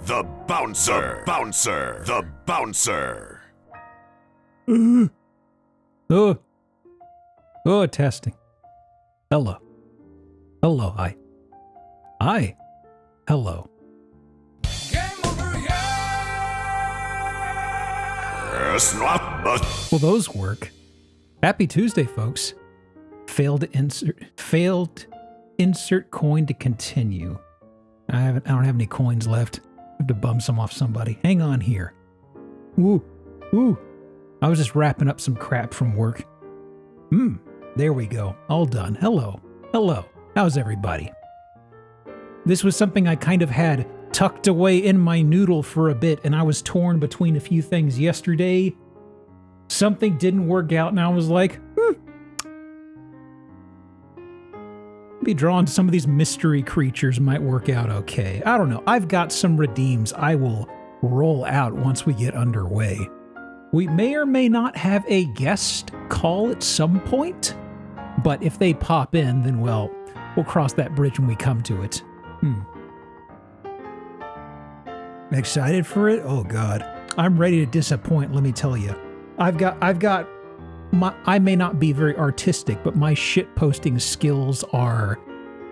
The bouncer. Bouncer. The bouncer. Oh, testing. Hello. Hello, hi. Hi. Hello. Will those work? Happy Tuesday, folks. Failed insert coin to continue. I don't have any coins left. I have to bum some off somebody. Hang on here. Ooh. I was just wrapping up some crap from work. There we go. All done. Hello. How's everybody? This was something I kind of had tucked away in my noodle for a bit, and I was torn between a few things yesterday. Something didn't work out, and I was like, be drawn to some of these mystery creatures might work out okay. I don't know. I've got some redeems I will roll out once we get underway. We may or may not have a guest call at some point, but if they pop in, then we'll cross that bridge when we come to it. Excited for it? Oh God. I'm ready to disappoint, let me tell you. I may not be very artistic, but my shitposting skills are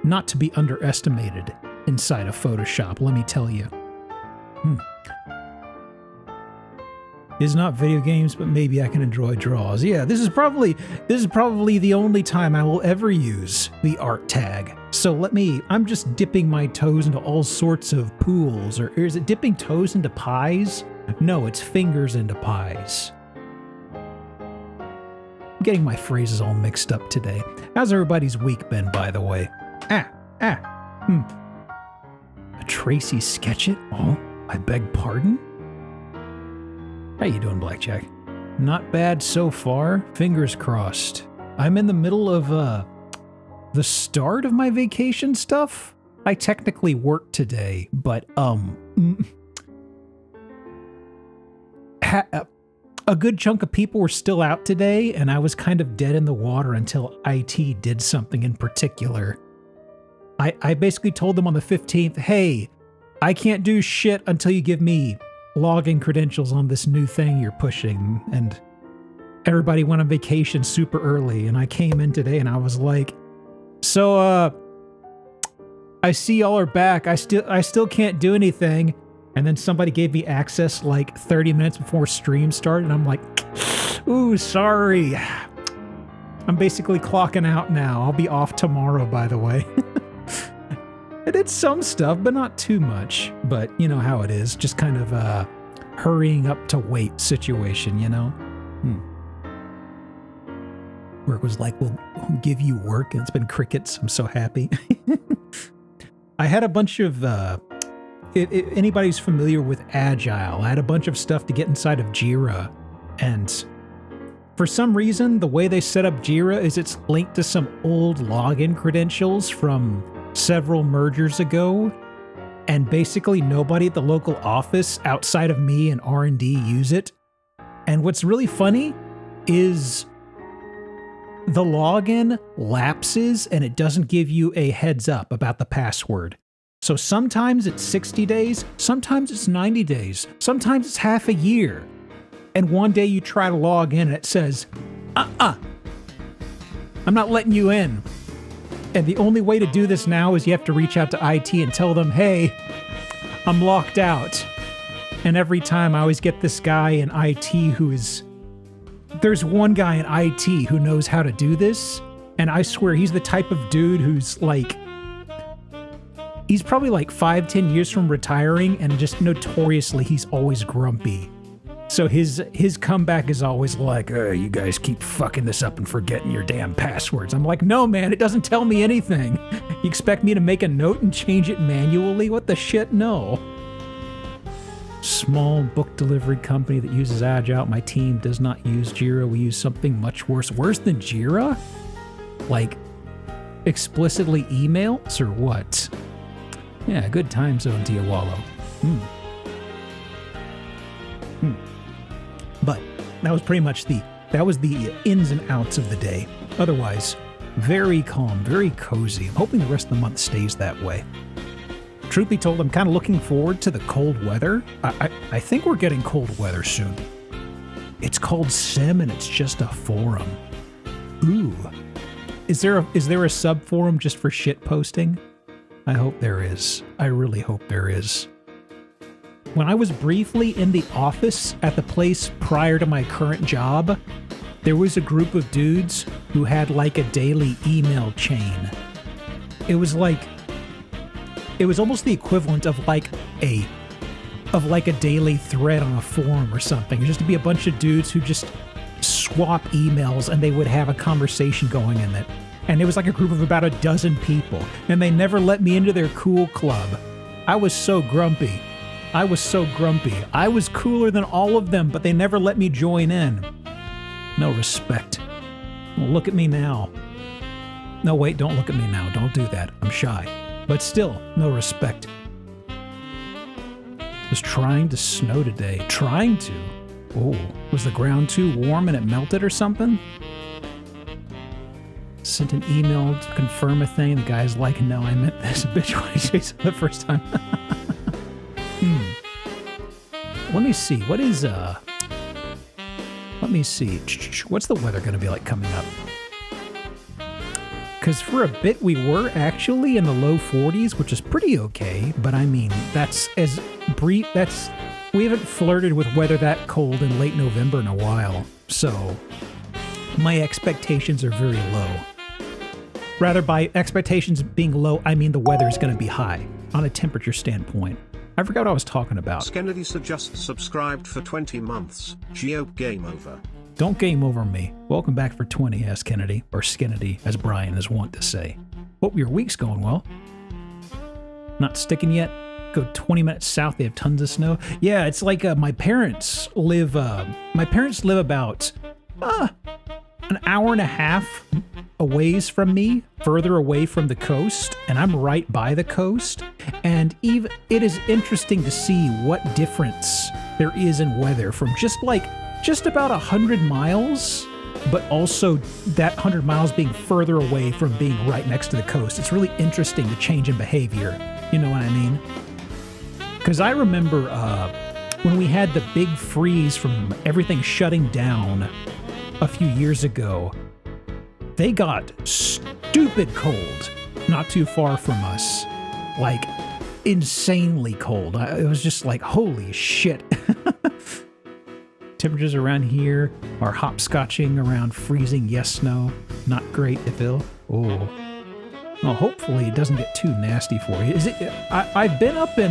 not to be underestimated inside of Photoshop, let me tell you. It's not video games, but maybe I can enjoy draws. Yeah, this is probably the only time I will ever use the art tag. So I'm just dipping my toes into all sorts of pools, or is it dipping toes into pies? No, it's fingers into pies. I'm getting my phrases all mixed up today. How's everybody's week been, by the way? A Tracy Sketchit? Oh, I beg pardon? How you doing, Blackjack? Not bad so far. Fingers crossed. I'm in the middle of the start of my vacation stuff. I technically worked today, but a good chunk of people were still out today, and I was kind of dead in the water until IT did something in particular. I basically told them on the 15th, hey, I can't do shit until you give me login credentials on this new thing you're pushing. And everybody went on vacation super early, and I came in today and I was like, so I see y'all are back. I still can't do anything. And then somebody gave me access like 30 minutes before stream started, and I'm like, ooh, sorry. I'm basically clocking out now. I'll be off tomorrow, by the way. I did some stuff, but not too much. But you know how it is, just kind of a hurrying up to wait situation, you know? Work was like, we'll give you work, and it's been crickets. I'm so happy. I had a bunch of, if anybody's familiar with Agile, I had a bunch of stuff to get inside of Jira, and for some reason, the way they set up Jira is it's linked to some old login credentials from several mergers ago, and basically nobody at the local office outside of me and R&D use it. And what's really funny is the login lapses and it doesn't give you a heads up about the password. So sometimes it's 60 days, sometimes it's 90 days, sometimes it's half a year. And one day you try to log in and it says, I'm not letting you in. And the only way to do this now is you have to reach out to IT and tell them, hey, I'm locked out. And every time I always get this guy in IT there's one guy in IT who knows how to do this. And I swear he's the type of dude who's like, he's probably like 5-10 years from retiring, and just notoriously he's always grumpy. So his comeback is always like, you guys keep fucking this up and forgetting your damn passwords. I'm like, no, man, it doesn't tell me anything. You expect me to make a note and change it manually? What the shit? No. Small book delivery company that uses Agile. My team does not use Jira. We use something much worse. Worse than Jira? Like explicitly emails or what? Yeah, good time zone, Diawalo. But that was pretty much the ins and outs of the day. Otherwise, very calm, very cozy. I'm hoping the rest of the month stays that way. Truth be told, I'm kind of looking forward to the cold weather. I think we're getting cold weather soon. It's called Sim, and it's just a forum. Ooh. Is there a sub forum just for shit posting? I hope there is. I really hope there is. When I was briefly in the office at the place prior to my current job, there was a group of dudes who had like a daily email chain. It was almost the equivalent of like a daily thread on a forum or something. It used to be a bunch of dudes who just swap emails and they would have a conversation going in it. And it was like a group of about a dozen people. And they never let me into their cool club. I was so grumpy. I was cooler than all of them, but they never let me join in. No respect. Well, look at me now. No, wait, don't look at me now. Don't do that. I'm shy. But still, no respect. It was trying to snow today. Trying to? Oh, was the ground too warm and it melted or something? Sent an email to confirm a thing. The guy's like, no, I meant this. Bitch, why did you say so the first time? Let me see. Let me see. What's the weather going to be like coming up? Because for a bit we were actually in the low 40s, which is pretty okay. But I mean, that's as brief. We haven't flirted with weather that cold in late November in a while. So my expectations are very low. Rather, by expectations being low, I mean the weather is going to be high on a temperature standpoint. I forgot what I was talking about. Kennedy just subscribed for 20 months. Geo game over. Don't game over me. Welcome back for 20, S. Kennedy, or Skinnedy, as Brian is wont to say. Hope your week's going well. Not sticking yet? Go 20 minutes south, they have tons of snow. Yeah, it's like my parents live about an hour and a half a ways from me, further away from the coast, and I'm right by the coast. And even it is interesting to see what difference there is in weather from just about 100 miles, but also that 100 miles being further away from being right next to the coast. It's really interesting the change in behavior. You know what I mean? Because I remember when we had the big freeze from everything shutting down a few years ago, they got stupid cold not too far from us. Like, insanely cold. It was just like, holy shit. Temperatures around here are hopscotching around freezing, yes, no. Not great, if ill. Oh. Well, hopefully it doesn't get too nasty for you. I've been up to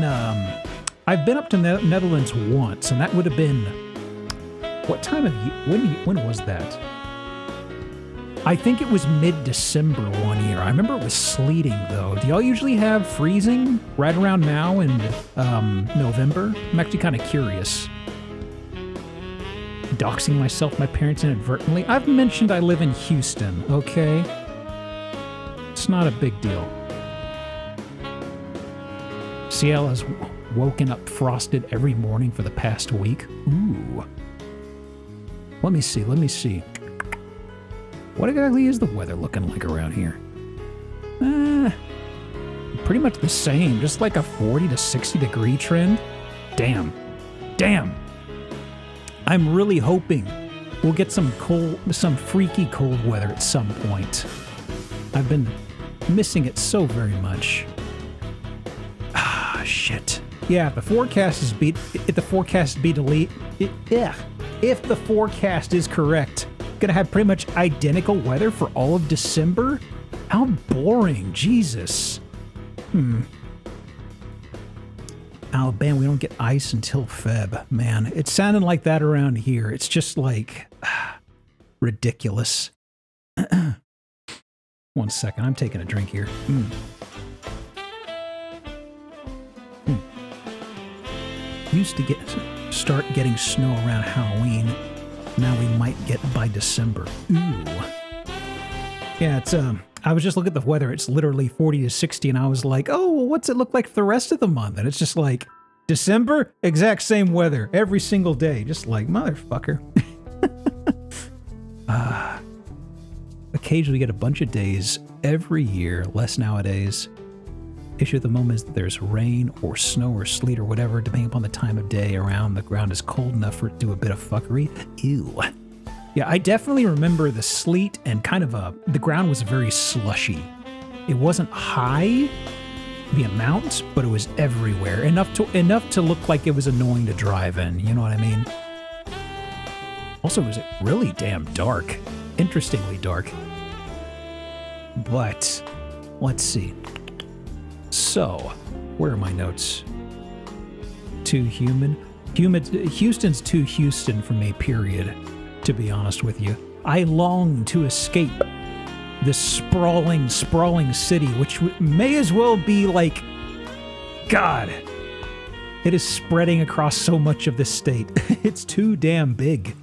Netherlands once, and that would have been, what time of year? When was that? I think it was mid-December one year. I remember it was sleeting, though. Do y'all usually have freezing right around now in November? I'm actually kind of curious. Doxing myself, my parents inadvertently. I've mentioned I live in Houston, okay? It's not a big deal. Seattle has woken up frosted every morning for the past week. Ooh. Let me see. What exactly is the weather looking like around here? Pretty much the same, just like a 40 to 60 degree trend. Damn. I'm really hoping we'll get some freaky cold weather at some point. I've been missing it so very much. Ah, shit. Yeah, if the forecast is correct, gonna have pretty much identical weather for all of December? How boring, Jesus. Alabama, we don't get ice until Feb. Man, it's sounding like that around here. It's just like, ridiculous. 1 second, I'm taking a drink here. Used to start getting snow around Halloween. Now we might get by December. Ooh. Yeah, it's I was just looking at the weather. It's literally 40 to 60, and I was like, oh, well, what's it look like for the rest of the month? And it's just like, December, exact same weather every single day. Just like, motherfucker. Occasionally get a bunch of days every year, less nowadays. issue at the moment is that there's rain or snow or sleet or whatever, depending upon the time of day around. The ground is cold enough for it to do a bit of fuckery. Ew. Yeah, I definitely remember the sleet and kind of the ground was very slushy. It wasn't high, the amount, but it was everywhere. Enough to look like it was annoying to drive in, you know what I mean? Also, it was really damn dark. Interestingly dark. But, let's see. So, where are my notes? Too human? Houston's too Houston for me, period, to be honest with you. I long to escape this sprawling city, which may as well be like, God, it is spreading across so much of this state. It's too damn big.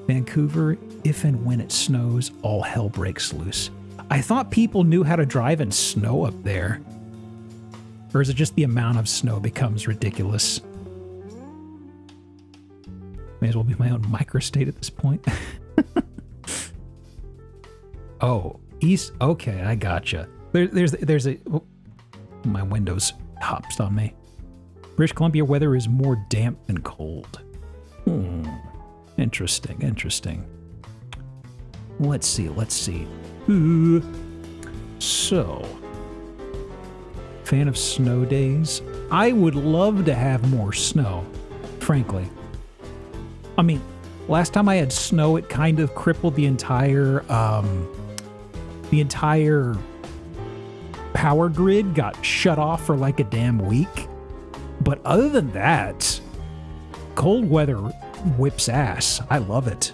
Vancouver, if and when it snows, all hell breaks loose. I thought people knew how to drive in snow up there. Or is it just the amount of snow becomes ridiculous? May as well be my own microstate at this point. Oh, east. Okay, I gotcha. There's a. Oh, my Windows hopped on me. British Columbia weather is more damp than cold. Interesting. Let's see. Ooh. So, fan of snow days? I would love to have more snow, frankly. I mean, last time I had snow, it kind of crippled the entire power grid, got shut off for like a damn week. But other than that, cold weather whips ass. I love it.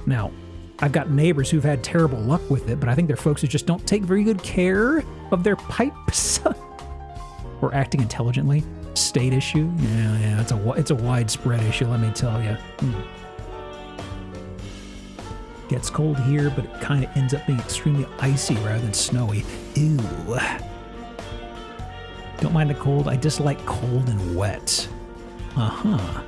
Now, I've got neighbors who've had terrible luck with it, but I think they're folks who just don't take very good care of their pipes. Or acting intelligently. State issue? Yeah, it's a widespread issue, let me tell you. Gets cold here, but it kind of ends up being extremely icy rather than snowy. Ew. Don't mind the cold, I dislike cold and wet. Uh-huh.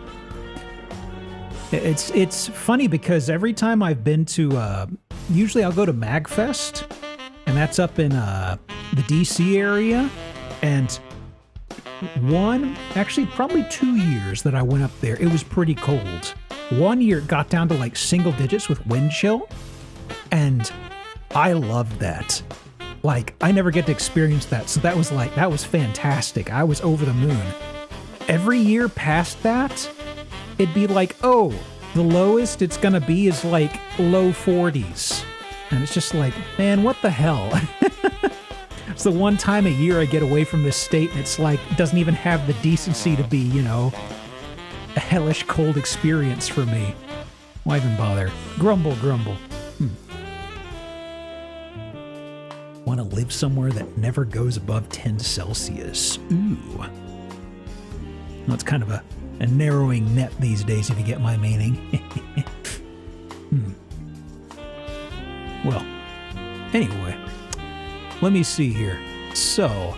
It's funny because every time I've been to, usually I'll go to MagFest, and that's up in the DC area, and probably 2 years that I went up there, it was pretty cold. 1 year it got down to like single digits with wind chill, and I loved that. Like, I never get to experience that, so that was fantastic. I was over the moon. Every year past that, it'd be like, oh, the lowest it's gonna be is like low 40s. And it's just like, man, what the hell? It's the one time a year I get away from this state, and it's like, it doesn't even have the decency to be, you know, a hellish cold experience for me. Why even bother? Grumble. Want to live somewhere that never goes above 10 Celsius. Ooh. Well, it's kind of a narrowing net these days, if you get my meaning. Well, anyway, let me see here. So,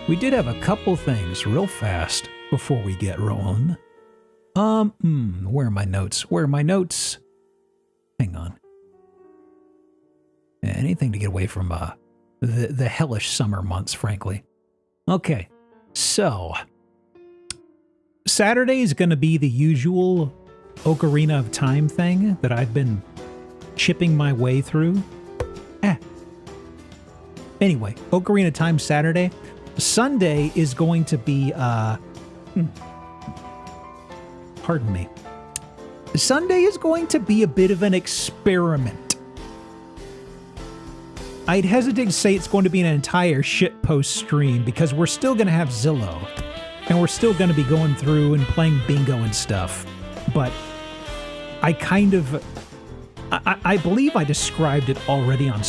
we did have a couple things real fast before we get rolling. Where are my notes? Hang on. Anything to get away from the hellish summer months, frankly. Okay, so Saturday is going to be the usual Ocarina of Time thing that I've been chipping my way through. Anyway, Ocarina of Time Saturday. Sunday is going to be, pardon me. Sunday is going to be a bit of an experiment. I'd hesitate to say it's going to be an entire shitpost stream because we're still going to have Zillow. And we're still going to be going through and playing bingo and stuff. But I believe I described it already on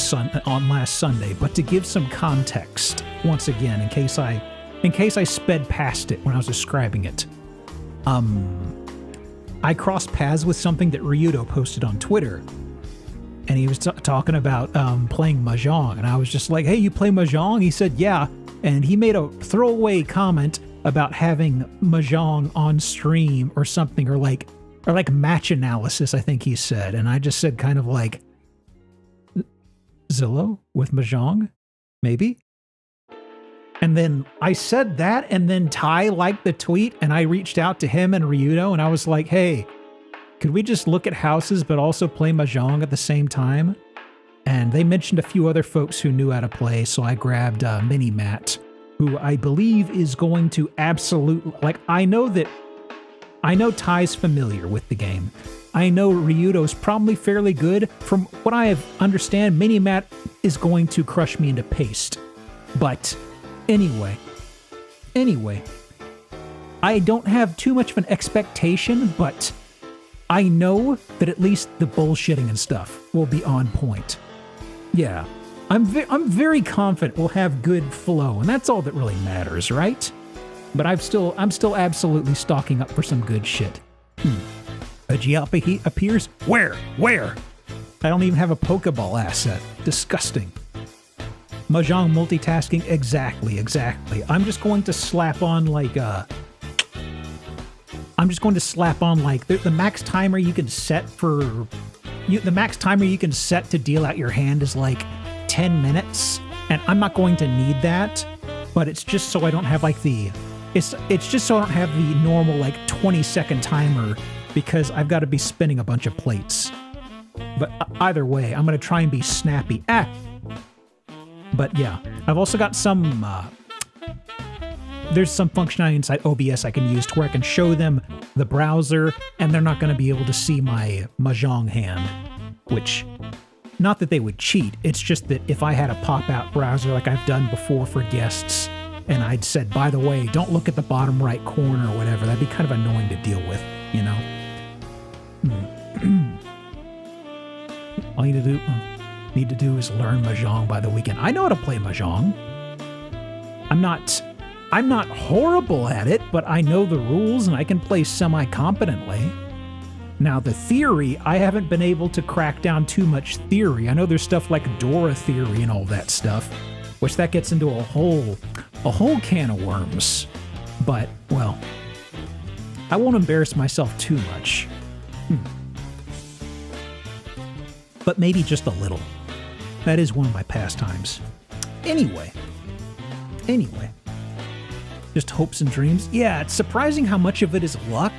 last Sunday, but to give some context, once again, in case I sped past it when I was describing it, I crossed paths with something that Ryudo posted on Twitter, and he was talking about playing Mahjong, and I was just like, hey, you play Mahjong? He said, yeah, and he made a throwaway comment about having Mahjong on stream or something, or like match analysis, I think he said. And I just said kind of like, Zillow with Mahjong? Maybe? And then I said that, and then Ty liked the tweet, and I reached out to him and Ryudo, and I was like, hey, could we just look at houses but also play Mahjong at the same time? And they mentioned a few other folks who knew how to play, so I grabbed Mini Matt, who I believe is going to absolutely... Like, I know Ty's familiar with the game. I know Ryudo's probably fairly good. From what I understand, Mini Matt is going to crush me into paste. But anyway, I don't have too much of an expectation, but I know that at least the bullshitting and stuff will be on point. Yeah, I'm very confident we'll have good flow, and that's all that really matters, right? But I'm still absolutely stocking up for some good shit. A Giappa appears? Where? I don't even have a Pokeball asset. Disgusting. Mahjong multitasking? Exactly. I'm just going to slap on like the max timer you can set for... the max timer you can set to deal out your hand is like 10 minutes, and I'm not going to need that, but it's just so I don't have like it's just so I don't have the normal like 20-second timer, because I've got to be spinning a bunch of plates. But either way, I'm going to try and be snappy. But yeah, I've also got some... there's some functionality inside OBS I can use to where I can show them the browser, and they're not going to be able to see my Mahjong hand, which, not that they would cheat, it's just that if I had a pop-out browser like I've done before for guests, and I'd said, by the way, don't look at the bottom right corner or whatever, that'd be kind of annoying to deal with, you know? All you need to do is learn Mahjong by the weekend. I know how to play Mahjong. I'm not horrible at it, but I know the rules and I can play semi-competently. Now, the theory, I haven't been able to crack down too much theory. I know there's stuff like Dora theory and all that stuff, which that gets into a whole can of worms. But, well, I won't embarrass myself too much. But maybe just a little. That is one of my pastimes. Anyway. Just hopes and dreams. Yeah, it's surprising how much of it is luck.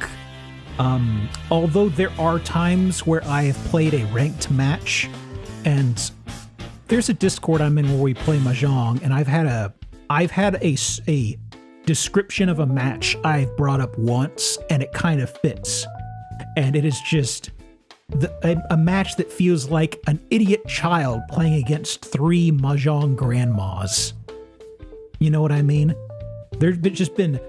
Although there are times where I have played a ranked match, and there's a Discord I'm in where we play Mahjong, and I've had a description of a match I've brought up once, and it kind of fits. And it is just a match that feels like an idiot child playing against 3 Mahjong grandmas. You know what I mean? There's just been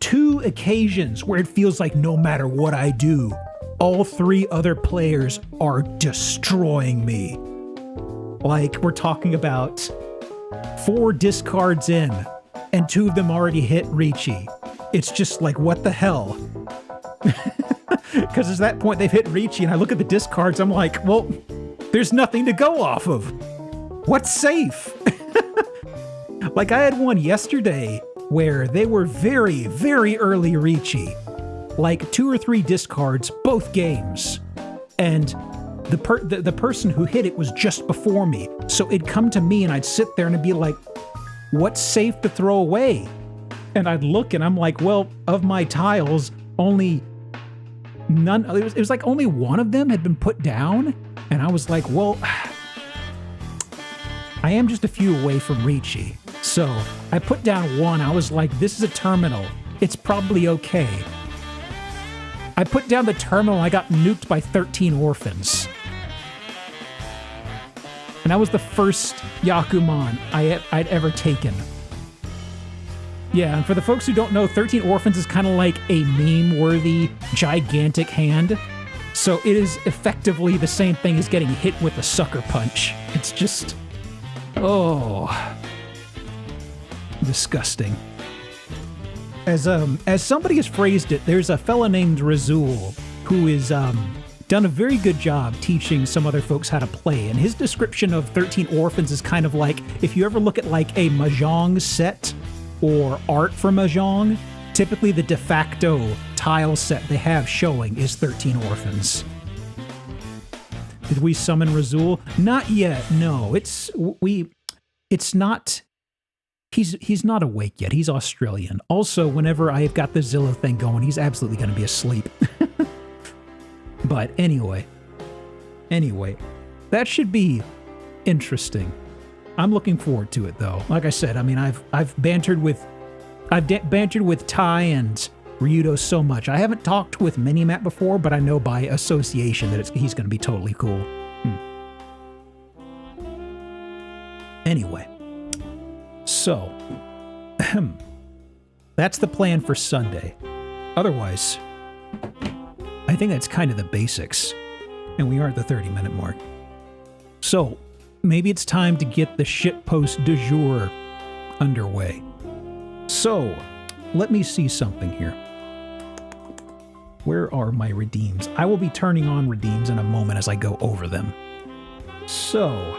2 occasions where it feels like no matter what I do, all 3 other players are destroying me. Like, we're talking about 4 discards in, and 2 of them already hit Ricci. It's just like, what the hell? Because at that point they've hit Ricci, and I look at the discards, I'm like, well, there's nothing to go off of. What's safe? Like, I had one yesterday where they were very, very early Ricci. Like 2 or 3 discards, both games. And the person who hit it was just before me. So it'd come to me and I'd sit there and I'd be like, what's safe to throw away? And I'd look and I'm like, well, of my tiles, only none, it was like only one of them had been put down. And I was like, well, I am just a few away from Ricci. So I put down 1. I was like, this is a terminal. It's probably okay. I put down the terminal. I got nuked by 13 orphans. And that was the first Yakuman I'd ever taken. Yeah, and for the folks who don't know, 13 orphans is kind of like a meme-worthy gigantic hand. So it is effectively the same thing as getting hit with a sucker punch. It's just... oh... disgusting. As somebody has phrased it, there's a fella named Razul who is done a very good job teaching some other folks how to play, and his description of 13 Orphans is kind of like, if you ever look at like a Mahjong set or art for Mahjong, typically the de facto tile set they have showing is 13 Orphans. Did we summon Razul? Not yet, no. It's not He's not awake yet. He's Australian. Also, whenever I've got the Zillow thing going, he's absolutely going to be asleep. But anyway, that should be interesting. I'm looking forward to it, though. Like I said, I mean, I've bantered with Ty and Ryudo so much. I haven't talked with Minimat before, but I know by association that he's going to be totally cool. Anyway, so that's the plan for Sunday. Otherwise, I think that's kind of the basics, and we are at the 30-minute mark. So maybe it's time to get the shitpost du jour underway. So let me see something here. Where are my redeems? I will be turning on redeems in a moment as I go over them. So,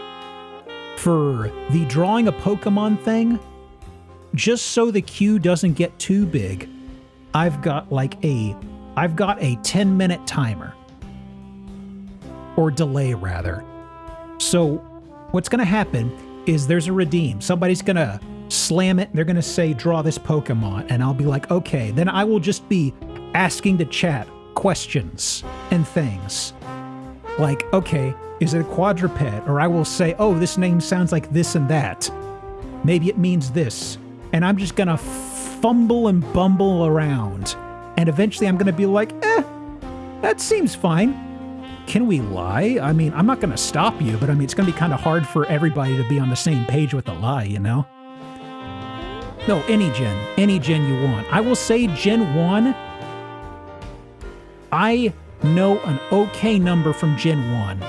for the drawing a Pokemon thing, just so the queue doesn't get too big, I've got a 10-minute timer. Or delay, rather. So, what's going to happen is there's a redeem. Somebody's going to slam it. They're going to say, draw this Pokemon. And I'll be like, okay. Then I will just be asking the chat questions and things. Like, okay, is it a quadruped? Or I will say, oh, this name sounds like this and that. Maybe it means this. And I'm just going to fumble and bumble around. And eventually I'm going to be like, that seems fine. Can we lie? I mean, I'm not going to stop you, but I mean, it's going to be kind of hard for everybody to be on the same page with the lie, you know? No, any gen you want. I will say Gen 1, I know an okay number from Gen 1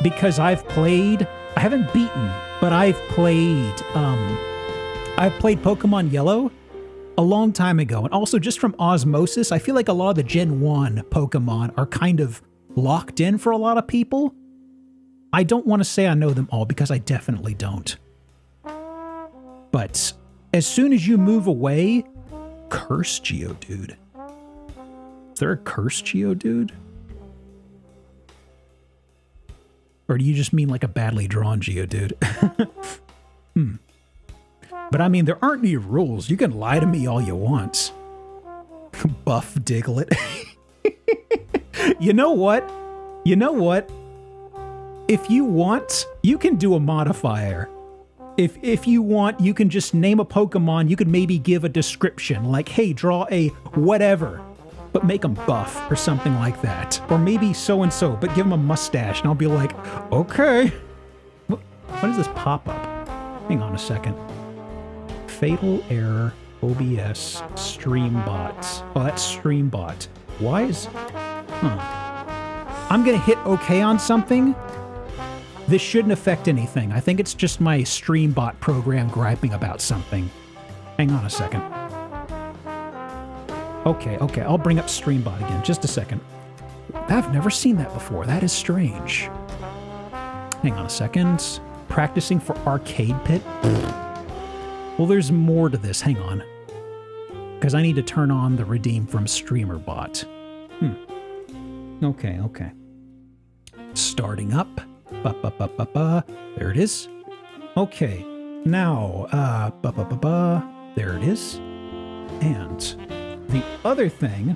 because I haven't beaten, but I've played Pokemon Yellow a long time ago. And also just from osmosis, I feel like a lot of the Gen 1 Pokemon are kind of locked in for a lot of people. I don't want to say I know them all because I definitely don't. But as soon as you move away, Curse Geodude. Is there a Curse Geodude? Or do you just mean like a badly drawn Geodude? But I mean, there aren't any rules. You can lie to me all you want. Buff Diglett. You know what? If you want, you can do a modifier. If you want, you can just name a Pokemon. You could maybe give a description like, hey, draw a whatever, but make them buff or something like that. Or maybe so-and-so, but give them a mustache. And I'll be like, okay. What is this pop-up? Hang on a second. Fatal error, OBS, Streambot. Oh, that's Streambot. Why is... I'm going to hit OK on something. This shouldn't affect anything. I think it's just my Streambot program griping about something. Hang on a second. Okay, I'll bring up Streambot again. Just a second. I've never seen that before. That is strange. Hang on a second. Practicing for Arcade Pit? Well, there's more to this. Hang on. Because I need to turn on the redeem from StreamerBot. Okay. Starting up. There it is. Okay. Now, there it is. And the other thing...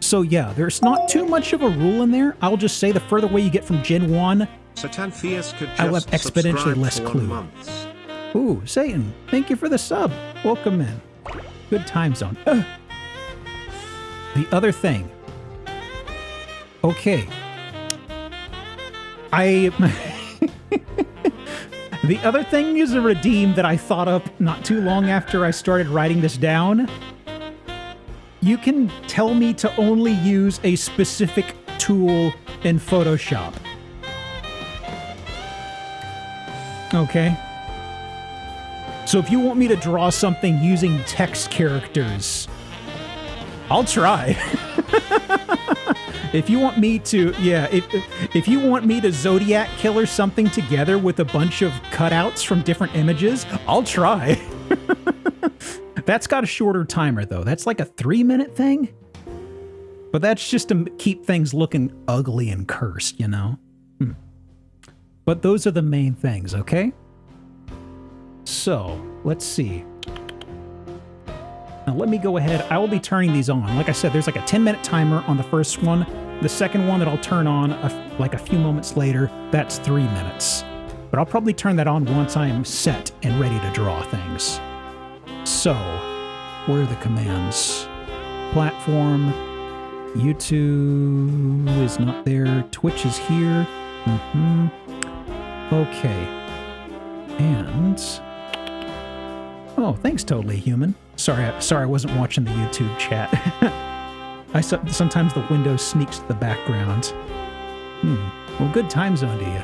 So yeah, there's not too much of a rule in there. I'll just say the further away you get from Gen 1, I will have exponentially less clue. Ooh, Satan, thank you for the sub. Welcome in. Good time zone. The other thing. Okay. The other thing is a redeem that I thought up not too long after I started writing this down. You can tell me to only use a specific tool in Photoshop. Okay? So if you want me to draw something using text characters, I'll try. If you want me to, if you want me to Zodiac Killer something together with a bunch of cutouts from different images, I'll try. That's got a shorter timer though. That's like a 3-minute thing. But that's just to keep things looking ugly and cursed, you know? But those are the main things, okay? So, let's see. Now let me go ahead. I will be turning these on. Like I said, there's like a 10-minute timer on the first one. The second one that I'll turn on like a few moments later, that's 3 minutes. But I'll probably turn that on once I am set and ready to draw things. So, where are the commands? Platform, YouTube is not there, Twitch is here. Okay. And... oh, thanks, Totally Human. Sorry I wasn't watching the YouTube chat. Sometimes the window sneaks to the background. Well, good time zone to you.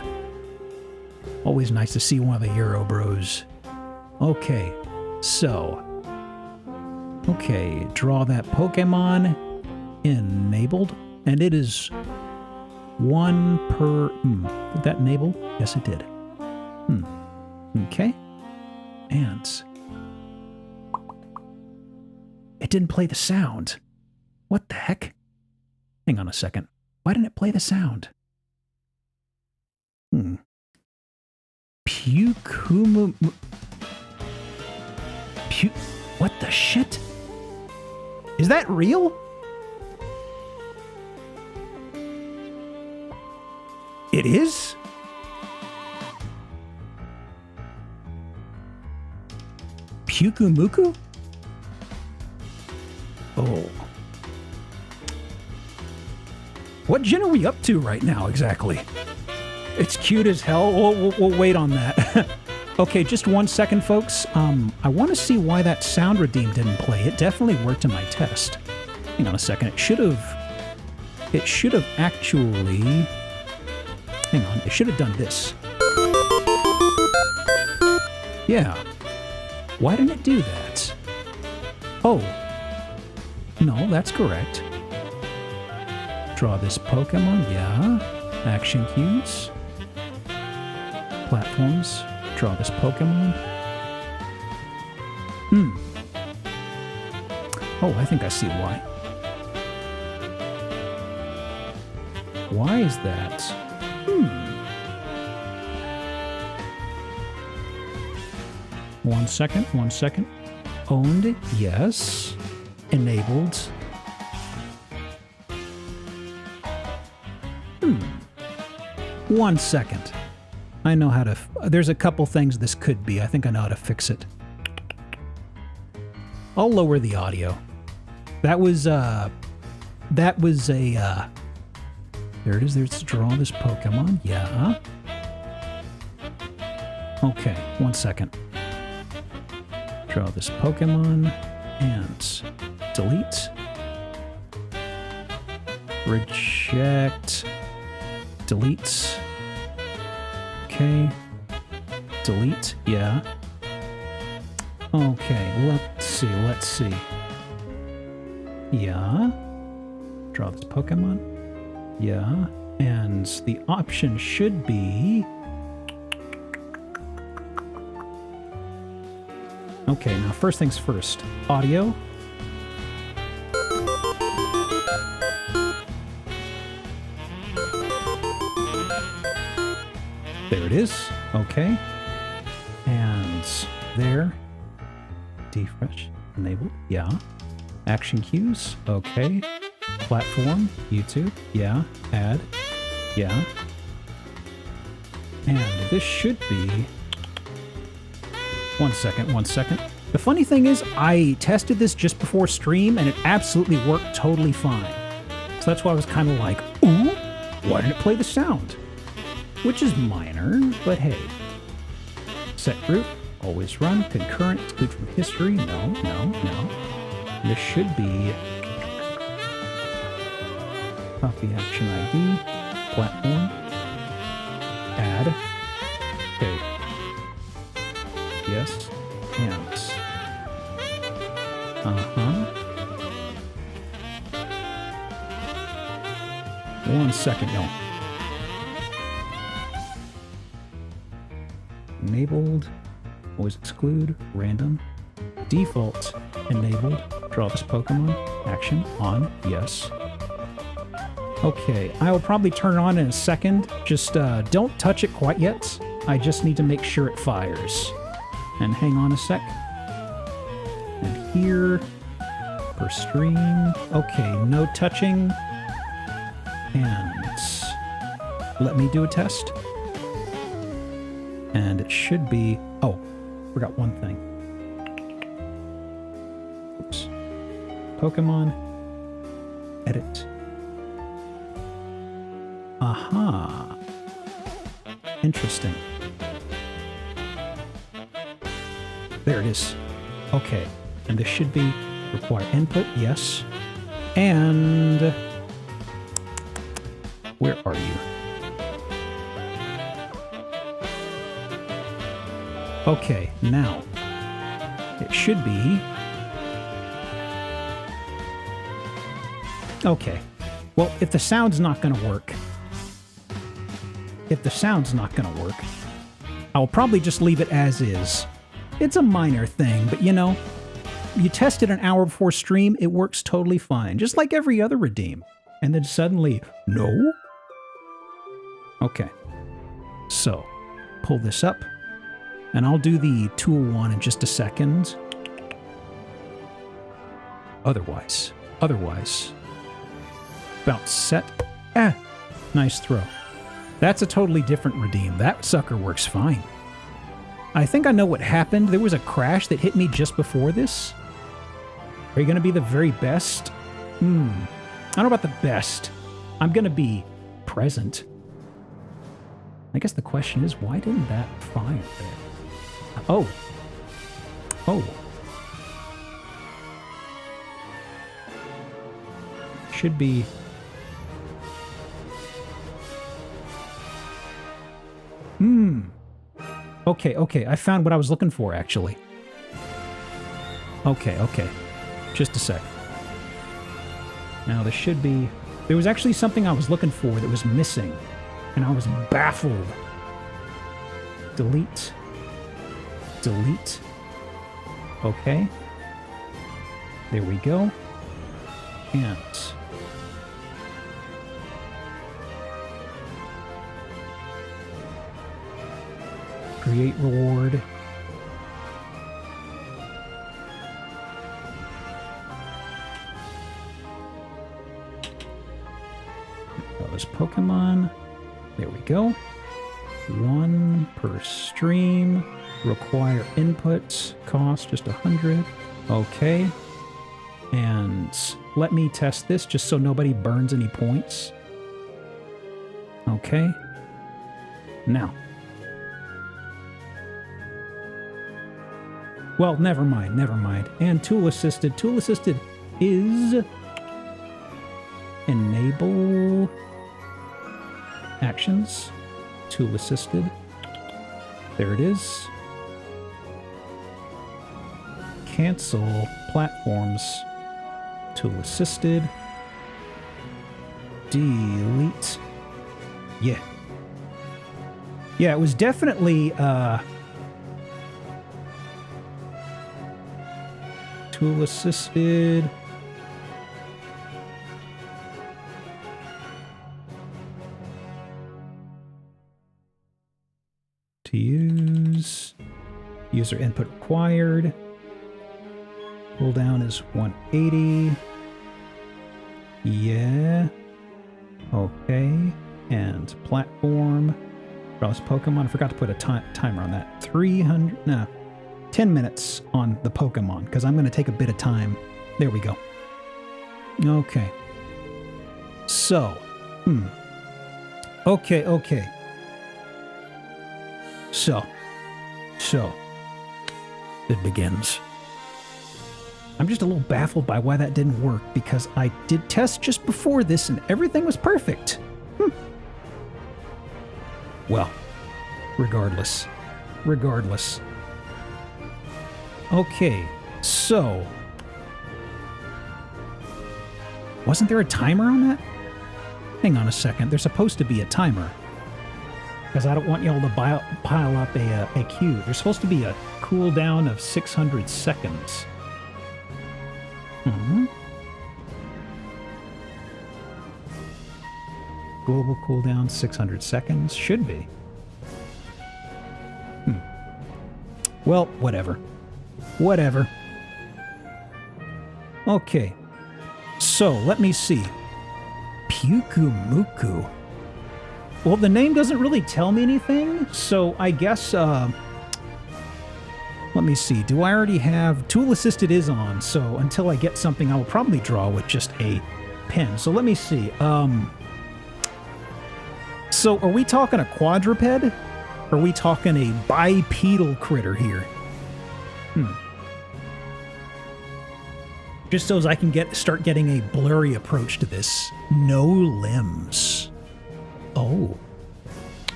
Always nice to see one of the Euro bros. Okay, so... okay, draw that Pokemon. Enabled. And it is 1 per... did that enable? Yes, it did. Okay. And... it didn't play the sound. What the heck? Hang on a second. Why didn't it play the sound? What the shit? Is that real? It is? Pyukumuku? Oh. What gen are we up to right now, exactly? It's cute as hell. We'll wait on that. Okay, just 1 second, folks. I want to see why that sound redeem didn't play. It definitely worked in my test. Hang on a second. It should have actually... hang on. It should have done this. Yeah. Why didn't it do that? Oh. No, that's correct. Draw this Pokemon, yeah. Action cues. Platforms. Draw this Pokemon. Oh, I think I see why. Why is that? 1 second, 1 second. Owned, yes. Enabled. 1 second. I know how to... there's a couple things this could be. I think I know how to fix it. I'll lower the audio. That was a... there it is. There's draw this Pokemon. Yeah. Okay, 1 second. Draw this Pokemon and delete. Reject. Delete. Okay. Delete. Yeah. Okay, let's see. Yeah. Draw this Pokemon. Yeah. And the option should be... okay, now first things first. Audio. There it is. Okay. And there. Defresh. Enabled. Yeah. Action cues. Okay. Platform. YouTube. Yeah. Add. Yeah. And this should be... 1 second, 1 second. The funny thing is, I tested this just before stream, and it absolutely worked totally fine. So that's why I was kind of like, ooh, why didn't it play the sound? Which is minor, but hey. Set group, always run, concurrent, exclude from history, no. This should be copy action ID, platform, add, okay. Yes, and 1 second, no. Enabled, always exclude, random, default, enabled, draw this Pokemon, action, on, yes. Okay, I will probably turn it on in a second, just don't touch it quite yet. I just need to make sure it fires. And hang on a sec. And here, per stream. Okay, no touching. And let me do a test. And it should be... Oh, forgot one thing. Oops. Pokemon. Edit. Aha. Interesting. There it is. Okay. And this should be require input, yes. And where are you? Okay, now it should be... Okay. Well, if the sound's not going to work, I'll probably just leave it as is. It's a minor thing, but you know, you test it an hour before stream, it works totally fine, just like every other redeem. And then suddenly, no? Okay. So, pull this up, and I'll do the tool one in just a second. Otherwise. Bounce set. Ah! Nice throw. That's a totally different redeem. That sucker works fine. I think I know what happened. There was a crash that hit me just before this. Are you going to be the very best? I don't know about the best. I'm going to be present. I guess the question is, why didn't that fire there? Oh. Should be... Okay, I found what I was looking for, actually. Okay. Just a sec. Now, there should be... There was actually something I was looking for that was missing, and I was baffled. Delete. Okay. There we go. And... create reward. That was Pokemon. There we go. 1 per stream. Require inputs. Cost just 100. Okay. And let me test this just so nobody burns any points. Okay. Now. Well, never mind. And tool assisted. Tool assisted is enable actions. Tool assisted. There it is. Cancel platforms. Tool assisted. Delete. Yeah, it was definitely tool assisted. To use. User input required. Cooldown is 180. Yeah. Okay. And platform. Browse Pokemon. I forgot to put a timer on that. 300. No. 10 minutes on the Pokemon, because I'm going to take a bit of time. There we go. Okay. So. Okay. So. It begins. I'm just a little baffled by why that didn't work, because I did tests just before this and everything was perfect. Well, regardless. Okay, so... Wasn't there a timer on that? Hang on a second, there's supposed to be a timer. Because I don't want y'all to pile up a queue. There's supposed to be a cooldown of 600 seconds. Global cooldown 600 seconds. Should be. Well, whatever. Whatever. Okay. So, let me see. Pukumuku. Well, the name doesn't really tell me anything, so I guess, let me see. Do I already have... Tool Assisted is on, so until I get something, I will probably draw with just a pen. So let me see. So are we talking a quadruped? Or are we talking a bipedal critter here? Just so as I can start getting a blurry approach to this. No limbs. Oh.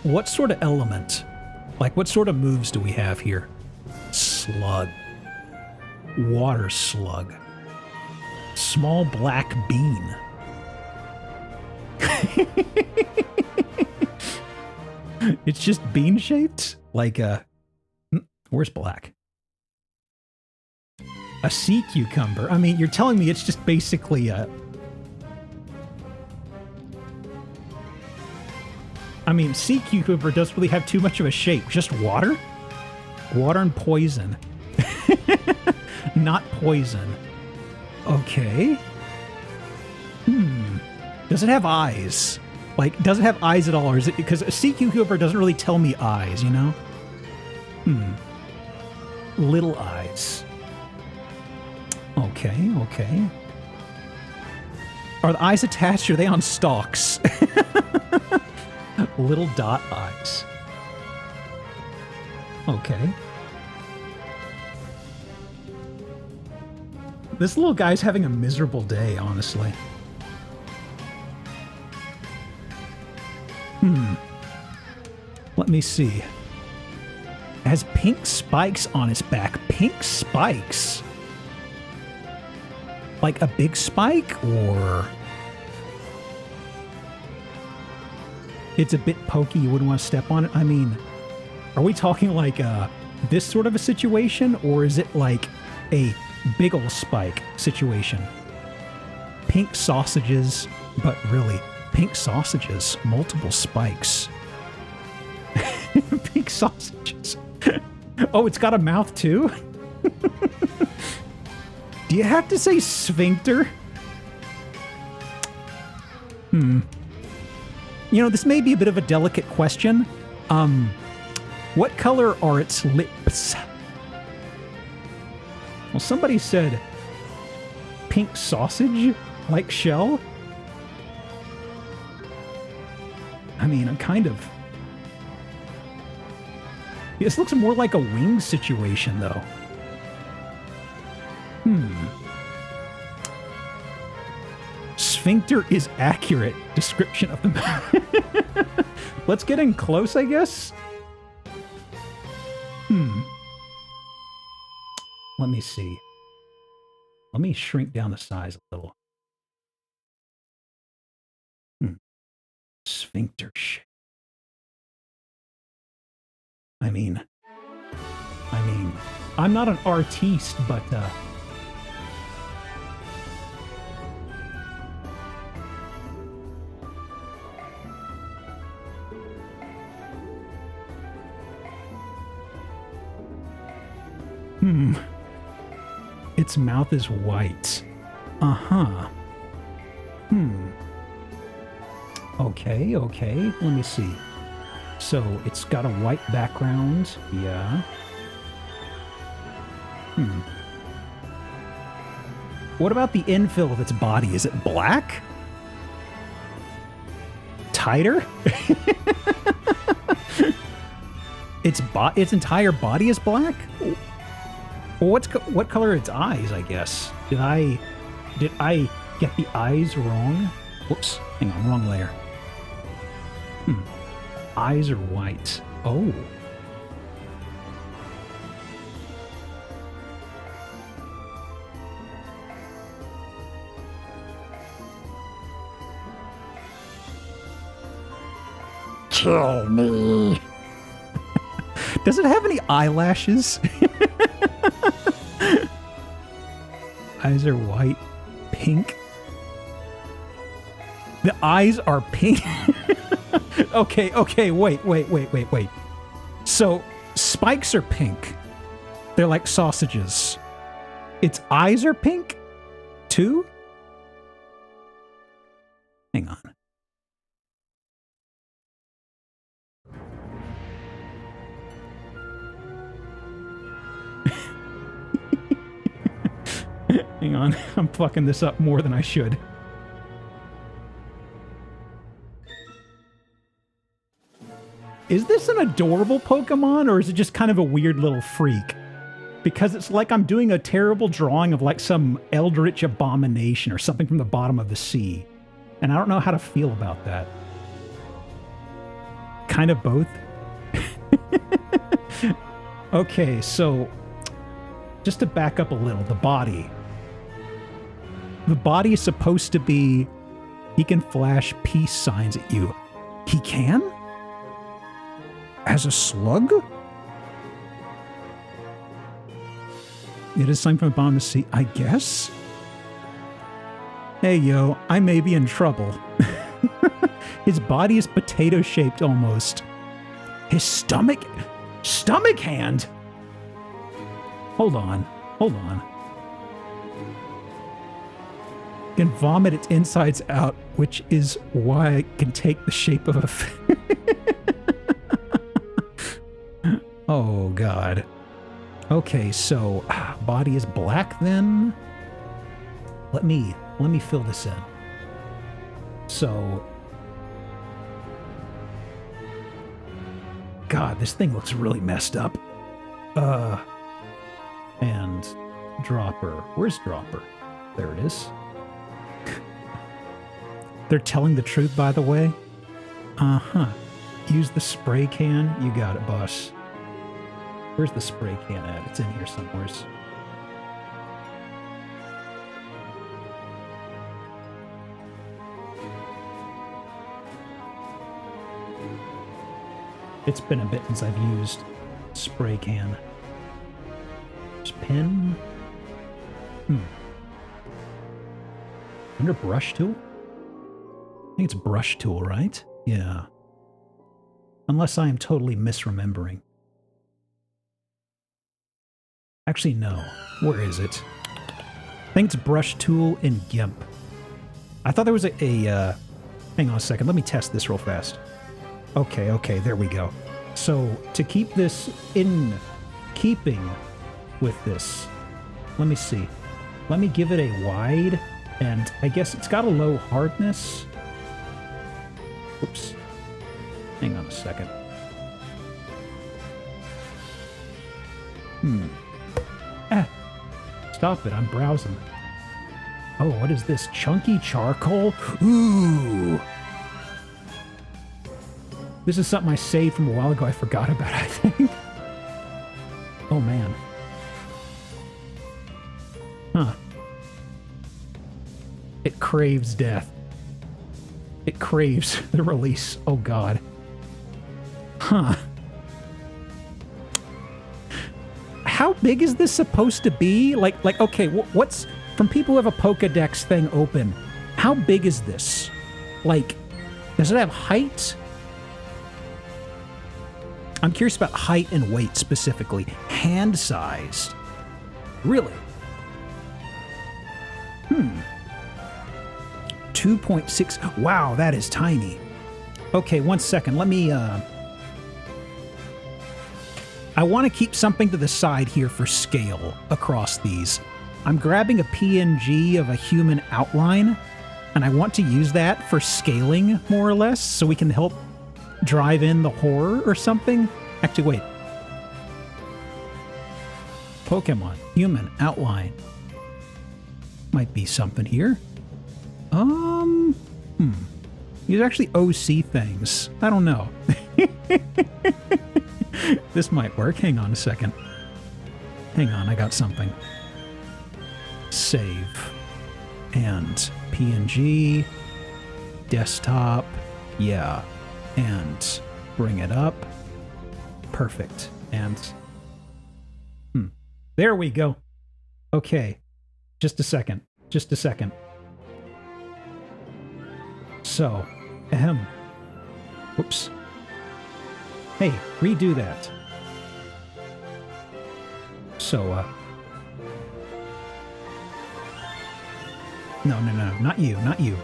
What sort of element? Like, what sort of moves do we have here? Slug. Water slug. Small black bean. It's just bean-shaped? Like a... Where's black? A sea cucumber. I mean, you're telling me it's just basically a... I mean, sea cucumber doesn't really have too much of a shape. Just water? Water and poison. Not poison. Okay. Does it have eyes? Like, does it have eyes at all? Or is it... Because a sea cucumber doesn't really tell me eyes, you know? Little eyes. Okay, okay. Are the eyes attached or are they on stalks? Little dot eyes. Okay. This little guy's having a miserable day, honestly. Let me see. It has pink spikes on its back. Pink spikes? Like a big spike, or... It's a bit pokey, you wouldn't want to step on it? I mean, are we talking like this sort of a situation, or is it like a big ol' spike situation? Pink sausages, but really, pink sausages, multiple spikes. Pink sausages. Oh, it's got a mouth too? Do you have to say sphincter? You know, this may be a bit of a delicate question. What color are its lips? Well, somebody said pink sausage, like shell. I mean, I'm kind of... This looks more like a wing situation, though. Sphincter is accurate description of the mouth. Let's get in close, I guess. Let me see. Let me shrink down the size a little. Sphincter shape. I mean, I'm not an artiste, but its mouth is white. Okay, okay. Let me see. So, it's got a white background. Yeah. What about the infill of its body? Is it black? Tighter? Its entire body is black? Well, what color are its eyes, I guess? Did I get the eyes wrong? Whoops. Hang on, wrong layer. Eyes are white. Oh. Kill me. Does it have any eyelashes? Eyes are white. Pink. The eyes are pink. Okay, wait. So, spikes are pink. They're like sausages. Its eyes are pink, too? Hang on. Hang on, I'm fucking this up more than I should. Is this an adorable Pokemon, or is it just kind of a weird little freak? Because it's like I'm doing a terrible drawing of like some eldritch abomination or something from the bottom of the sea. And I don't know how to feel about that. Kind of both. Okay, so just to back up a little, the body. The body is supposed to be, he can flash peace signs at you. He can? As a slug? It is something from the bottom of the sea, I guess? Hey, yo, I may be in trouble. His body is potato-shaped almost. His stomach hand? Hold on. Can vomit its insides out, which is why it can take the shape of a Oh, God. Okay, so body is black then. Let me fill this in. So, God, this thing looks really messed up. And Dropper. Where's Dropper? There it is. They're telling the truth, by the way. Uh-huh. Use the spray can. You got it, boss. Where's the spray can at? It's in here somewhere. It's been a bit since I've used spray can. There's pen. Under brush tool? I think it's brush tool, right? Yeah. Unless I am totally misremembering. Actually, no. Where is it? I think it's brush tool in GIMP. I thought there was a hang on a second. Let me test this real fast. Okay, there we go. So, to keep this in keeping with this, let me see. Let me give it a wide, and I guess it's got a low hardness. Oops. Hang on a second. Stop it, I'm browsing. Oh, what is this? Chunky charcoal? Ooh! This is something I saved from a while ago I forgot about, I think. Oh, man. Huh. It craves death. It craves the release. Oh, God. Huh. How big is this supposed to be? Like, okay, what's... From people who have a Pokedex thing open, how big is this? Like, does it have height? I'm curious about height and weight specifically. Hand-sized. Really? 2.6. Wow, that is tiny. Okay, 1 second. Let me, I want to keep something to the side here for scale across these. I'm grabbing a PNG of a human outline, and I want to use that for scaling, more or less, so we can help drive in the horror or something. Actually, wait. Pokemon, human outline. Might be something here. These are actually OC things. I don't know. This might work. Hang on a second. Hang on, I got something. Save. And PNG. Desktop. Yeah. And bring it up. Perfect. And there we go. Okay. Just a second. So, whoops. Hey, redo that. So, no, not you, not you.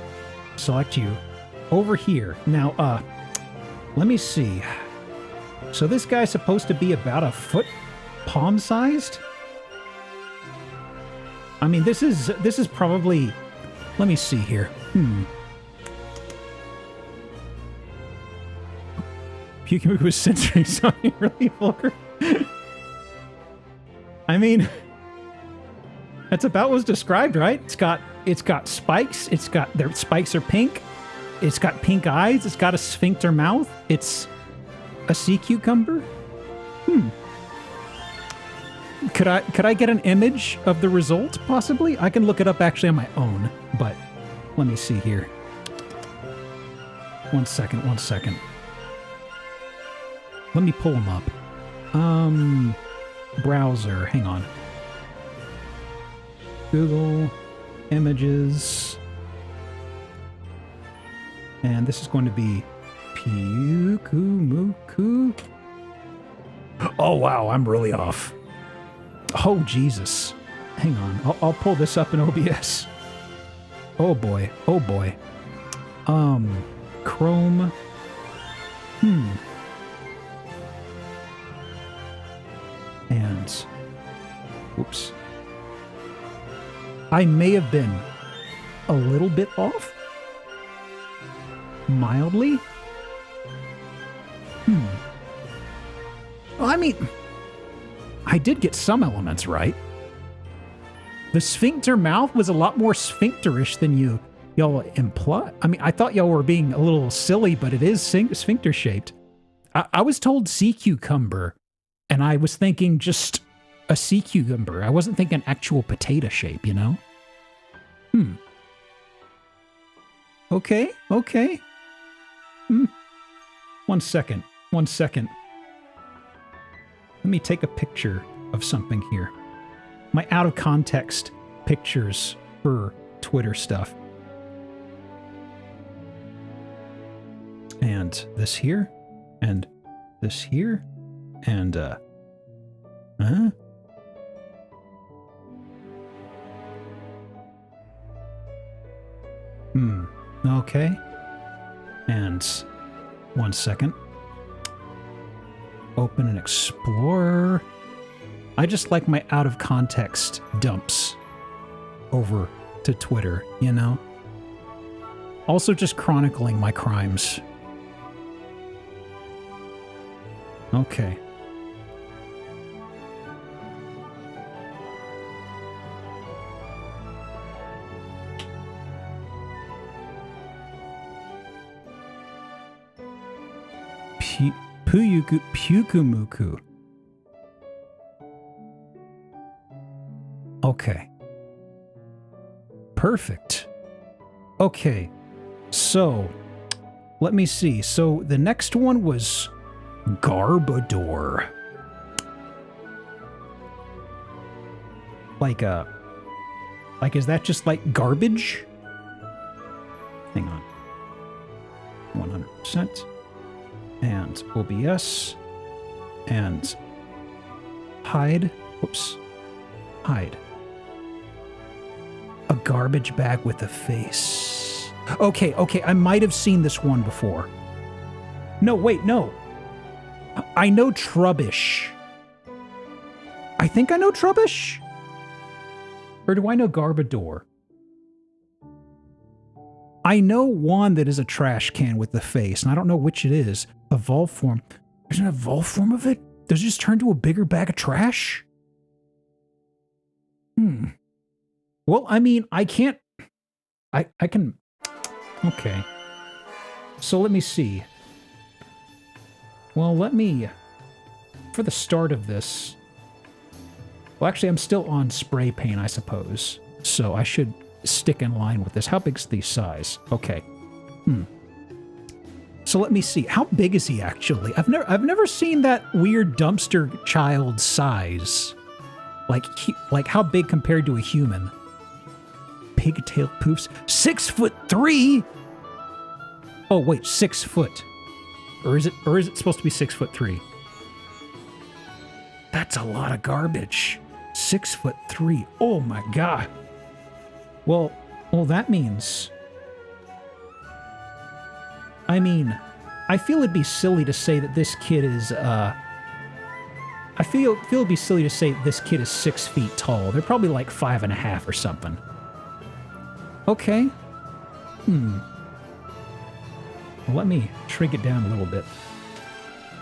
Select you. Over here. Now, let me see. So this guy's supposed to be about a foot palm-sized? I mean, this is probably... Let me see here. Puking was censoring something really vulgar. I mean, that's about what's described, right? It's got spikes. Their spikes are pink. It's got pink eyes. It's got a sphincter mouth. It's a sea cucumber. Could I get an image of the result, possibly? I can look it up actually on my own, but let me see here. One second. Let me pull them up. Browser, hang on. Google Images. And this is going to be Pyukumuku. Oh, wow, I'm really off. Oh, Jesus. Hang on. I'll pull this up in OBS. Oh, boy. Chrome. And, whoops. I may have been a little bit off. Mildly. Well, I mean, I did get some elements right. The sphincter mouth was a lot more sphincterish than y'all imply. I mean, I thought y'all were being a little silly, but it is sphincter shaped. I was told sea cucumber, and I was thinking just a sea cucumber. I wasn't thinking actual potato shape, you know? Okay. One second. Let me take a picture of something here. My out of context pictures for Twitter stuff. And this here, and this here, and, okay. And one second. Open an Explorer. I just like my out of context dumps over to Twitter, you know? Also just chronicling my crimes. Okay. Pyukumuku. Okay. Perfect. Okay. So, let me see. So, the next one was Garbodor. Like, is that just like garbage? Hang on. 100%. And OBS. And hide. Whoops. Hide. A garbage bag with a face. Okay, I might have seen this one before. No, wait, no. I know Trubbish. I think I know Trubbish? Or do I know Garbodor? I know one that is a trash can with the face, and I don't know which it is. Evolve form. There's an evolve form of it? Does it just turn to a bigger bag of trash? Well, I mean, I can't... I can... Okay. So let me see. Well, let me... For the start of this... Well, actually, I'm still on spray paint, I suppose. So I should stick in line with this. How big's the size? Okay. So let me see. How big is he actually? I've never seen that weird dumpster child size. Like how big compared to a human? Pigtail poofs. 6'3"? Oh wait, 6 foot. Or is it supposed to be 6'3"? That's a lot of garbage. 6'3". Oh my god. Well, that means... I mean, I feel it'd be silly to say that this kid is, I feel it'd be silly to say this kid is 6 feet tall. They're probably like 5.5 or something. Okay. Well, let me shrink it down a little bit.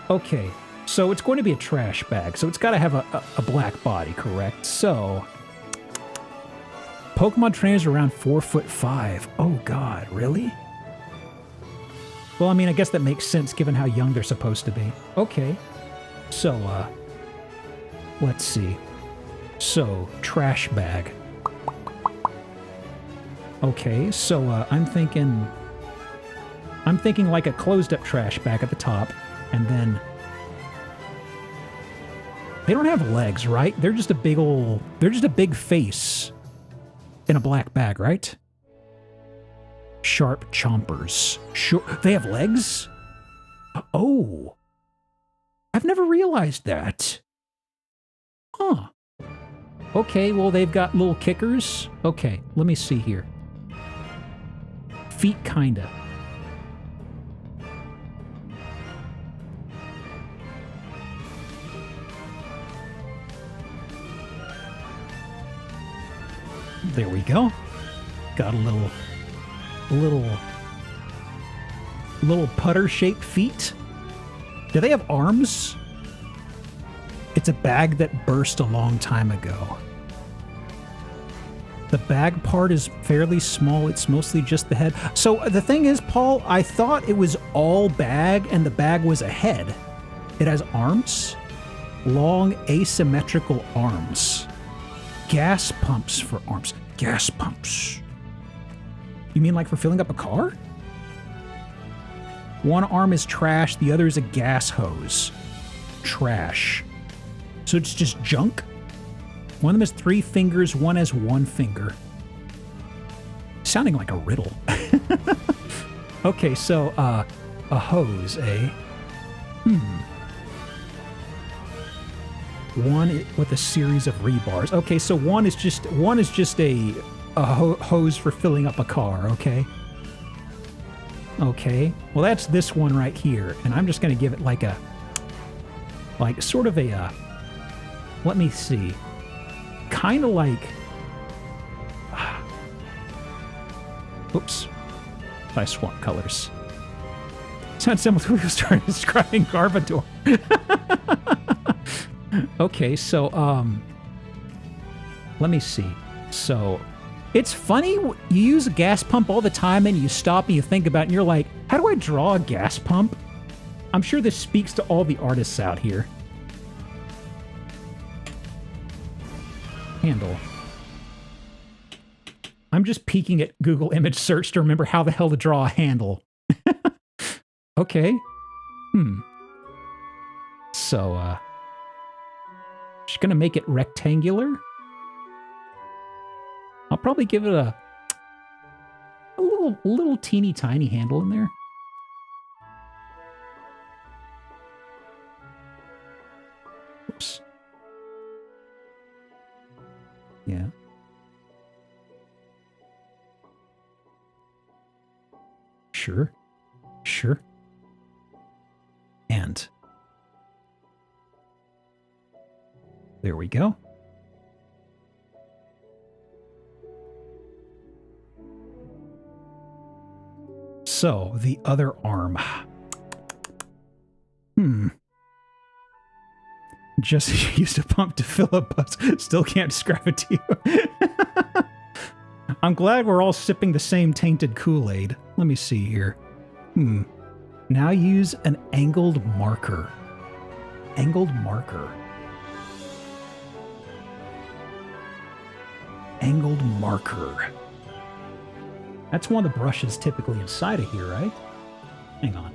Okay, so it's going to be a trash bag, so it's got to have a black body, correct? So, Pokemon trainers are around 4'5". Oh god, really? Well, I mean, I guess that makes sense given how young they're supposed to be. Okay, so, let's see. So, trash bag. Okay, so, I'm thinking like a closed-up trash bag at the top, and then... They don't have legs, right? They're just a big face in a black bag, right? Sharp chompers. Sure, they have legs? Oh. I've never realized that. Huh. Okay, well, they've got little kickers. Okay, let me see here. Feet, kinda. There we go. Got a little putter-shaped feet. Do they have arms? It's a bag that burst a long time ago. The bag part is fairly small. It's mostly just the head. So the thing is, Paul, I thought it was all bag and the bag was a head. It has arms. Long asymmetrical arms. Gas pumps for arms. Gas pumps. You mean like for filling up a car? One arm is trash, the other is a gas hose. Trash. So it's just junk? One of them has 3 fingers, one has 1 finger. Sounding like a riddle. Okay, so, a hose, eh? One with a series of rebars. Okay, so one is just a hose for filling up a car, okay? Okay, well that's this one right here, and I'm just gonna give it like sort of a, let me see, kind of like, oops, I swapped colors. Sounds similar to what we started describing Garbodor. Okay, so, let me see. So, it's funny, you use a gas pump all the time and you stop and you think about it and you're like, how do I draw a gas pump? I'm sure this speaks to all the artists out here. Handle. I'm just peeking at Google image search to remember how the hell to draw a handle. Okay. So, just gonna make it rectangular. I'll probably give it a little teeny tiny handle in there. Oops. Yeah. Sure. Sure. And there we go. So, the other arm. Just used a pump to fill a bus. Still can't describe it to you. I'm glad we're all sipping the same tainted Kool-Aid. Let me see here. Now use an angled marker. Angled marker. Angled marker. That's one of the brushes typically inside of here, right? Hang on.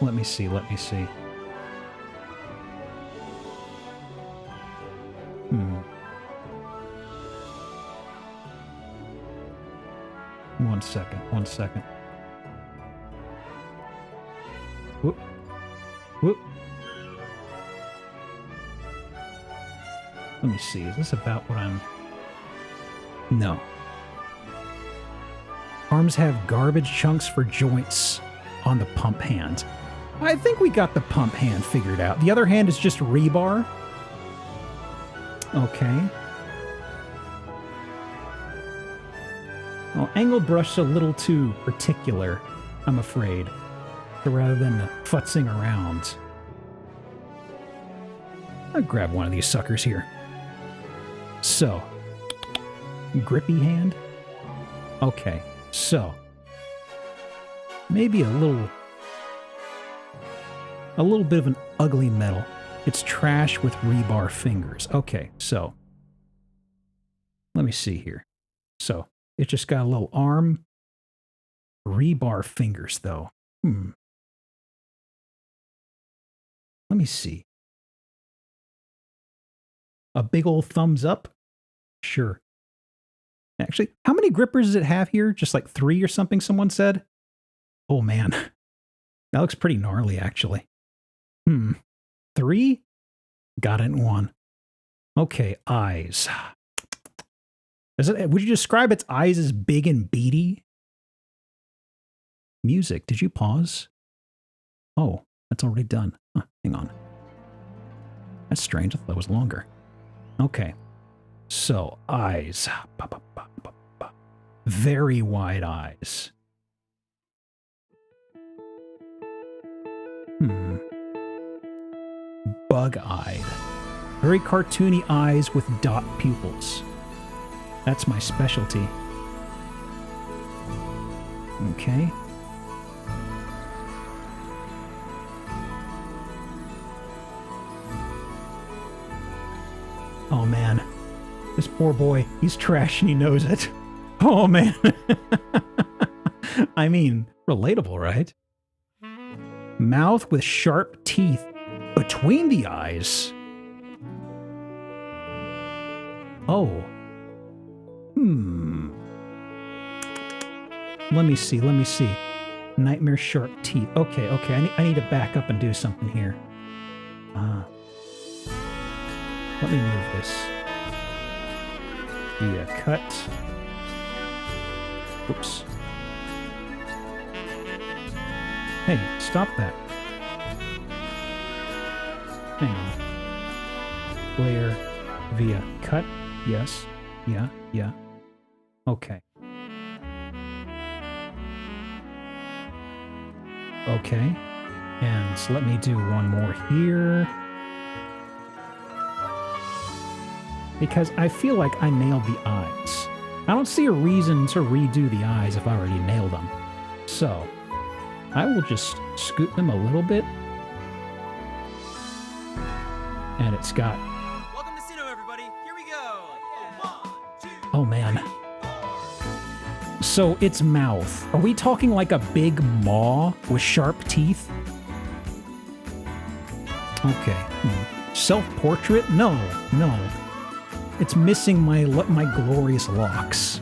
Let me see. One second. Whoop. Whoop. Let me see. Is this about what I'm... No. Arms have garbage chunks for joints on the pump hand. I think we got the pump hand figured out. The other hand is just rebar. Okay. Well, angle brush's a little too particular, I'm afraid. So rather than futzing around, I'll grab one of these suckers here. So, grippy hand. Okay, so maybe a little bit of an ugly metal. It's trash with rebar fingers. Okay, so let me see here. So it just got a little arm, rebar fingers though. Let me see. A big old thumbs up? Sure. Actually, how many grippers does it have here? Just like 3 or something, someone said? Oh man. That looks pretty gnarly, actually. 3? Got it in 1. Okay, eyes. Would you describe its eyes as big and beady? Music, did you pause? Oh, that's already done. Hang on. That's strange. I thought it was longer. Okay. So, eyes. Very wide eyes. Bug-eyed. Very cartoony eyes with dot pupils. That's my specialty. Okay. Oh man. This poor boy, he's trash and he knows it. Oh man. I mean, relatable, right? Mouth with sharp teeth between the eyes. Oh. Let me see. Nightmare sharp teeth. Okay. I need to back up and do something here. Let me move this. Yeah, cut. Oops. Hey, stop that. Hang on. Layer via cut. Yes. Yeah. Okay. Okay. And so let me do one more here. Because I feel like I nailed the eyes. I don't see a reason to redo the eyes if I already nailed them. So, I will just scoot them a little bit. And it's got... Welcome to Sino, everybody. Here we go. 1, 2, Oh, man. So, its mouth. Are we talking like a big maw with sharp teeth? Okay. Self-portrait? No. It's missing my glorious locks.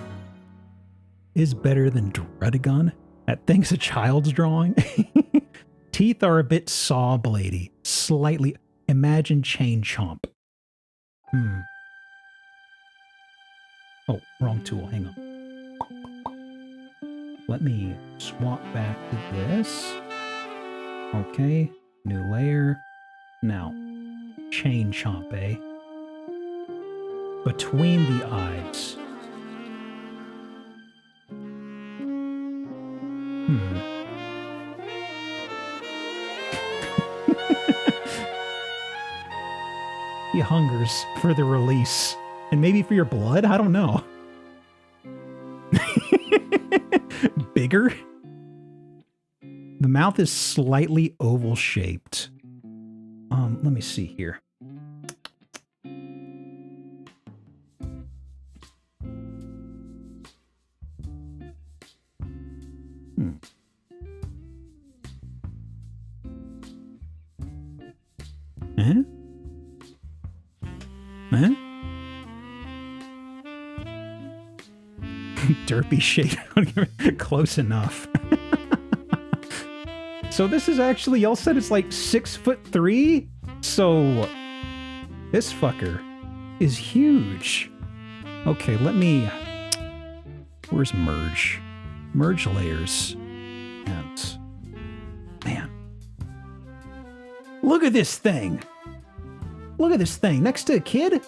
Is better than Dredagon? That thing's a child's drawing. Teeth are a bit saw-bladey. Slightly. Imagine chain chomp. Oh, wrong tool. Hang on. Let me swap back to this. Okay. New layer. Now, chain chomp, eh? Between the eyes. He hungers for the release. And maybe for your blood? I don't know. Bigger? The mouth is slightly oval shaped. Let me see here. Derpy shade. Close enough. So this is actually, y'all said it's like 6'3"? So this fucker is huge. Okay, let me... Where's merge? Merge layers. And... Man. Look at this thing. Look at this thing. Next to a kid?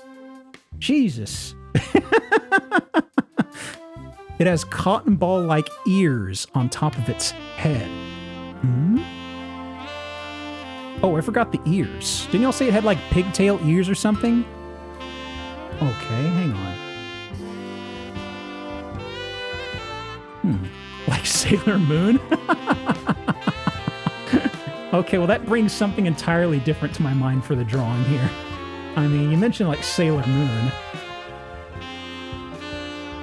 Jesus. It has cotton ball-like ears on top of its head. Hmm? Oh, I forgot the ears. Didn't y'all say it had like pigtail ears or something? Okay, hang on. Like Sailor Moon? Okay, well that brings something entirely different to my mind for the drawing here. I mean, you mentioned like Sailor Moon.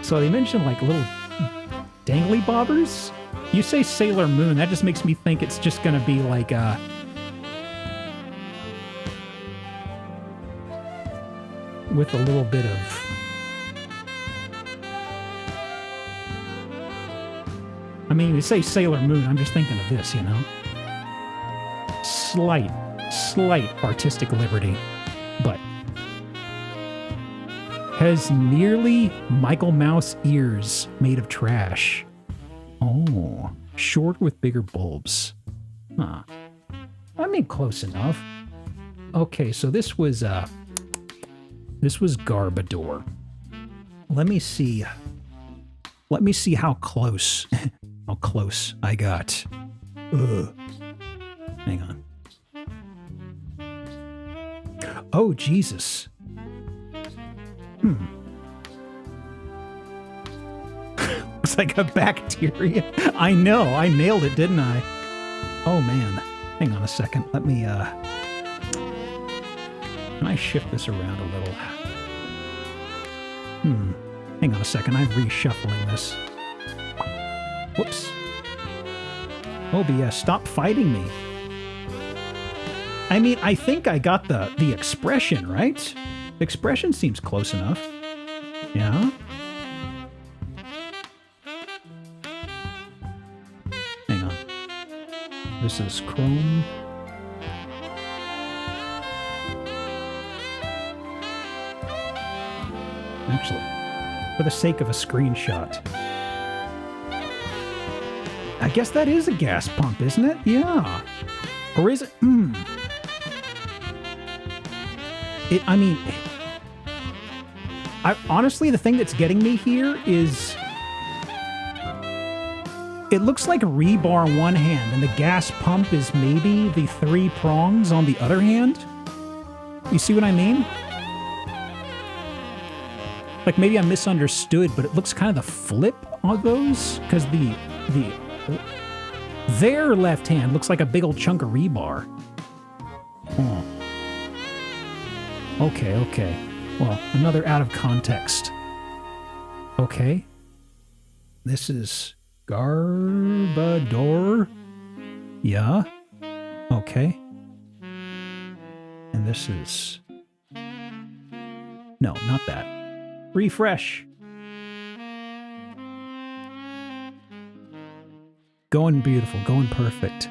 So they mentioned like little dangly bobbers? You say Sailor Moon, that just makes me think it's just gonna be like with a little bit of... I mean, you say Sailor Moon, I'm just thinking of this, you know? Slight artistic liberty, but has nearly Michael Mouse ears made of trash. Oh, short with bigger bulbs. Huh. I mean, close enough. Okay, so this was Garbador. Let me see how close I got. Ugh. Hang on. Oh, Jesus. Looks like a bacteria. I know, I nailed it, didn't I? Oh, man. Hang on a second. Let me, can I shift this around a little? Hang on a second. I'm reshuffling this. Whoops. Oh, but yeah, stop fighting me. I mean, I think I got the expression, right? The expression seems close enough. Yeah? Hang on. This is Chrome. Actually, for the sake of a screenshot. I guess that is a gas pump, isn't it? Yeah. Or is it? I mean, honestly, the thing that's getting me here is it looks like a rebar on one hand, and the gas pump is maybe the 3 prongs on the other hand. You see what I mean? Like maybe I misunderstood, but it looks kind of the flip on those, because their left hand looks like a big old chunk of rebar. Oh. Okay. Well, another out of context. Okay. This is Garbador. Yeah. Okay. And this is... No, not that. Refresh. Going beautiful, going perfect.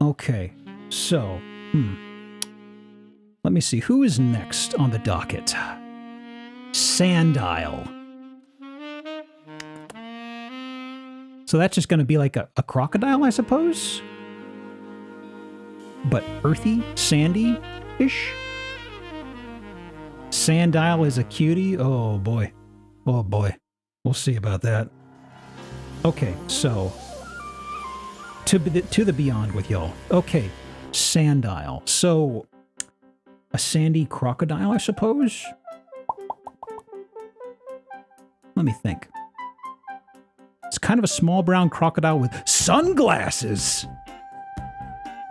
Okay, so, let me see, who is next on the docket? Sandile. So that's just going to be like a crocodile, I suppose? But earthy, sandy-ish? Sandile is a cutie? Oh boy. Oh boy. We'll see about that. Okay, so to the beyond with y'all. Okay, Sandile. So a sandy crocodile, I suppose? Let me think. It's kind of a small brown crocodile with sunglasses.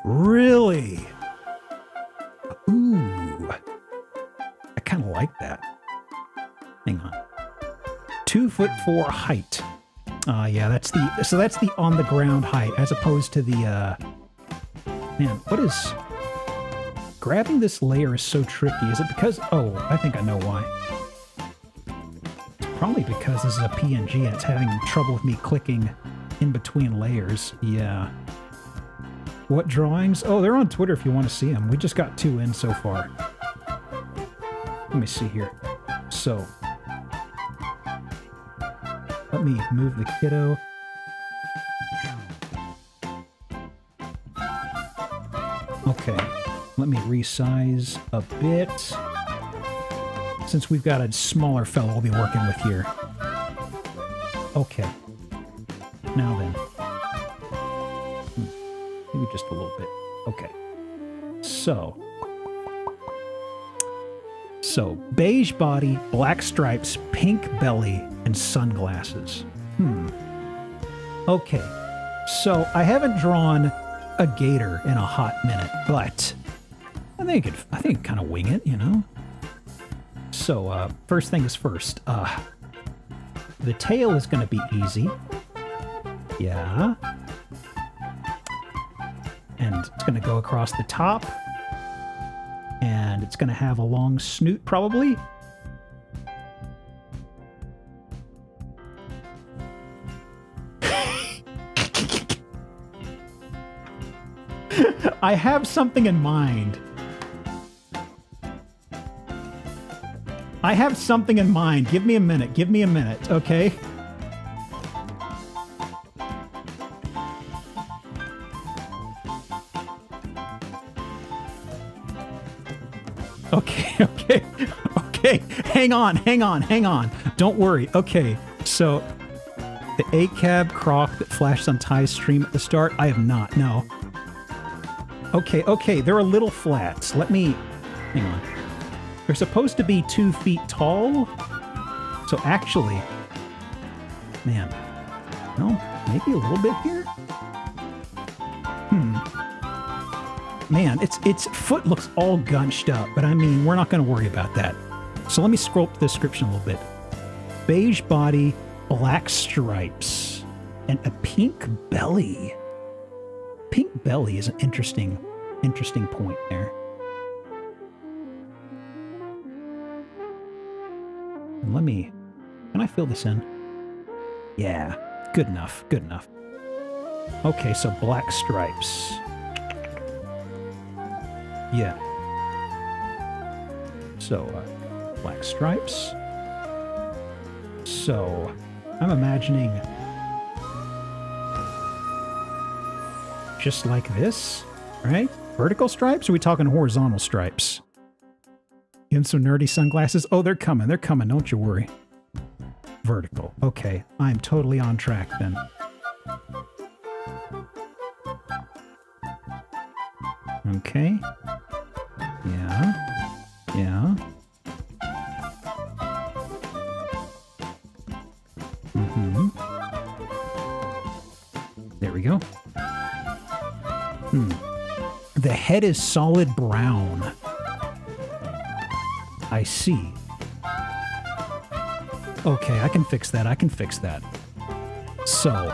Really? Ooh. I kind of like that. Hang on. 2'4" height. Yeah, that's the on the ground height as opposed to the man, what is grabbing this layer is so tricky. Is it because I think I know why. It's probably because this is a PNG and it's having trouble with me clicking in between layers. Yeah. What drawings? Oh, they're on Twitter if you want to see them. We just got 2 in so far. Let me see here. So, let me move the kiddo. Okay, let me resize a bit. Since we've got a smaller fellow we'll be working with here. Okay. Now then. Maybe just a little bit. Okay. So, beige body, black stripes, pink belly, and sunglasses. Okay. So, I haven't drawn a gator in a hot minute, but I think I can kind of wing it, you know? So, first thing is first. The tail is going to be easy. Yeah. And it's going to go across the top. And it's going to have a long snoot, probably. I have something in mind. I have something in mind. Give me a minute. Give me a minute, okay? Okay. Hang on. Don't worry. Okay, so the ACAB croc that flashed on Ty's stream at the start, I have not, no. Okay, they're a little flats. Hang on. They're supposed to be 2 feet tall. So actually, man, no, maybe a little bit here? Man, its foot looks all gunched up, but I mean, we're not going to worry about that. So let me scroll up the description a little bit. Beige body, black stripes, and a pink belly. Pink belly is an interesting point there. And can I fill this in? Yeah, good enough. Okay, so black stripes. Yeah. So, black stripes. So, I'm imagining just like this, right? Vertical stripes, or are we talking horizontal stripes? Give him some nerdy sunglasses. Oh, they're coming, don't you worry. Vertical. Okay, I'm totally on track then. Okay. Yeah. There we go. The head is solid brown. I see. Okay, I can fix that. So,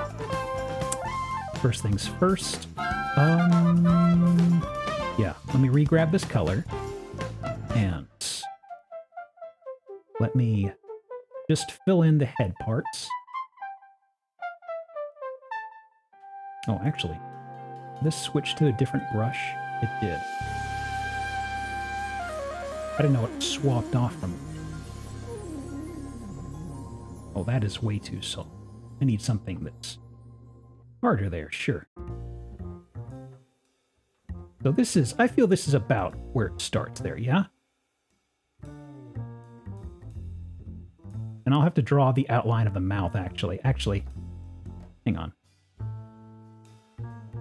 first things first. Yeah, let me re-grab this color. And let me just fill in the head parts. Oh, actually, this switched to a different brush. It did. I didn't know it swapped off from it. Oh, that is way too soft. I need something that's harder there, sure. So I feel this is about where it starts there, yeah? And I'll have to draw the outline of the mouth, actually. Hang on.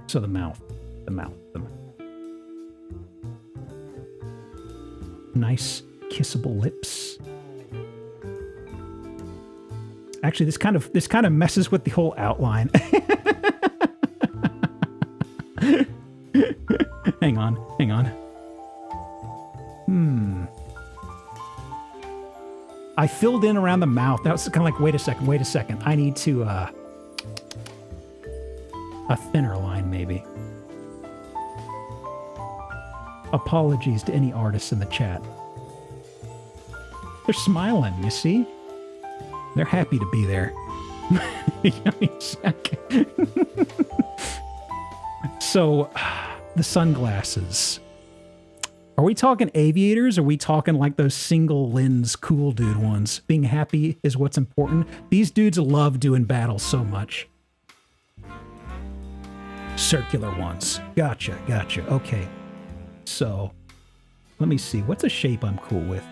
So the mouth. Nice kissable lips. Actually, this kind of messes with the whole outline. Hang on. I filled in around the mouth. That was kind of like, wait a second. I need to, a thinner line, maybe. Apologies to any artists in the chat. They're smiling, you see? They're happy to be there. So, the sunglasses. Are we talking aviators? Or are we talking like those single lens cool dude ones? Being happy is what's important. These dudes love doing battles so much. Circular ones. Gotcha, gotcha. Okay. So, let me see. What's a shape I'm cool with?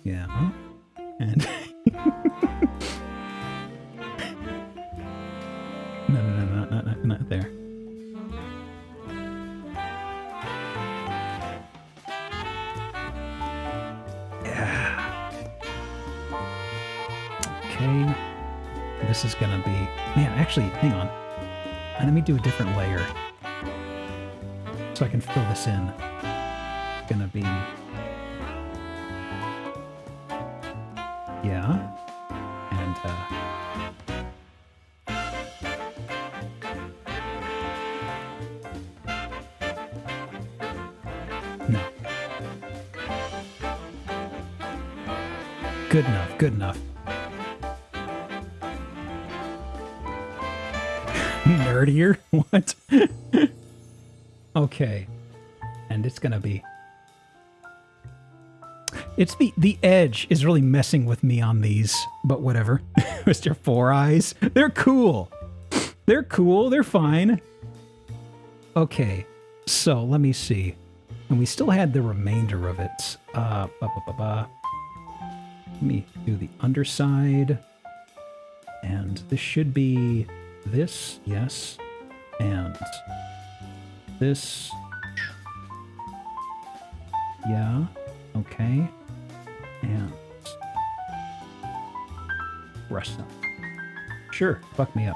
Yeah. And... No, not there. Yeah. Okay. This is gonna be... Man, actually, hang on. Let me do a different layer. So I can fill this in. It's gonna be... Yeah. And, no. Good enough, good enough. Nerdier? What? Okay. And it's gonna be... It's the edge is really messing with me on these, but whatever. Mr. Four Eyes. They're cool. They're cool. They're fine. Okay. So let me see. And we still had the remainder of it. Let me do the underside. And this should be this. Yes. And this. Yeah. Okay. And brush them. Sure, fuck me up.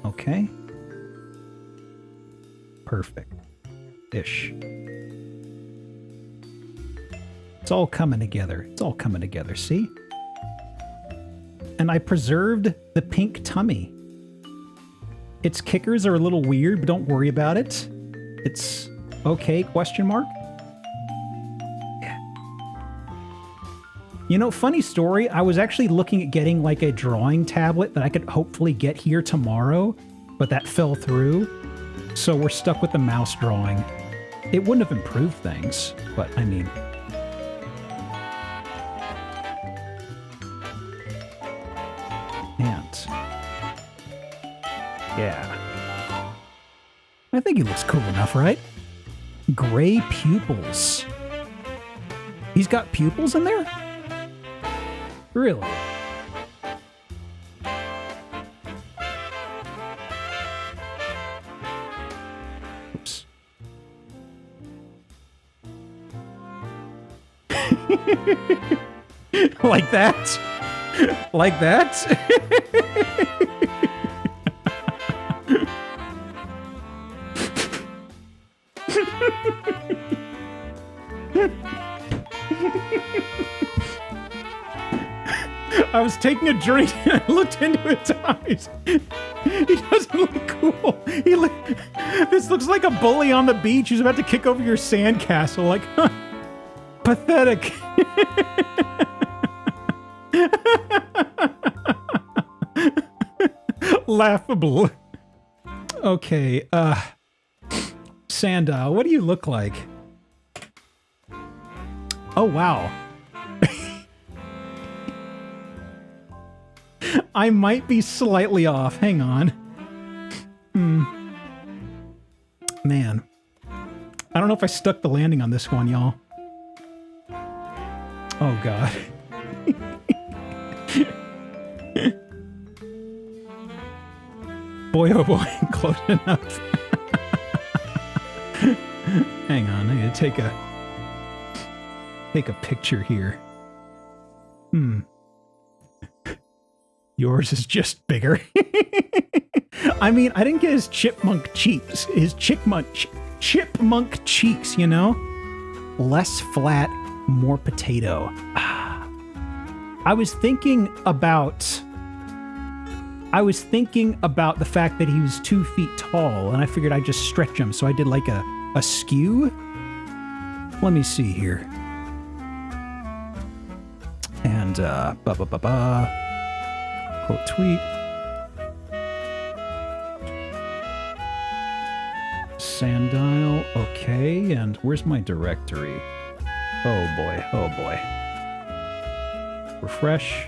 Okay. Perfect. Ish. It's all coming together. It's all coming together, see? And I preserved the pink tummy. Its kickers are a little weird, but don't worry about it. It's okay, question mark? Yeah. You know, funny story, I was actually looking at getting like a drawing tablet that I could hopefully get here tomorrow, but that fell through. So we're stuck with the mouse drawing. It wouldn't have improved things, but I mean... And... Yeah. I think he looks cool enough, right? Gray pupils. He's got pupils in there? Really? Oops. Like that? Like that? I was taking a drink and I looked into his eyes. He doesn't look cool. This looks like a bully on the beach who's about to kick over your sandcastle. Like, huh, pathetic. Laughable. Okay, Sandile, what do you look like? Oh, wow. I might be slightly off. Hang on. Man. I don't know if I stuck the landing on this one, y'all. Oh, God. Boy, oh boy, close enough. Hang on, I need to take a picture here. Yours is just bigger. I mean, I didn't get his chipmunk cheeks. His chipmunk cheeks, you know? Less flat, more potato. I was thinking about the fact that he was 2 feet tall, and I figured I'd just stretch him, so I did like a skew. Let me see here. And, quote tweet. Sandile, okay, and where's my directory? Oh boy, oh boy. Refresh.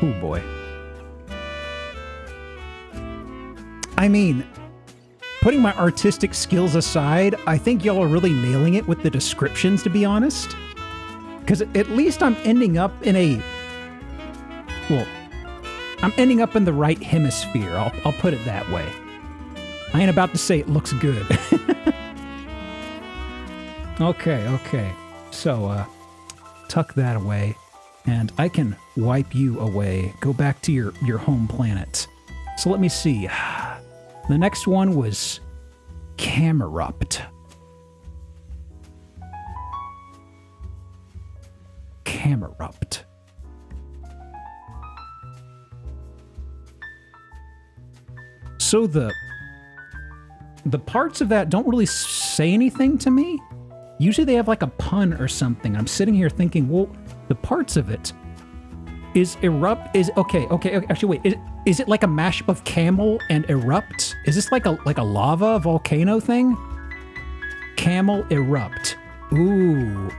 Oh boy. I mean, putting my artistic skills aside, I think y'all are really nailing it with the descriptions, to be honest. Because at least I'm ending up in a... Well, I'm ending up in the right hemisphere. I'll put it that way. I ain't about to say it looks good. Okay. So, tuck that away, and I can wipe you away. Go back to your home planet. So let me see. The next one was Camerupt. Camerupt. So the parts of that don't really say anything to me. Usually they have like a pun or something. I'm sitting here thinking, well, the parts of it is erupt is okay. Actually, wait, is it like a mashup of camel and erupt? Is this like a lava volcano thing? Camel erupt. Ooh.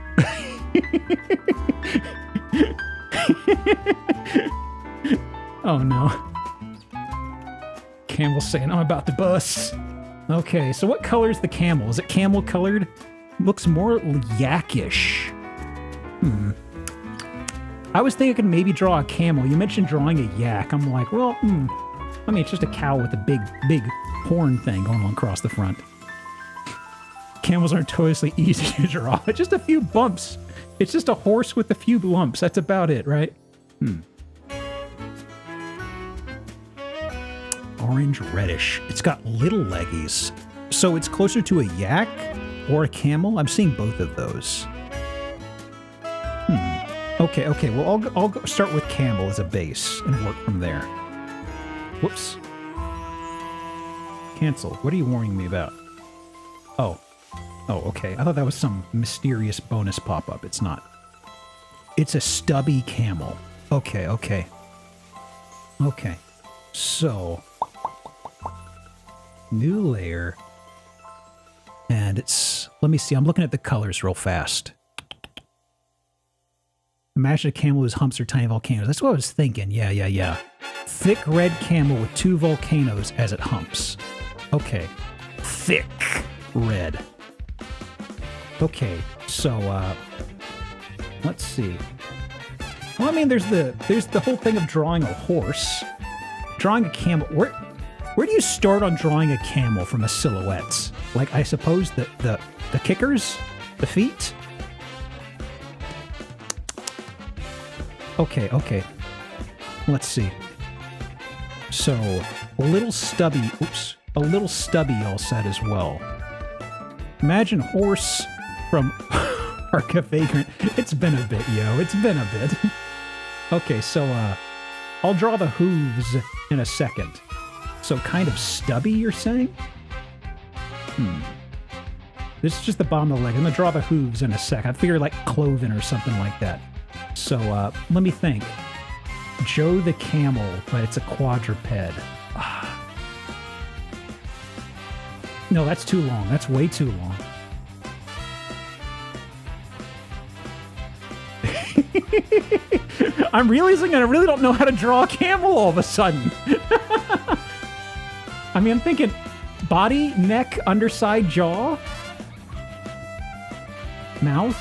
Oh no. Camel saying, I'm about to bust. Okay, so what color is the camel? Is it camel colored? Looks more yakish. I was thinking I could maybe draw a camel. You mentioned drawing a yak. I'm like, well, I mean, it's just a cow with a big horn thing going on across the front. Camels aren't totally easy to draw. It's just a few bumps. It's just a horse with a few lumps. That's about it, right? Orange reddish. It's got little leggies. So it's closer to a yak or a camel? I'm seeing both of those. Okay. Well, I'll start with camel as a base and work from there. Whoops. Cancel. What are you warning me about? Oh, okay. I thought that was some mysterious bonus pop-up. It's not. It's a stubby camel. Okay. So, new layer. And it's... Let me see. I'm looking at the colors real fast. Imagine a camel whose humps are tiny volcanoes. That's what I was thinking. Yeah. Thick red camel with 2 volcanoes as it humps. Okay. Thick red. Okay, so, let's see. Well, I mean, there's the whole thing of drawing a horse. Drawing a camel. Where do you start on drawing a camel from a silhouette? Like, I suppose the kickers? The feet? Okay. Let's see. So, a little stubby y'all said as well. Imagine horse from Arca Vagrant. It's been a bit, yo. It's been a bit. Okay, so, I'll draw the hooves in a second. So kind of stubby, you're saying? This is just the bottom of the leg. I'm gonna draw the hooves in a sec. I figure like cloven or something like that. So, let me think. Joe the camel, but it's a quadruped. No, that's too long. That's way too long. I'm realizing I really don't know how to draw a camel all of a sudden. I mean, I'm thinking body, neck, underside, jaw, mouth.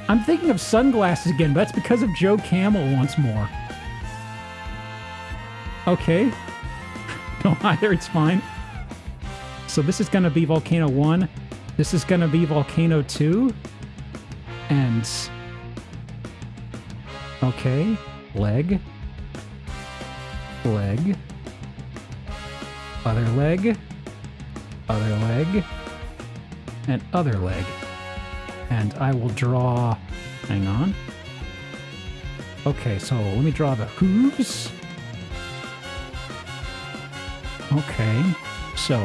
I'm thinking of sunglasses again, but that's because of Joe Camel once more. Okay. Don't either, it's fine. So this is going to be Volcano 1. This is going to be Volcano 2. And... okay. Leg. Leg. Other leg. Other leg. And other leg. And I will draw... hang on. Okay, so let me draw the hooves. Okay. So,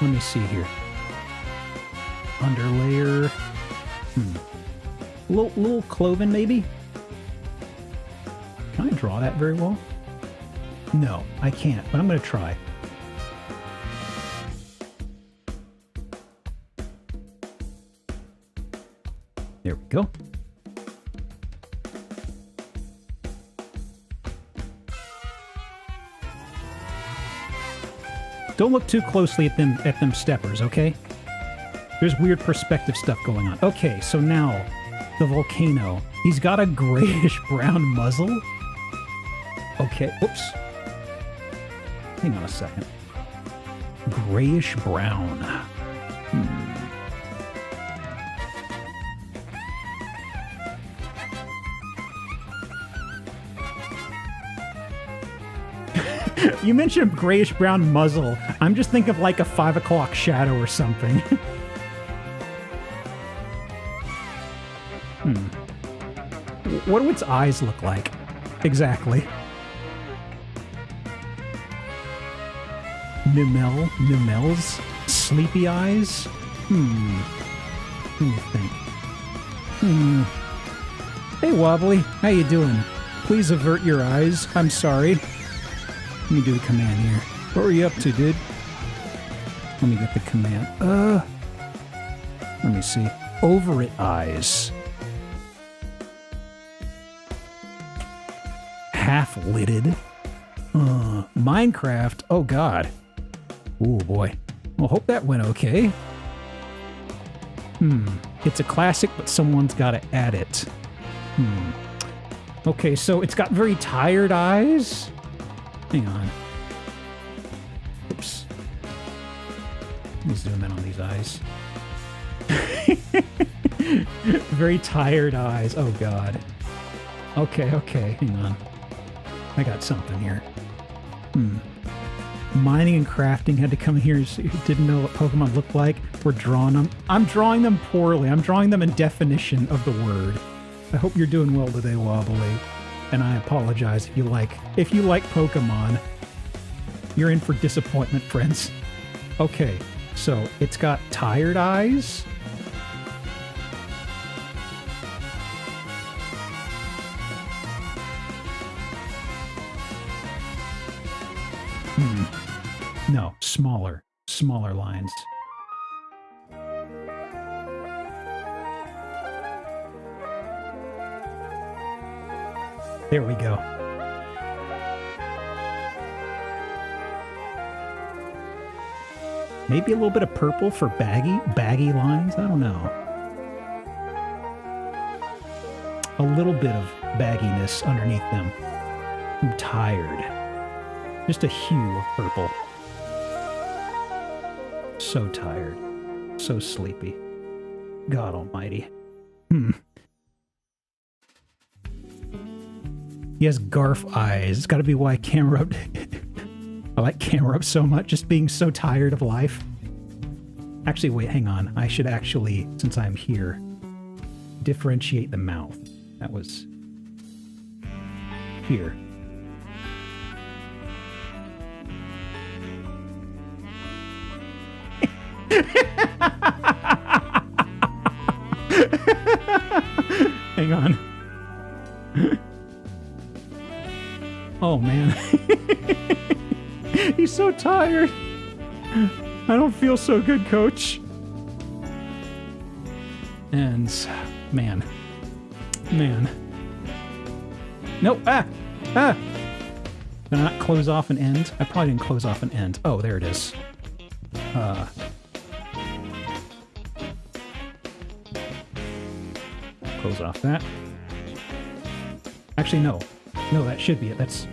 let me see here. Underlayer. Little cloven, maybe? Can I draw that very well? No, I can't, but I'm going to try. There we go. Don't look too closely at them steppers, okay? There's weird perspective stuff going on. Okay, so now the volcano. He's got a grayish-brown muzzle. Okay, whoops. Hang on a second. Grayish-brown. You mentioned grayish-brown muzzle. I'm just thinking of like a 5 o'clock shadow or something. What do its eyes look like? Exactly. Numel's sleepy eyes? Let me think. Hey, Wobbly. How you doing? Please avert your eyes. I'm sorry. Let me do the command here. What were you up to, dude? Let me get the command. Let me see. Over it eyes. Half-lidded. Minecraft. Oh, God. Oh, boy. Well, hope that went okay. It's a classic, but someone's got to add it. Okay, so it's got very tired eyes. Hang on. Oops. Let me zoom in on these eyes. Very tired eyes. Oh, God. Okay. Hang on. I got something here. Mining and crafting had to come here so you didn't know what Pokemon looked like. We're drawing them. I'm drawing them poorly. I'm drawing them in definition of the word. I hope you're doing well today, Wobbly. And I apologize if you like Pokemon. You're in for disappointment, friends. Okay, so it's got tired eyes. No, smaller lines. There we go. Maybe a little bit of purple for baggy lines? I don't know. A little bit of bagginess underneath them. I'm tired. Just a hue of purple. So tired. So sleepy. God almighty. He has Garf eyes. It's got to be why Camerupt... I like Camerupt so much, just being so tired of life. Actually, wait, hang on. I should actually, since I'm here, differentiate the mouth. That was... here. Hang on. Oh, man. He's so tired. I don't feel so good, Coach. And, man. Nope. Did I not close off an end? I probably didn't close off an end. Oh, there it is. Close off that. Actually, no. No, that should be it. That's...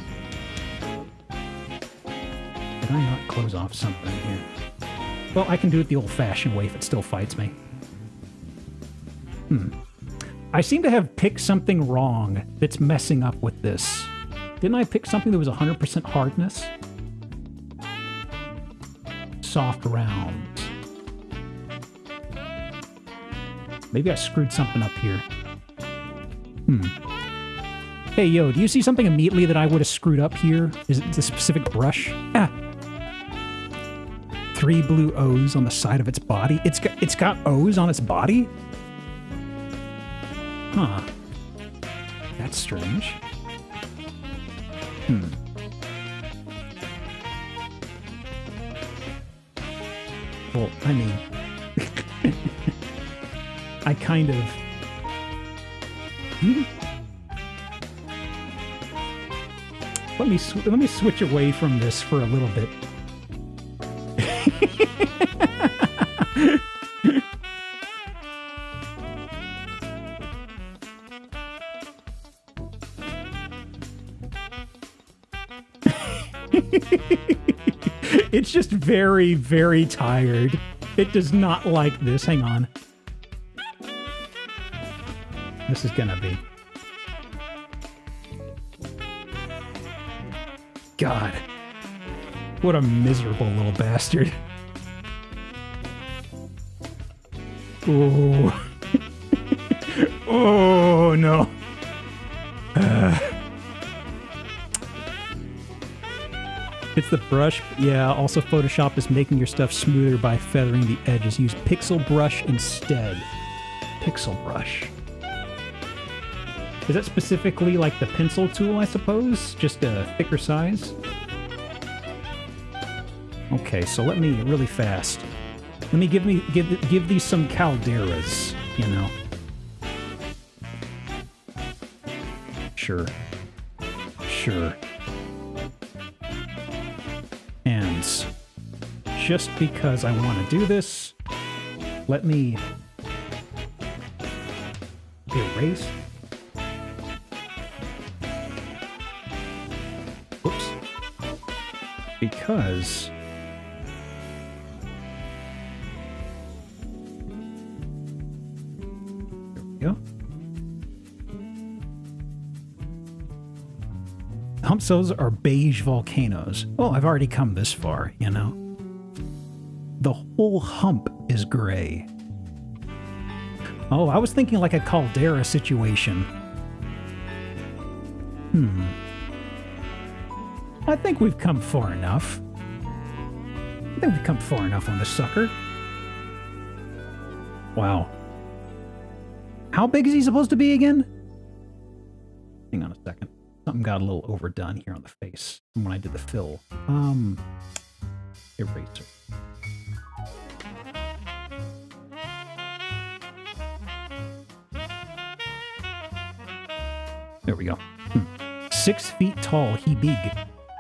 Did I not close off something here? Well, I can do it the old-fashioned way if it still fights me. I seem to have picked something wrong that's messing up with this. Didn't I pick something that was 100% hardness? Soft round. Maybe I screwed something up here. Hey, yo, do you see something immediately that I would have screwed up here? Is it the specific brush? 3 blue O's on the side of its body? It's got O's on its body? Huh. That's strange. Well, I mean, I kind of... Let me switch away from this for a little bit. It's just very, very tired. It does not like this. Hang on. This is gonna be... God. What a miserable little bastard. Oh. Oh, no. It's the brush. Yeah, also Photoshop is making your stuff smoother by feathering the edges. Use Pixel Brush instead. Pixel Brush. Is that specifically like the pencil tool, I suppose? Just a thicker size? Okay, so let me, really fast. Let me give these some calderas, you know. Sure. Sure. And just because I want to do this, let me erase. Oops. Because there we go. Humpsos are beige volcanoes. Oh, I've already come this far, you know. The whole hump is gray. Oh, I was thinking like a caldera situation. I think we've come far enough. I think we've come far enough on this sucker. Wow. How big is he supposed to be again? Hang on a second. Something got a little overdone here on the face when I did the fill. Eraser. There we go. 6 feet tall, he big.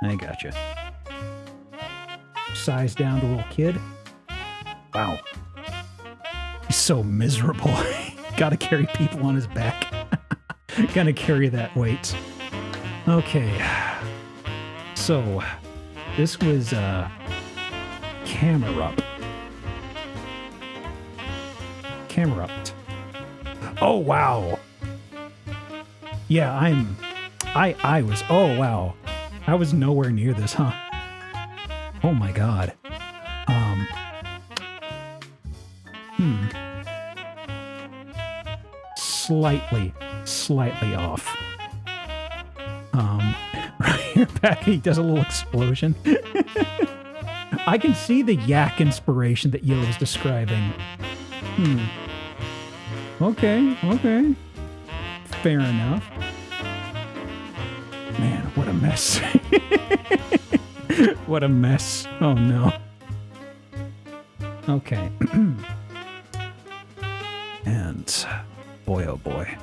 I gotcha. Size down to a little kid. Wow. He's so miserable. Gotta carry people on his back. Gotta carry that weight. Okay. So, this was, Camera Up. Camera Up. Oh, wow. Yeah, I was, oh, wow. I was nowhere near this, huh? Oh my god. Slightly off. Right here back, he does a little explosion. I can see the yak inspiration that Yo is describing. Okay. Fair enough. Man, what a mess. What a mess. Oh no. Okay. And boy, oh boy.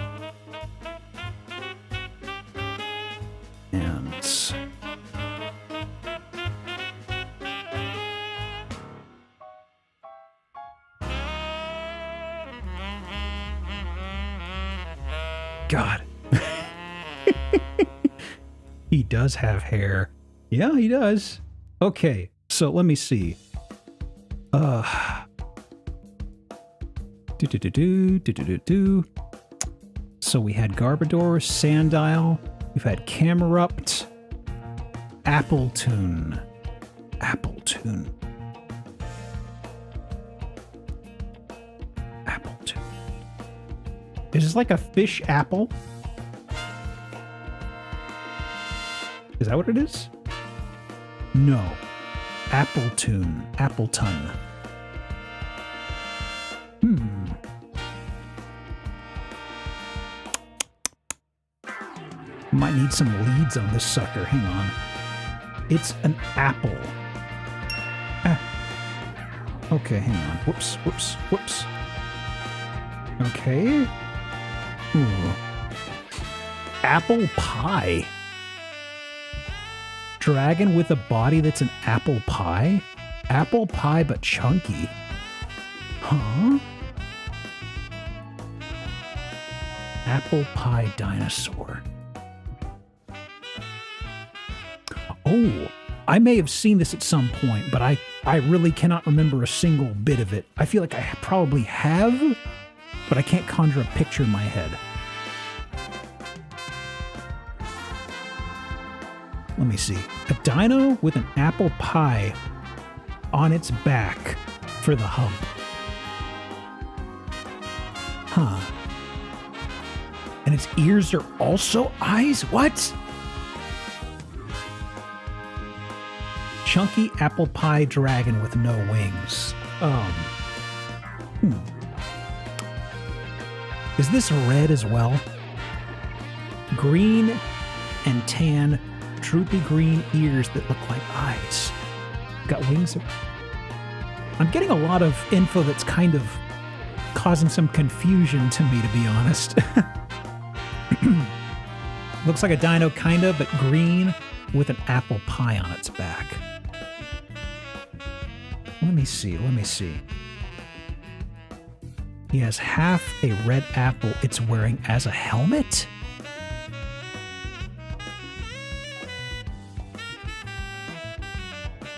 And God. He does have hair. Yeah, he does. Okay, so let me see. So we had Garbodor, Sandile, we've had Camerupt, Appletoon. Is this like a fish apple? Is that what it is? No. Appleton. Might need some leads on this sucker. Hang on. It's an apple. Ah. Okay, hang on. Whoops, whoops, whoops. Okay. Ooh. Apple pie. Dragon with a body that's an apple pie? Apple pie but chunky. Huh? Apple pie dinosaur. Oh, I may have seen this at some point, but I really cannot remember a single bit of it. I feel like I probably have, but I can't conjure a picture in my head. Let me see. A dino with an apple pie on its back for the hump. Huh. And its ears are also eyes? What? Chunky apple pie dragon with no wings. Is this red as well? Green and tan, droopy green ears that look like eyes. Got wings. I'm getting a lot of info that's kind of causing some confusion to me, to be honest. Looks like a dino, kind of, but green with an apple pie on its back. Let me see, let me see. He has half a red apple it's wearing as a helmet?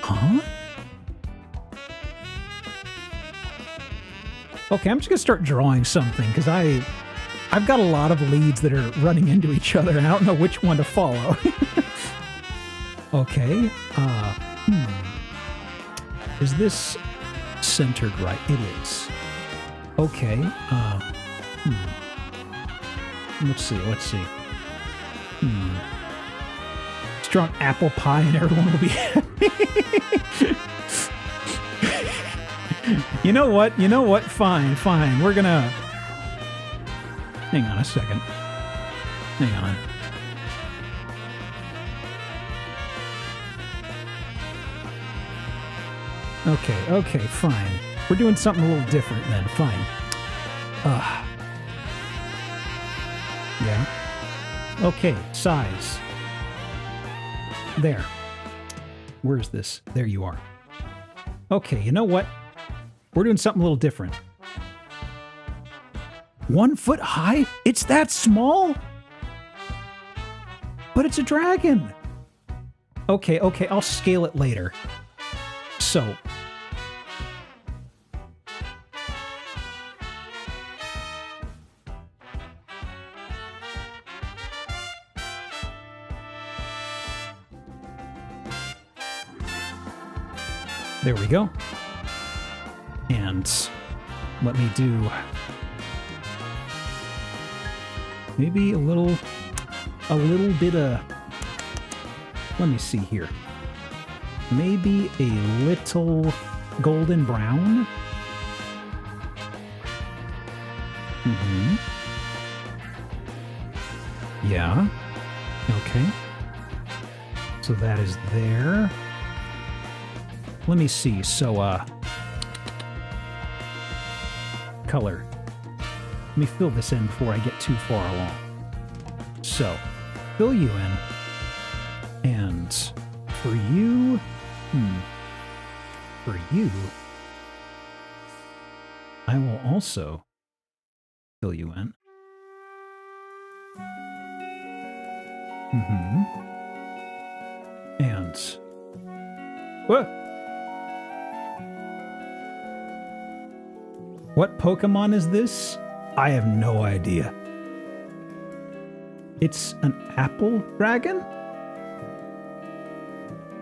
Huh? Okay, I'm just gonna start drawing something, because I've got a lot of leads that are running into each other, and I don't know which one to follow. Okay, Is this centered right? It is. Okay, Let's see, let's see. Let's draw an apple pie and everyone will be happy. You know what? You know what? Fine, fine. We're gonna... Hang on a second. Hang on. Okay, okay, fine. We're doing something a little different then. Fine. Yeah. Okay, size. There. Where's this? There you are. Okay, you know what? We're doing something a little different. 1 foot high? It's that small? But it's a dragon. Okay, okay, I'll scale it later. So. There we go. And let me do maybe a little bit of, let me see here. Maybe a little golden brown. Yeah. Okay. So that is there. Let me see. So, color. Let me fill this in before I get too far along. So, fill you in. And for you, for you, I will also fill you in. And, what Pokemon is this? I have no idea. It's an apple dragon?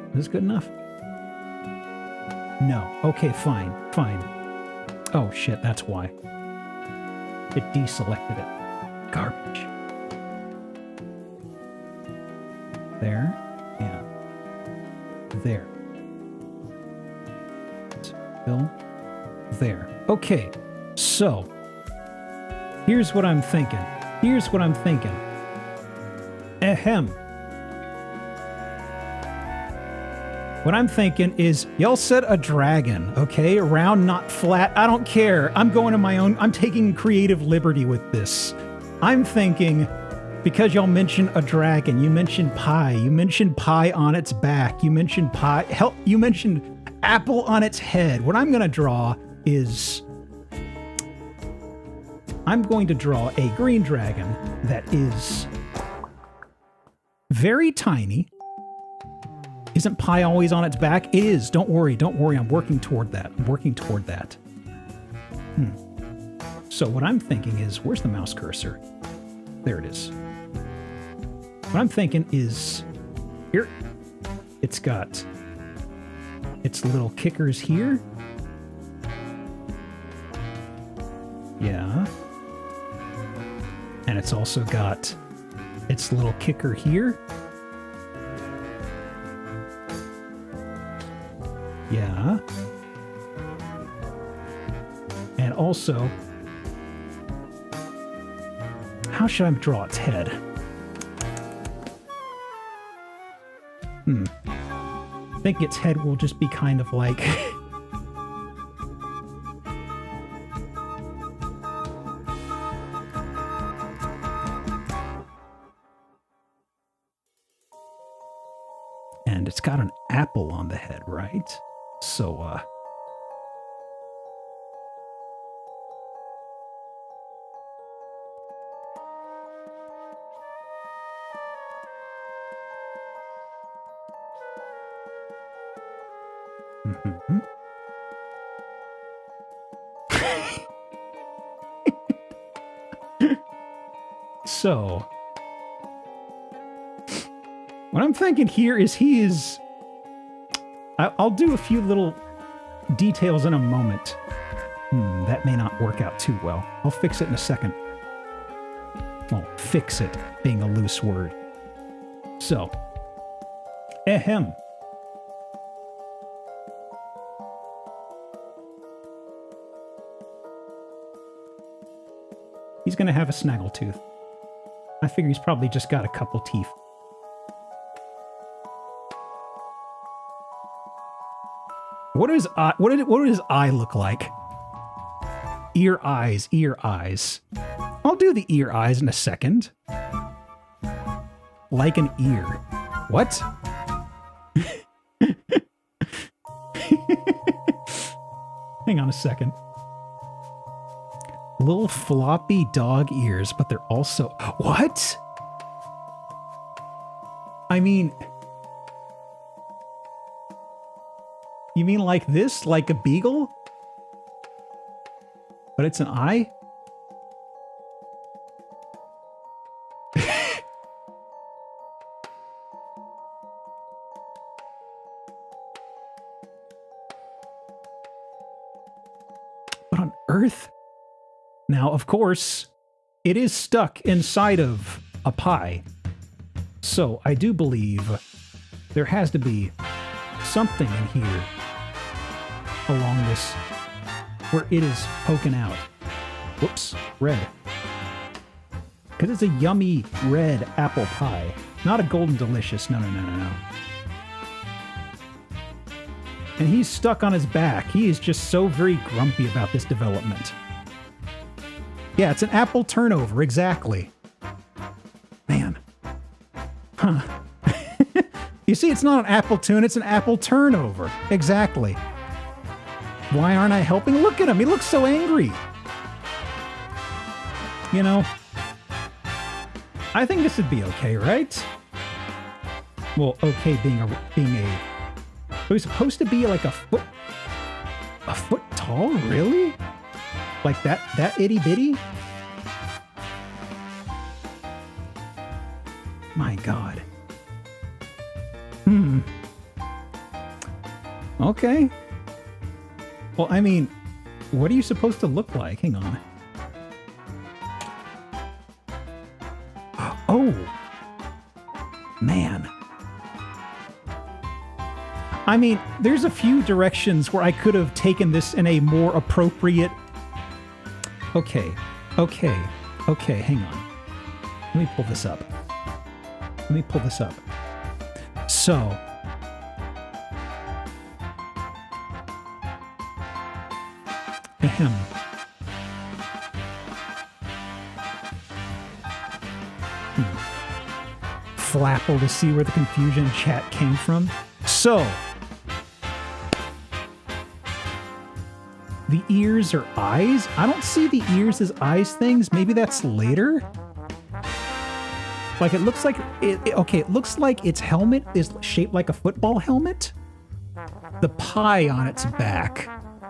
Is this good enough? No. Okay, fine. Fine. Oh, shit, that's why. It deselected it. Garbage. There. And there. Fill. There. Okay. So, here's what I'm thinking. Here's what I'm thinking. Ahem. What I'm thinking is, y'all said a dragon, okay? Round, not flat. I don't care. I'm going to my own. I'm taking creative liberty with this. I'm thinking, because y'all mentioned a dragon, you mentioned pie. You mentioned pie on its back. You mentioned pie. Hell, you mentioned apple on its head. What I'm going to draw is... I'm going to draw a green dragon that is very tiny. Isn't pie always on its back? It is. Don't worry. Don't worry. I'm working toward that. I'm working toward that. So what I'm thinking is, where's the mouse cursor? There it is. What I'm thinking is, here, it's got its little kickers here. Yeah. And it's also got its little kicker here. Yeah. And also, how should I draw its head? I think its head will just be kind of like... And it's got an apple on the head, right? So, So, what I'm thinking here is he is... I'll do a few little details in a moment. That may not work out too well. I'll fix it in a second. Well, fix it being a loose word. So, ahem. He's going to have a snaggletooth. I figure he's probably just got a couple teeth. What does his eye look like? Ear eyes, ear eyes. I'll do the ear eyes in a second. Like an ear. What? Hang on a second. Little floppy dog ears, but they're also... What? I mean... You mean like this? Like a beagle? But it's an eye? What on earth? Now, of course, it is stuck inside of a pie. So I do believe there has to be something in here along this where it is poking out. Whoops, red. Because it's a yummy red apple pie. Not a golden delicious. No. And he's stuck on his back. He is just so very grumpy about this development. Yeah, it's an apple turnover, exactly. Man. Huh. You see, it's not an apple tune, it's an apple turnover. Exactly. Why aren't I helping? Look at him, he looks so angry. You know, I think this would be okay, right? Well, okay being a... So he's supposed to be like a foot tall, really? Like that itty bitty? My God. Okay. Well, I mean, what are you supposed to look like? Hang on. Oh. Man. I mean, there's a few directions where I could have taken this in a more appropriate... Okay, hang on. Let me pull this up. Let me pull this up. So, ahem. Flapple to see where the confusion chat came from. So, the ears are eyes? I don't see the ears as eyes things. Maybe that's later. Like it looks like it looks like its helmet is shaped like a football helmet. The pie on its back.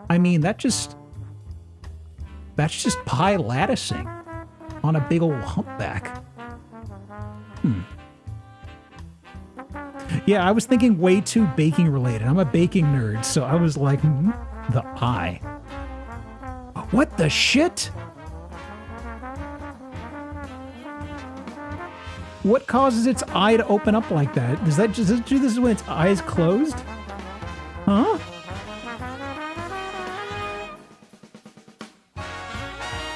I mean, that's just pie latticing on a big old humpback. Yeah, I was thinking way too baking related. I'm a baking nerd, so I was like, the eye. What the shit? What causes its eye to open up like that? Does it do this when its eye is closed? Huh?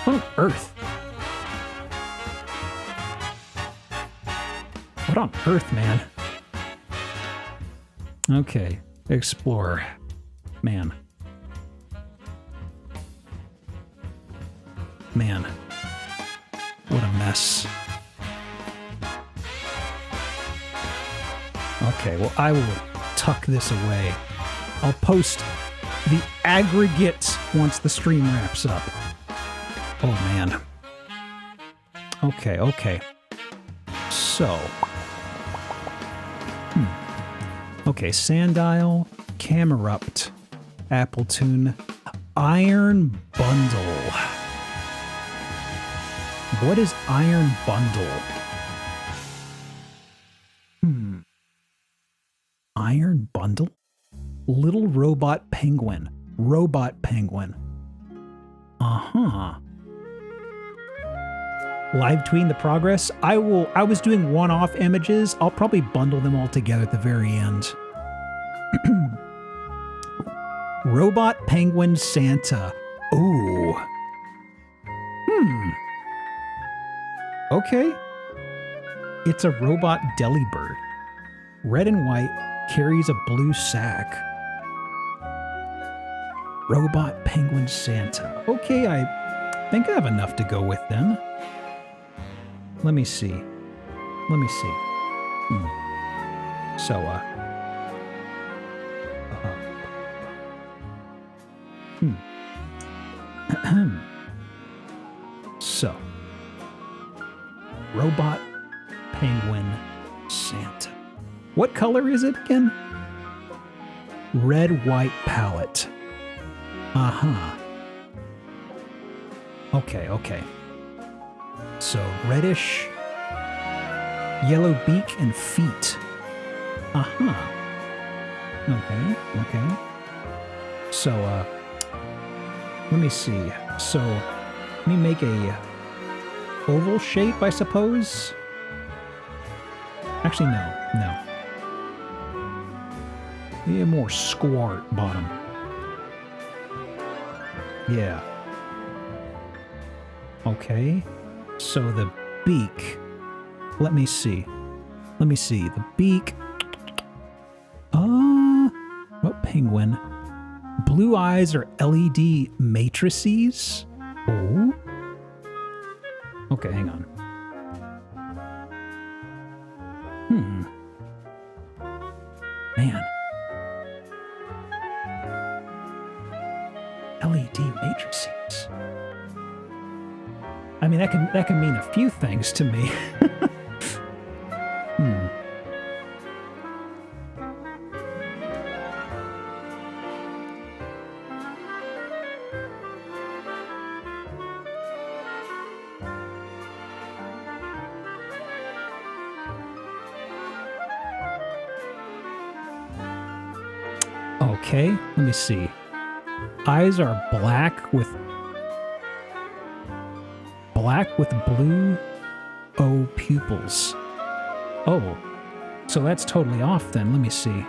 What on earth? What on earth, man? Okay, explore. Man. Man. What a mess. Okay, well, I will tuck this away. I'll post the aggregate once the stream wraps up. Oh, man. Okay. So. Okay, Sandile, Camerupt, Appletune, Iron Bundle. What is Iron Bundle? Iron Bundle? Little Robot Penguin. Robot Penguin. Uh-huh. Live tweeting the progress. I was doing one-off images. I'll probably bundle them all together at the very end. Robot Penguin Santa. Ooh. Okay. It's a robot deli bird. Red and white, carries a blue sack. Robot Penguin Santa. Okay, I think I have enough to go with then. Let me see. So, So, Robot Penguin Santa. What color is it again? Red, white palette. Uh-huh. Okay. So, reddish, yellow beak and feet. Uh-huh. Okay. So, let me see. So, let me make a oval shape, I suppose. Actually, no. Yeah, more squart bottom. Yeah. Okay. So the beak. Let me see. The beak. What penguin? Blue eyes are LED matrices. Oh. Okay, hang on. Man. LED matrices. I mean, that can mean a few things to me. Okay, let me see. Eyes are black with blue pupils. Oh, so that's totally off then. Let me see.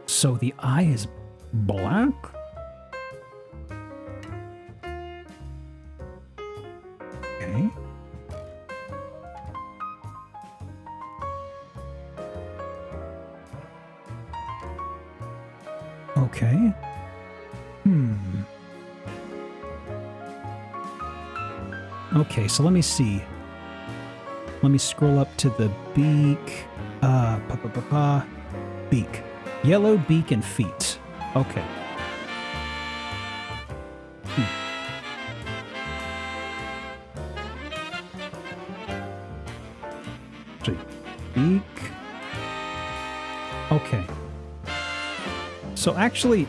So the eye is black? Okay. Okay. Okay, so let me see. Let me scroll up to the beak. Beak. Yellow beak and feet. Okay. Beak. Okay. So actually,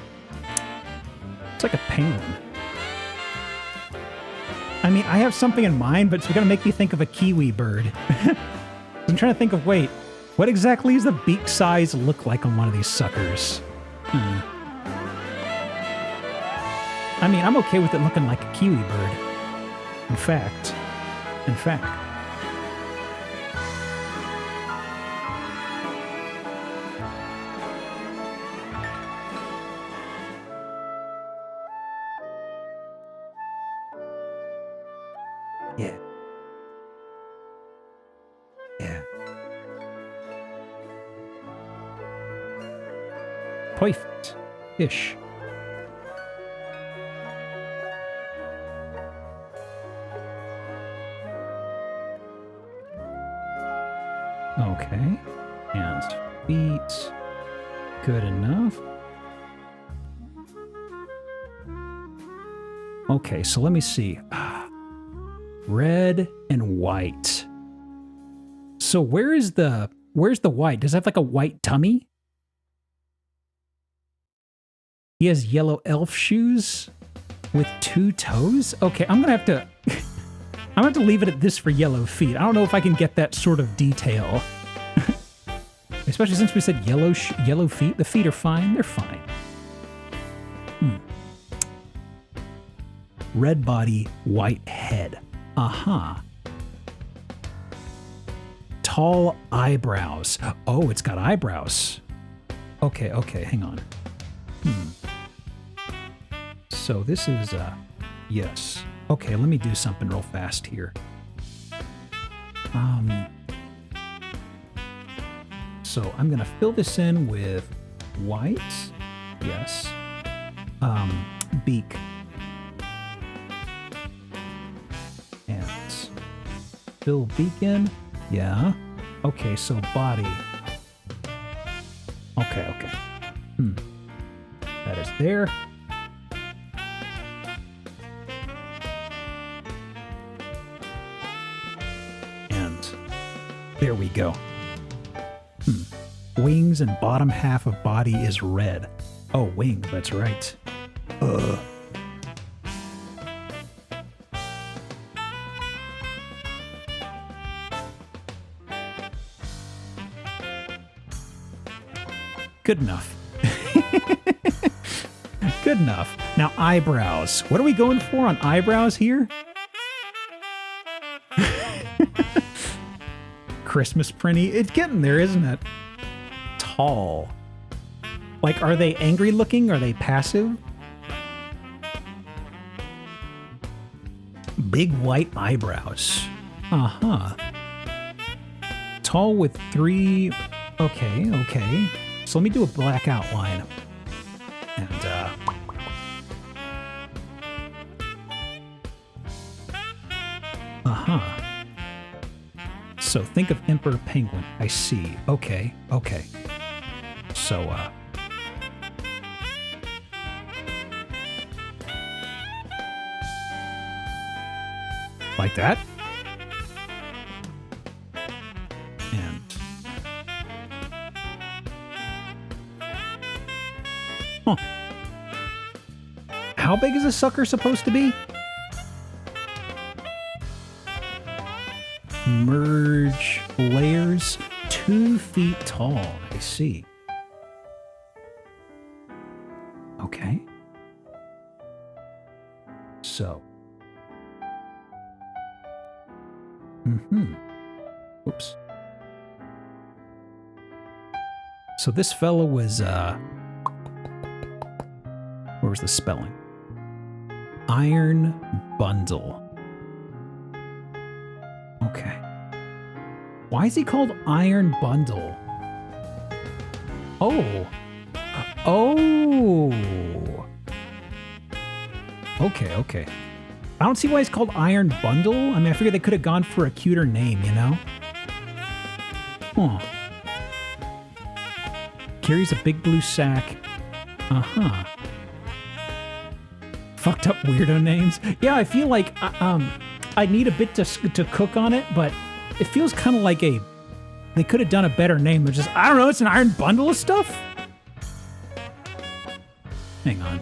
it's like a penguin. I mean, I have something in mind, but it's going to make me think of a kiwi bird. I'm trying to think of, wait, what exactly does the beak size look like on one of these suckers? I mean, I'm okay with it looking like a kiwi bird. In fact. Yeah. Perfect. Ish. Okay. Hands, feet. Good enough. Okay, so let me see. Red and white. So where's the white? Does it have like a white tummy? He has yellow elf shoes with 2 toes? Okay, I'm gonna have to leave it at this for yellow feet. I don't know if I can get that sort of detail. Especially since we said yellow feet. The feet are fine. They're fine. Red body, white head. Aha. Tall eyebrows. Oh, it's got eyebrows. Okay, hang on. So this is, yes. Okay, let me do something real fast here. So I'm gonna fill this in with white. Yes. Beak. And fill beak in. Yeah. Okay, so body. Okay. That is there. And there we go. Wings and bottom half of body is red. Oh, wing, that's right. Good enough. Good enough. Now, eyebrows. What are we going for on eyebrows here? Christmas printy. It's getting there, isn't it? Tall. Like, are they angry looking? Are they passive? Big white eyebrows. Uh-huh. Tall with 3... Okay. So let me do a black outline. And, uh-huh. So think of Emperor Penguin. I see. Okay. So, like that. And how big is a sucker supposed to be? Merge layers, 2 feet tall. I see. Okay. So. Oops. So this fellow was, where was the spelling? Iron bundle. Okay. Why is he called Iron Bundle? Oh. Oh. Okay, okay. I don't see why he's called Iron Bundle. I mean, I figured they could have gone for a cuter name, you know? Huh. Carries a big blue sack. Uh-huh. Fucked up weirdo names. Yeah, I feel like I need a bit to cook on it, but it feels kind of like they could have done a better name. They're just, I don't know, it's an iron bundle of stuff? Hang on.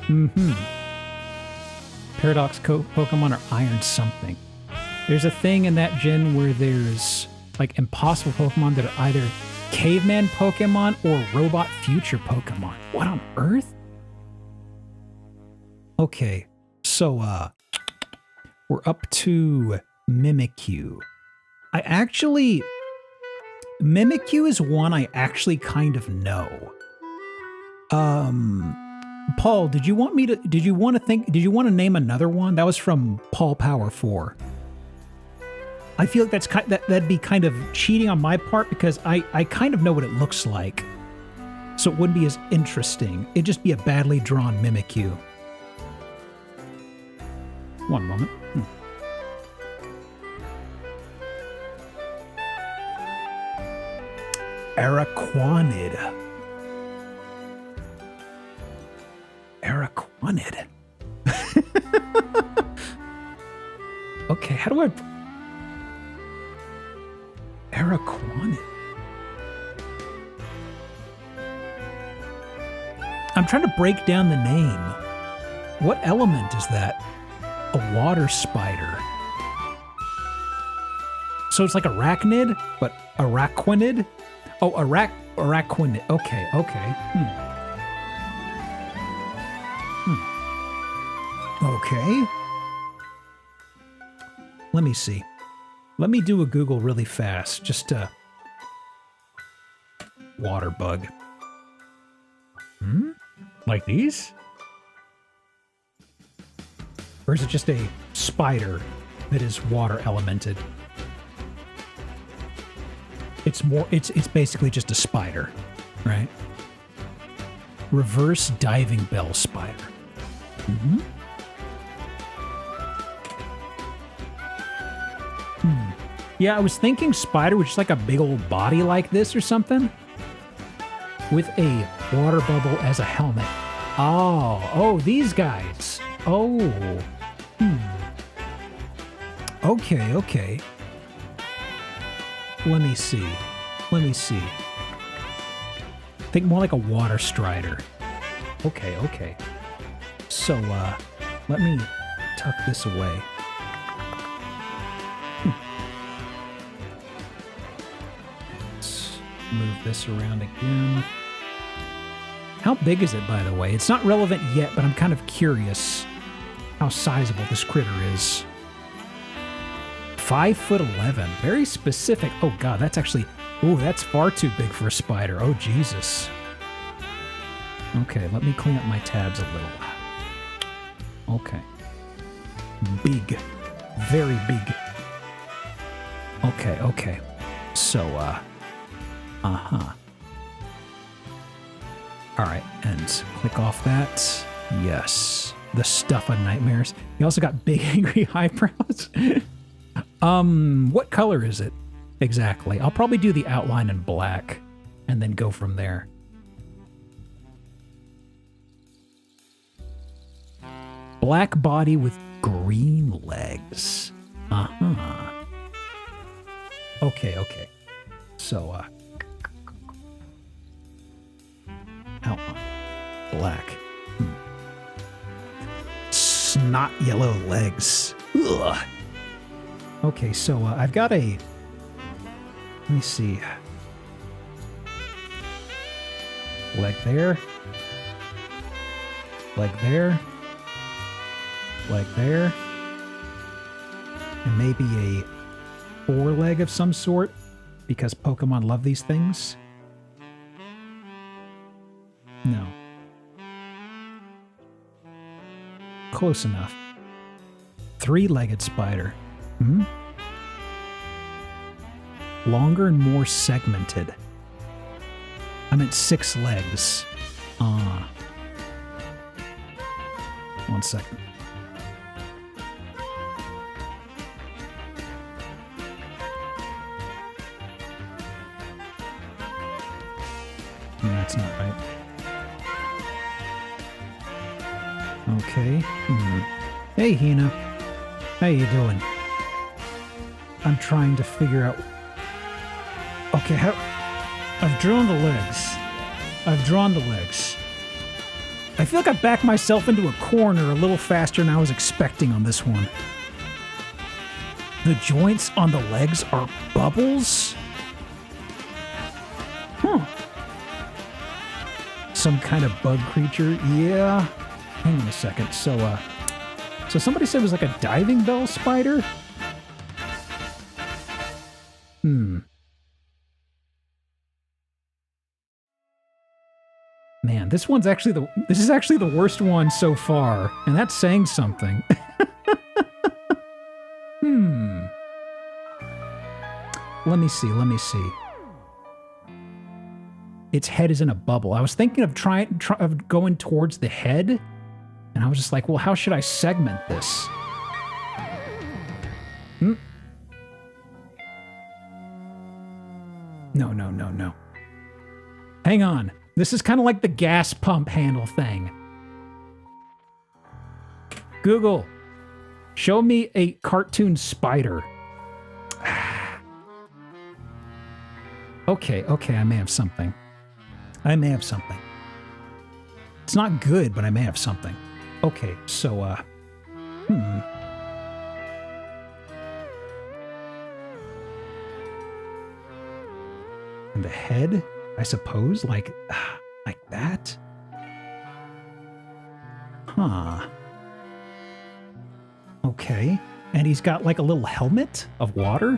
Mm-hmm. Paradox Pokemon are iron something. There's a thing in that gen where there's like impossible Pokemon that are either caveman Pokemon or robot future Pokemon. What on earth? Okay, so we're up to Mimikyu. Mimikyu is one I actually kind of know. Paul, did you want to name another one? That was from Paul Power 4. I feel like that'd be kind of cheating on my part because I kind of know what it looks like. So it wouldn't be as interesting. It'd just be a badly drawn Mimikyu. One moment. Araquanid. Araquanid. Okay, how do I... Araquanid. I'm trying to break down the name. What element is that? A water spider. So it's like arachnid, but araquanid? Oh, araquanid. Okay, okay. Okay. Let me see. Let me do a Google really fast. Just water bug. Like these? Or is it just a spider that is water elemented? It's basically just a spider, right? Reverse diving bell spider. Yeah, I was thinking spider with just like a big old body like this or something. With a water bubble as a helmet. Oh, these guys. Oh. Okay, okay. Let me see. Think more like a water strider. Okay, okay. So, let me tuck this away. Let's move this around again. How big is it, by the way? It's not relevant yet, but I'm kind of curious how sizable this critter is. 5'11", very specific. Oh god, that's actually, that's far too big for a spider. Oh Jesus. Okay, let me clean up my tabs a little. Okay. Big, very big. Okay, okay. So, all right, and click off that. Yes, the stuff of nightmares. You also got big angry eyebrows. What color is it exactly? I'll probably do the outline in black and then go from there. Black body with green legs. Okay, okay. So, outline. Black. Snot yellow legs. Ugh. Okay, so I've got a... Let me see. Leg there. Leg there. Leg there. And maybe a foreleg of some sort, because Pokemon love these things. No. Close enough. Three-legged spider. Hmm? Longer and more segmented. I meant 6 legs. One second. That's not right. Okay. Hey, Hina. How you doing? I'm trying to figure out... Okay, I've drawn the legs. I feel like I backed myself into a corner a little faster than I was expecting on this one. The joints on the legs are bubbles? Huh. Some kind of bug creature? Yeah. Hang on a second. So somebody said it was like a diving bell spider? Man, this is actually the worst one so far, and that's saying something. Let me see. Its head is in a bubble. I was thinking of of going towards the head, and I was just like, well, how should I segment this? No. Hang on. This is kind of like the gas pump handle thing. Google, show me a cartoon spider. Okay, I may have something. It's not good, but I may have something. Okay, so, And the head, I suppose, like that? Huh. Okay. And he's got like a little helmet of water?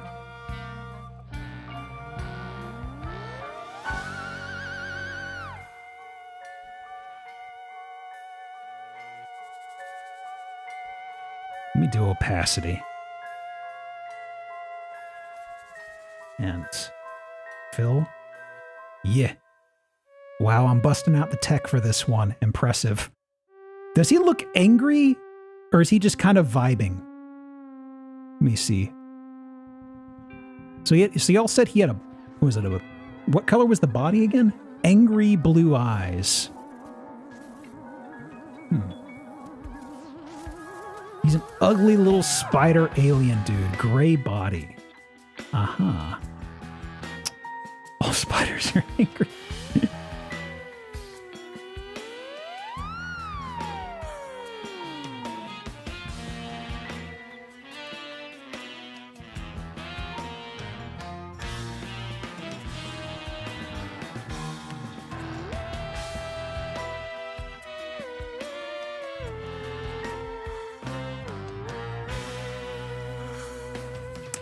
Let me do opacity. And fill. Yeah. Wow, I'm busting out the tech for this one. Impressive. Does he look angry? Or is he just kind of vibing? Let me see. So y'all said he had what color was the body again? Angry blue eyes. He's an ugly little spider alien dude. Gray body. Uh-huh. All spiders are angry.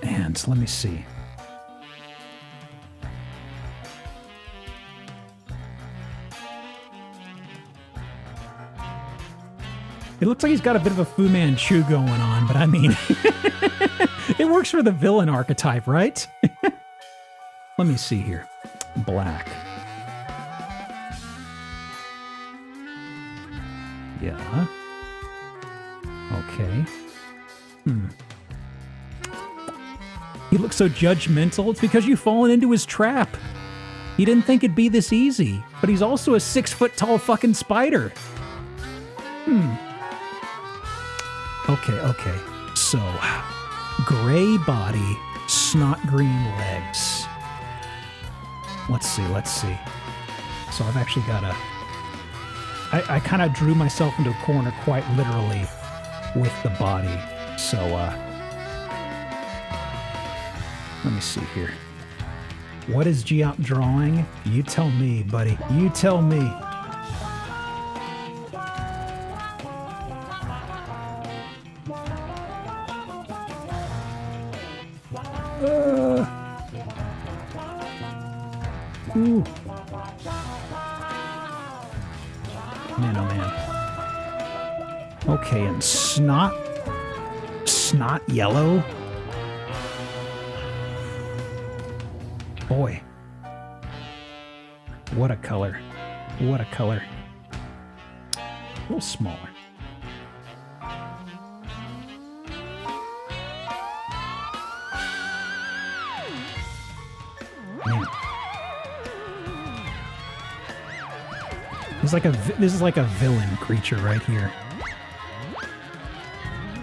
And let me see. It looks like he's got a bit of a Fu Manchu going on, but I mean, it works for the villain archetype, right? Let me see here. Black. Yeah. Okay. He looks so judgmental. It's because you've fallen into his trap. He didn't think it'd be this easy, but he's also a 6-foot-tall fucking spider. Okay. So, gray body, snot green legs. Let's see. So I've actually got I kind of drew myself into a corner quite literally with the body. So, let me see here. What is Geop drawing? You tell me, buddy. You tell me. Ooh. Man, oh man. Okay, and snot yellow. Boy. What a color. What a color. A little smaller. Man. This is like a villain creature right here.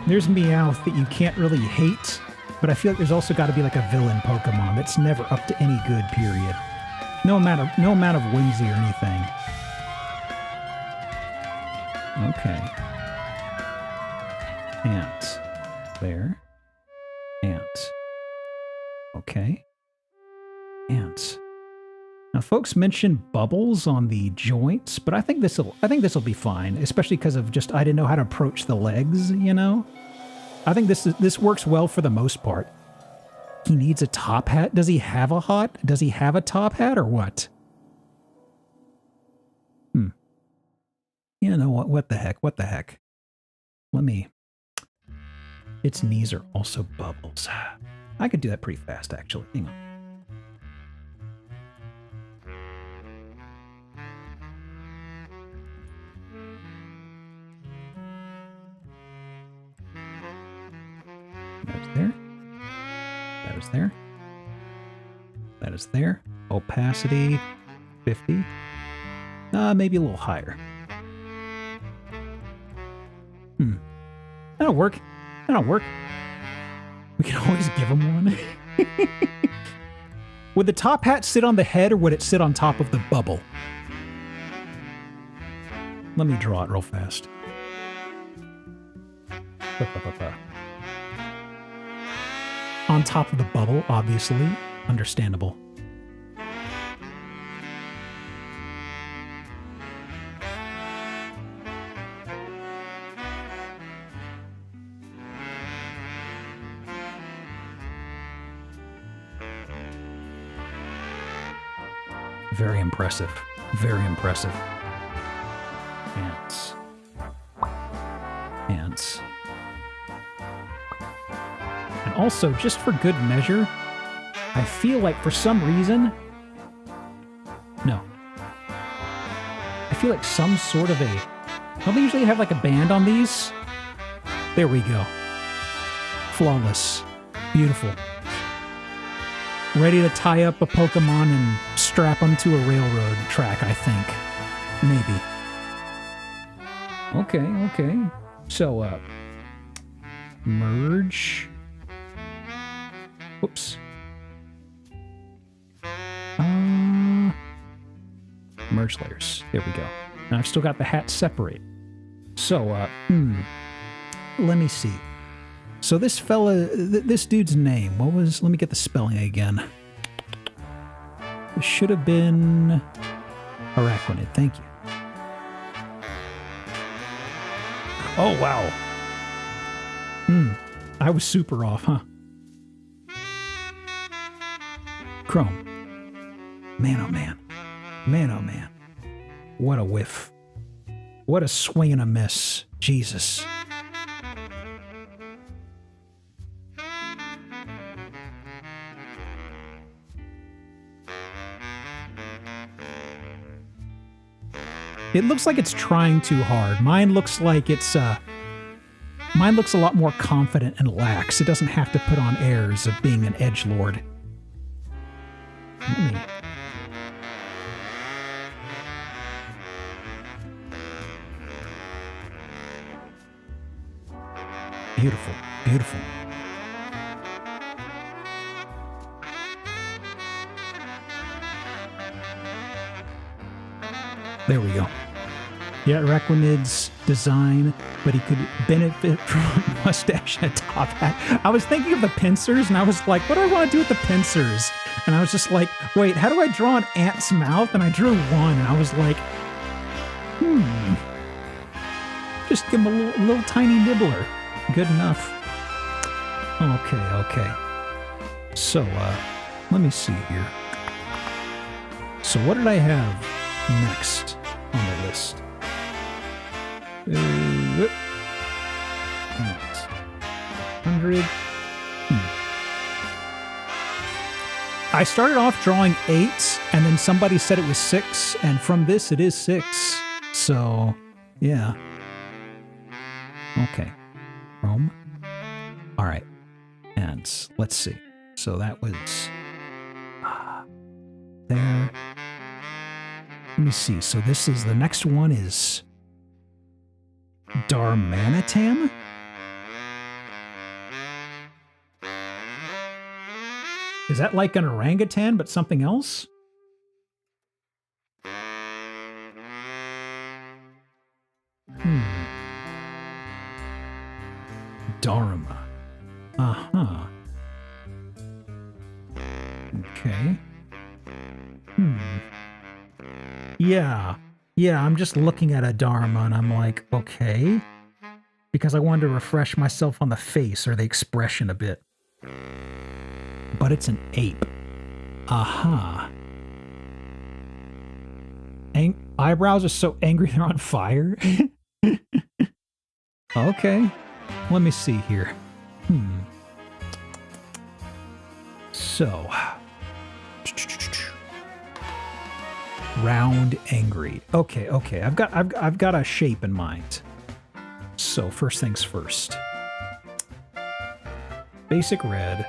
There's Meowth that you can't really hate, but I feel like there's also got to be like a villain Pokemon that's never up to any good, period. No amount of whimsy or anything. Okay. Ant. There. Ant. Okay. Ant. Now, folks mentioned bubbles on the joints, but I think this'll be fine, especially because of just I didn't know how to approach the legs. You know, I think this works well for the most part. He needs a top hat. Does he have a hat? Does he have a top hat or what? You know what? What the heck? What the heck? Let me. Its knees are also bubbles. I could do that pretty fast, actually. Hang on. That is there. That is there. That is there. Opacity, 50. Maybe a little higher. That'll work. That'll work. We can always give him one. Would the top hat sit on the head or would it sit on top of the bubble? Let me draw it real fast. On top of the bubble, obviously. Understandable. Very impressive. Very impressive. Ants. Ants. And also, just for good measure, I feel like for some reason... No. I feel like some sort of a... Don't they usually have like a band on these? There we go. Flawless. Beautiful. Ready to tie up a Pokemon and strap them to a railroad track, I think. Maybe. Okay, okay. So, merge. Whoops. Merge layers. There we go. Now I've still got the hat separate. So, let me see. So this fella, this dude's name, what was, let me get the spelling again. It should have been Araquanid, thank you. Oh, wow. I was super off, huh? Chrome. Man, oh man. Man, oh man. What a whiff. What a swing and a miss. Jesus. It looks like it's trying too hard. Mine looks like it's, mine looks a lot more confident and lax. It doesn't have to put on airs of being an edgelord. Let me... Beautiful, beautiful. There we go. Yeah, Araquanid's design, but he could benefit from a mustache and a top hat. I was thinking of the pincers, and I was like, what do I want to do with the pincers? And I was just like, wait, how do I draw an ant's mouth? And I drew one, and I was like, just give him a little tiny nibbler. Good enough. Okay, okay. So, let me see here. So what did I have next on the list? 100. I started off drawing 8, and then somebody said it was 6, and from this it is 6. So, yeah. Okay. Chrome. All right. And let's see. So that was there. Let me see. So this is the next one is Darmanitam. Is that like an orangutan, but something else? Dharma. Uh-huh. Okay. Yeah. Yeah, I'm just looking at a Dharma and I'm like, okay. Because I wanted to refresh myself on the face or the expression a bit. But it's an ape. Aha. Eyebrows are so angry they're on fire? Okay. Let me see here. So. Round angry. Okay, okay. I've got a shape in mind. So first things first. Basic red.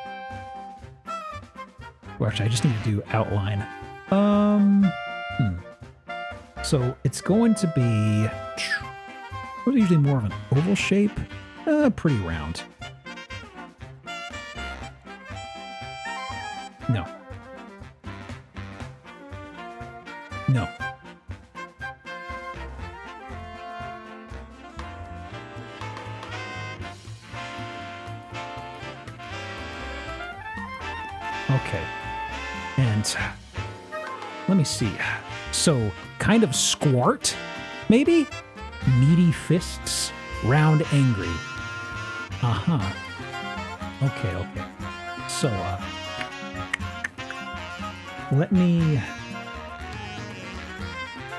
Well, actually, I just need to do outline. So it's going to be usually more of an oval shape. Pretty round. No. No. Okay. And let me see. So, kind of squart, maybe? Meaty fists, round angry. Uh-huh. Okay, okay. So, let me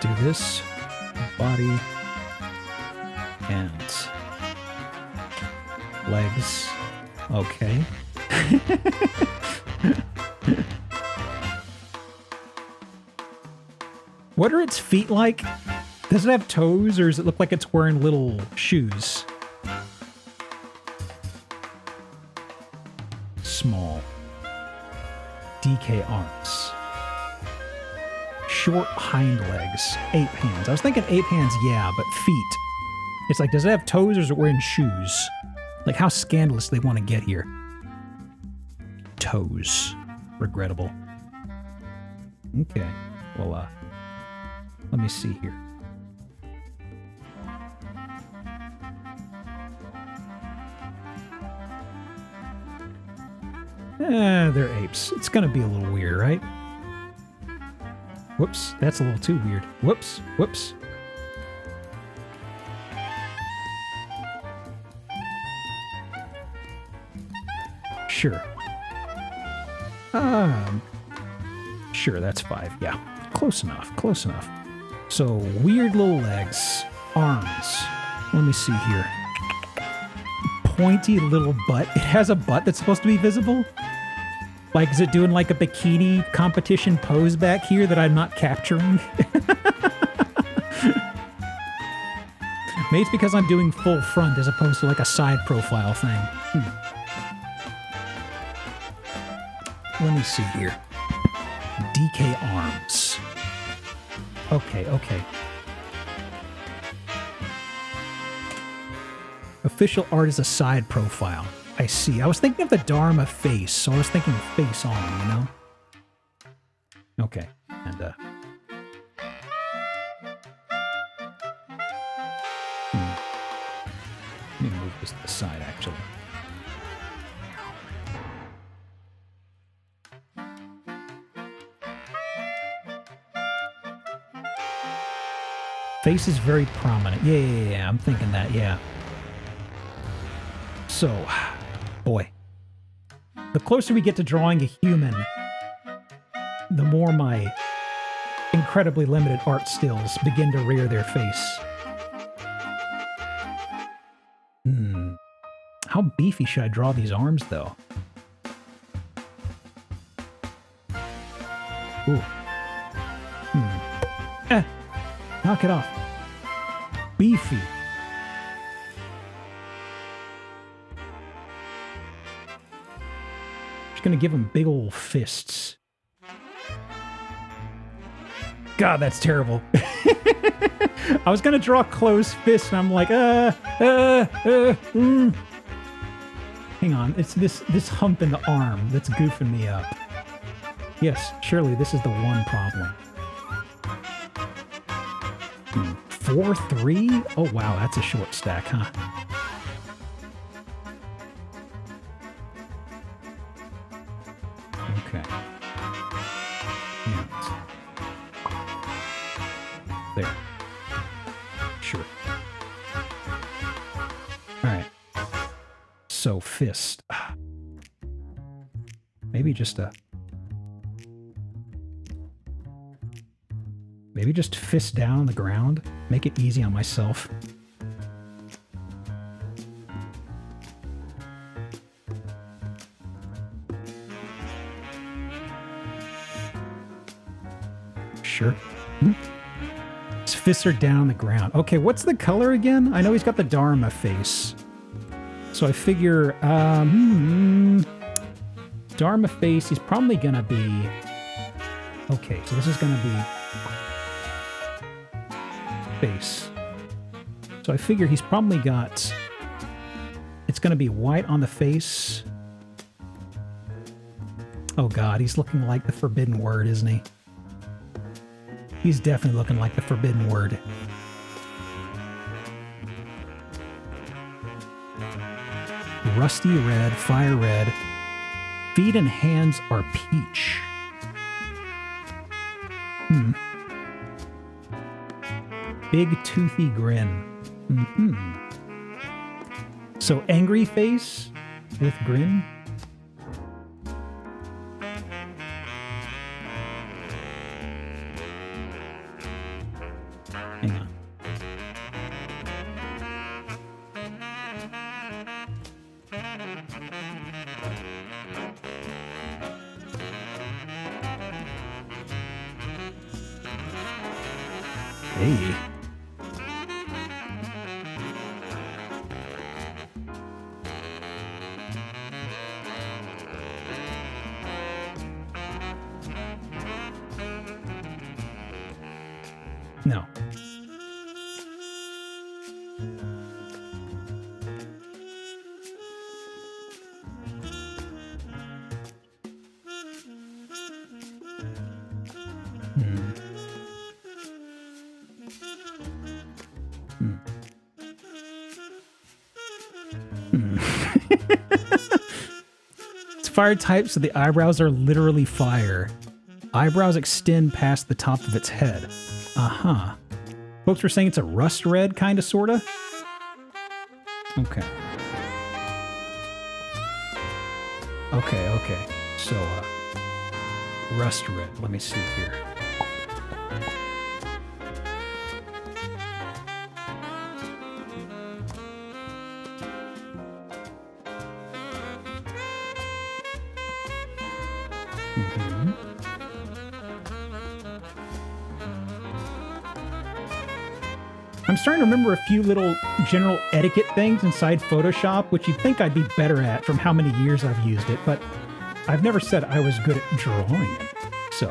do this. Body and legs. Okay. What are its feet like? Does it have toes, or does it look like it's wearing little shoes? Small. DK arms. Short hind legs. Ape hands. I was thinking ape hands, yeah, but feet. It's like, does it have toes, or is it wearing shoes? Like, how scandalous they want to get here. Toes. Regrettable. Okay. Well, let me see here. They're apes. It's gonna be a little weird, right? Whoops, that's a little too weird. Whoops, whoops. Sure. Sure, that's 5. Yeah, close enough, close enough. So, weird little legs, arms. Let me see here. Pointy little butt. It has a butt that's supposed to be visible? Like, is it doing like a bikini competition pose back here that I'm not capturing? Maybe it's because I'm doing full front as opposed to like a side profile thing. Let me see here. DK arms. Okay, okay. Official art is a side profile. I see. I was thinking of the Dharma face, so I was thinking face on, you know? Okay. And, let me move this to the side, actually. Face is very prominent. Yeah, I'm thinking that, yeah. So, boy, the closer we get to drawing a human, the more my incredibly limited art skills begin to rear their face. How beefy should I draw these arms, though? Ooh. Knock it off. Beefy. Just gonna give him big old fists. God, that's terrible. I was gonna draw closed fists, and I'm like, Hang on, it's this hump in the arm that's goofing me up. Yes, surely this is the one problem. 4-3? Oh wow, that's a short stack, huh? Okay. And there. Sure. Alright. So, fist. Maybe just a... Maybe just fist down on the ground. Make it easy on myself. Sure. His fists are down on the ground. Okay, what's the color again? I know he's got the Dharma face. So I figure, Dharma face, he's probably gonna be... Okay, so this is gonna be... face. So I figure he's probably got... It's gonna be white on the face. Oh god, he's looking like the forbidden word, isn't he? He's definitely looking like the forbidden word. Rusty red, fire red. Feet and hands are peach. Big toothy grin. So angry face with grin. Hang on. Hey. No. It's fire type, so the eyebrows are literally fire. Eyebrows extend past the top of its head. Uh-huh. Folks were saying it's a rust red, kind of, sort of? Okay. Okay. So, rust red. Let me see here. I'm starting to remember a few little general etiquette things inside Photoshop, which you'd think I'd be better at from how many years I've used it, but I've never said I was good at drawing it. So,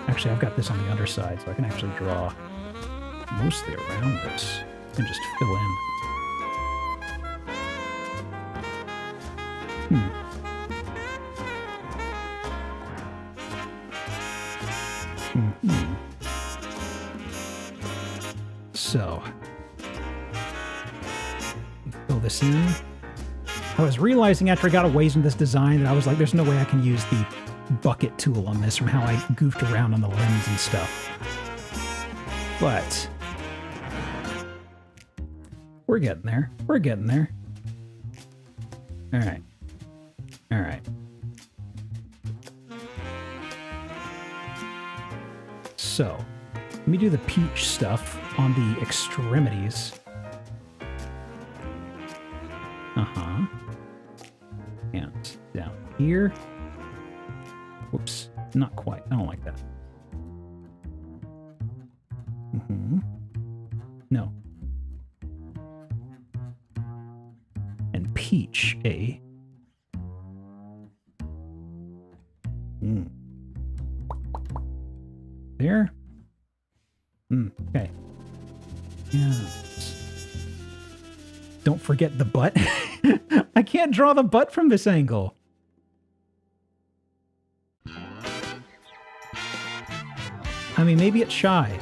actually, I've got this on the underside, so I can actually draw mostly around this and just fill in. So, fill this in. I was realizing after I got a ways in this design that I was like, there's no way I can use the bucket tool on this from how I goofed around on the limbs and stuff. But we're getting there. We're getting there. All right. All right. So, let me do the peach stuff on the extremities. Uh-huh. And down here. Whoops. Not quite. I don't like that. Mm-hmm. No. And peach, eh? Mm. There. Okay. Yes. Don't forget the butt. I can't draw the butt from this angle. I mean, maybe it's shy.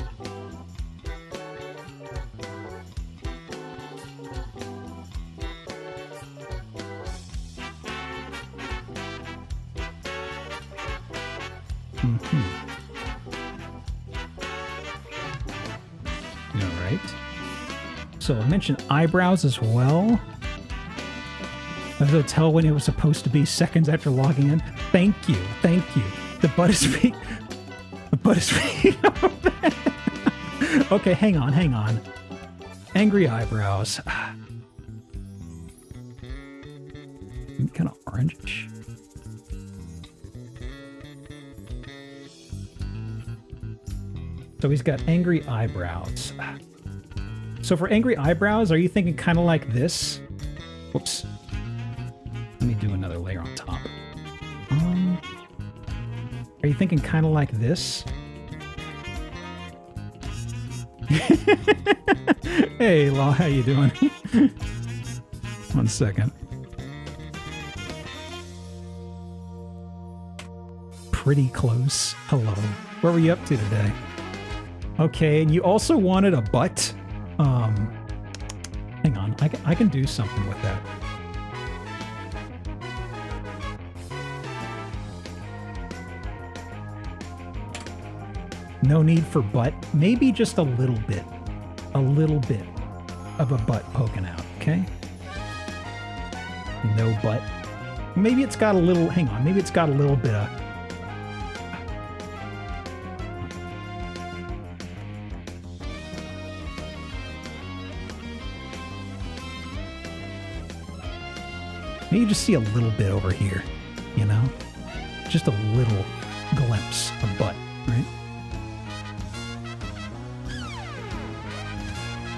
All right. So I mentioned eyebrows as well. I was able to tell when it was supposed to be seconds after logging in. Thank you. Thank you. The butt is being... The butt is being... Okay, hang on, hang on. Angry eyebrows. Kind of orange. So he's got angry eyebrows. So for angry eyebrows, are you thinking kind of like this? Whoops. Let me do another layer on top. Are you thinking kind of like this? Hey, Law, how you doing? 1 second. Pretty close. Hello. What were you up to today? Okay, and you also wanted a butt? Hang on, I can do something with that. No need for butt. Maybe just a little bit. A little bit of a butt poking out, okay? No butt. Maybe it's got a little, hang on, maybe it's got a little bit of... Maybe you just see a little bit over here, you know? Just a little glimpse of butt, right?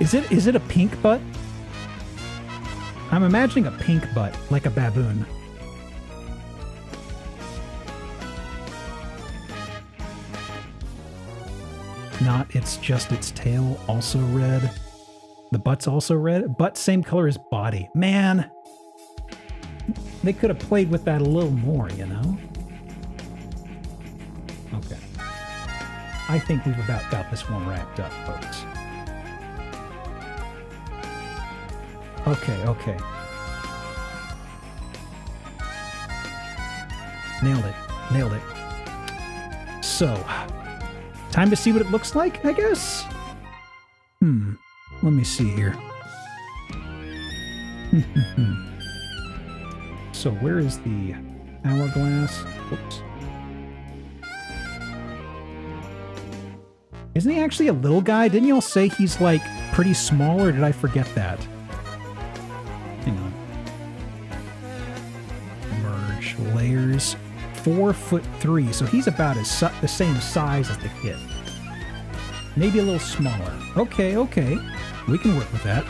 Is it a pink butt? I'm imagining a pink butt, like a baboon. Not, it's just its tail, also red. The butt's also red. Butt same color as body. Man! They could have played with that a little more, you know? Okay. I think we've about got this one wrapped up, folks. Okay, okay. Nailed it. Nailed it. So, time to see what it looks like, I guess? Let me see here. So where is the hourglass? Whoops. Isn't he actually a little guy? Didn't y'all say he's like pretty small, or did I forget that? Hang on. Merge layers. 4'3", so he's about the same size as the kid. Maybe a little smaller. Okay, okay. We can work with that.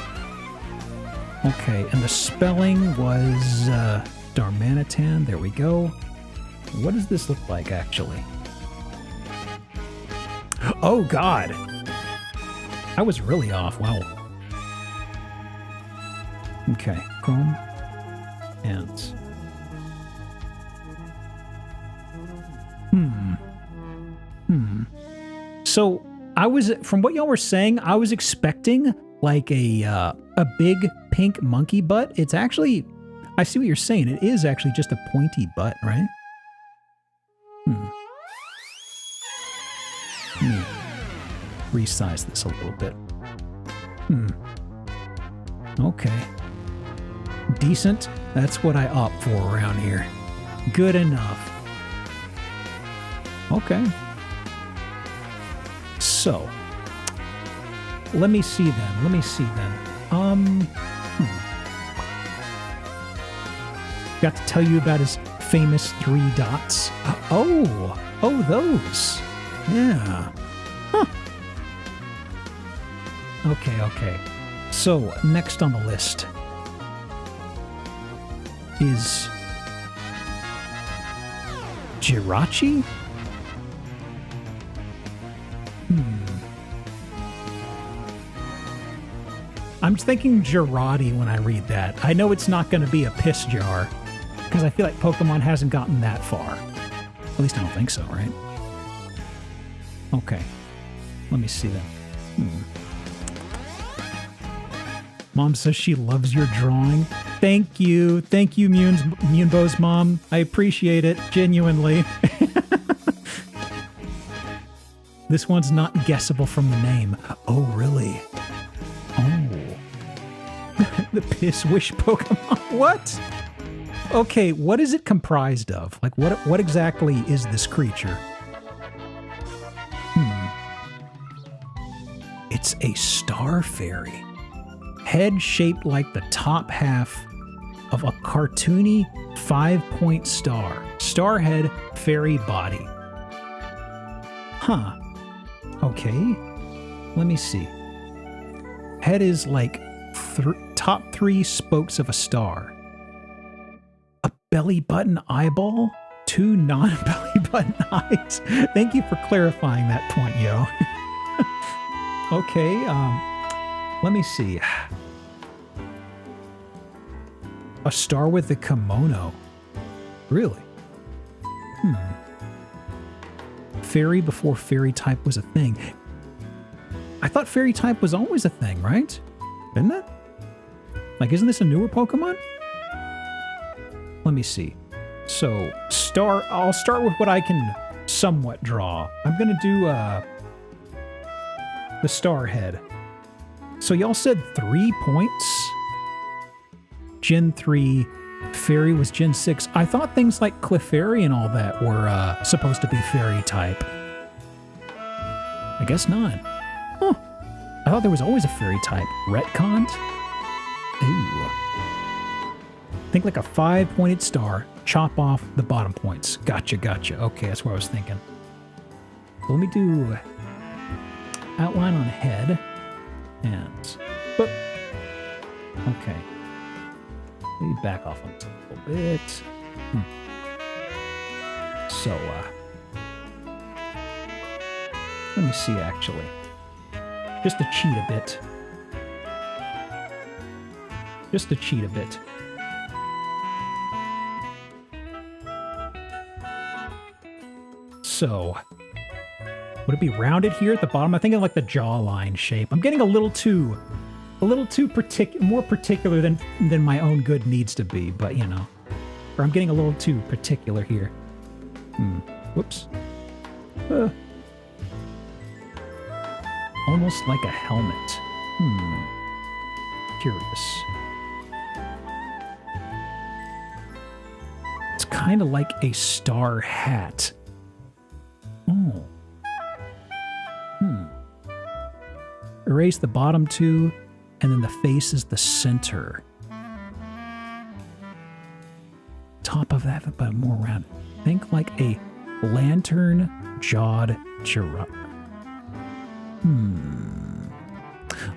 Okay, and the spelling was Darmanitan. There we go. What does this look like, actually? Oh, God! I was really off. Wow. Okay, Chrome. And... So, from what y'all were saying, I was expecting like a big pink monkey butt. It's actually, I see what you're saying. It is actually just a pointy butt, right? Let me resize this a little bit. Okay. Decent. That's what I opt for around here. Good enough. Okay. So, let me see then. Got to tell you about his famous 3 dots. Oh, those. Yeah. Huh. Okay. So, next on the list is Jirachi? I'm thinking Girardi when I read that. I know it's not going to be a piss jar, because I feel like Pokemon hasn't gotten that far. At least I don't think so, right? Okay. Let me see then. Mom says she loves your drawing. Thank you. Thank you, Munebo's mom. I appreciate it, genuinely. This one's not guessable from the name. Oh, really? Oh. The Piss Wish Pokemon? What? Okay, what is it comprised of? Like, what exactly is this creature? It's a star fairy. Head shaped like the top half of a cartoony 5-point star. Star head, fairy body. Huh. Okay. Let me see. Head is like top 3 spokes of a star. A belly button eyeball? 2 non-belly button eyes? Thank you for clarifying that point, yo. Okay, let me see. A star with a kimono. Really? Fairy before fairy type was a thing. I thought fairy type was always a thing, right? Isn't it? Like, isn't this a newer Pokemon? Let me see. So, I'll start with what I can somewhat draw. I'm gonna do, the star head. So y'all said 3 points? Gen 3, Fairy was Gen 6. I thought things like Clefairy and all that were supposed to be Fairy type. I guess not. Huh. I thought there was always a Fairy type. Retconned? Ooh. Think like a 5-pointed star. Chop off the bottom points. Gotcha. Okay, that's what I was thinking. So let me do outline on head. And... boop. Okay. Maybe back off on this a little bit. So, let me see, actually. Just to cheat a bit. So, would it be rounded here at the bottom? I think of like the jawline shape. I'm getting a little too more particular than my own good needs to be, but you know. Or I'm getting a little too particular here. Whoops. Almost like a helmet. Curious. It's kind of like a star hat. Oh. Erase the bottom two, and then the face is the center. Top of that, but more rounded. Think like a lantern-jawed giraffe.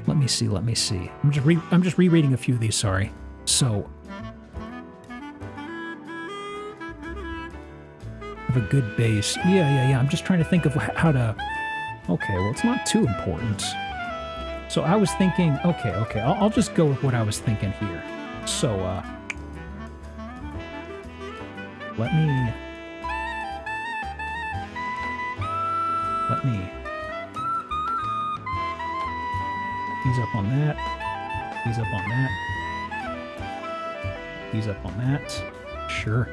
Let me see. I'm just rereading a few of these, sorry. So, have a good base. Yeah. I'm just trying to think of how to... Okay, well, it's not too important. So I was thinking, okay, I'll just go with what I was thinking here. So, let me ease up on that, ease up on that, ease up on that, sure.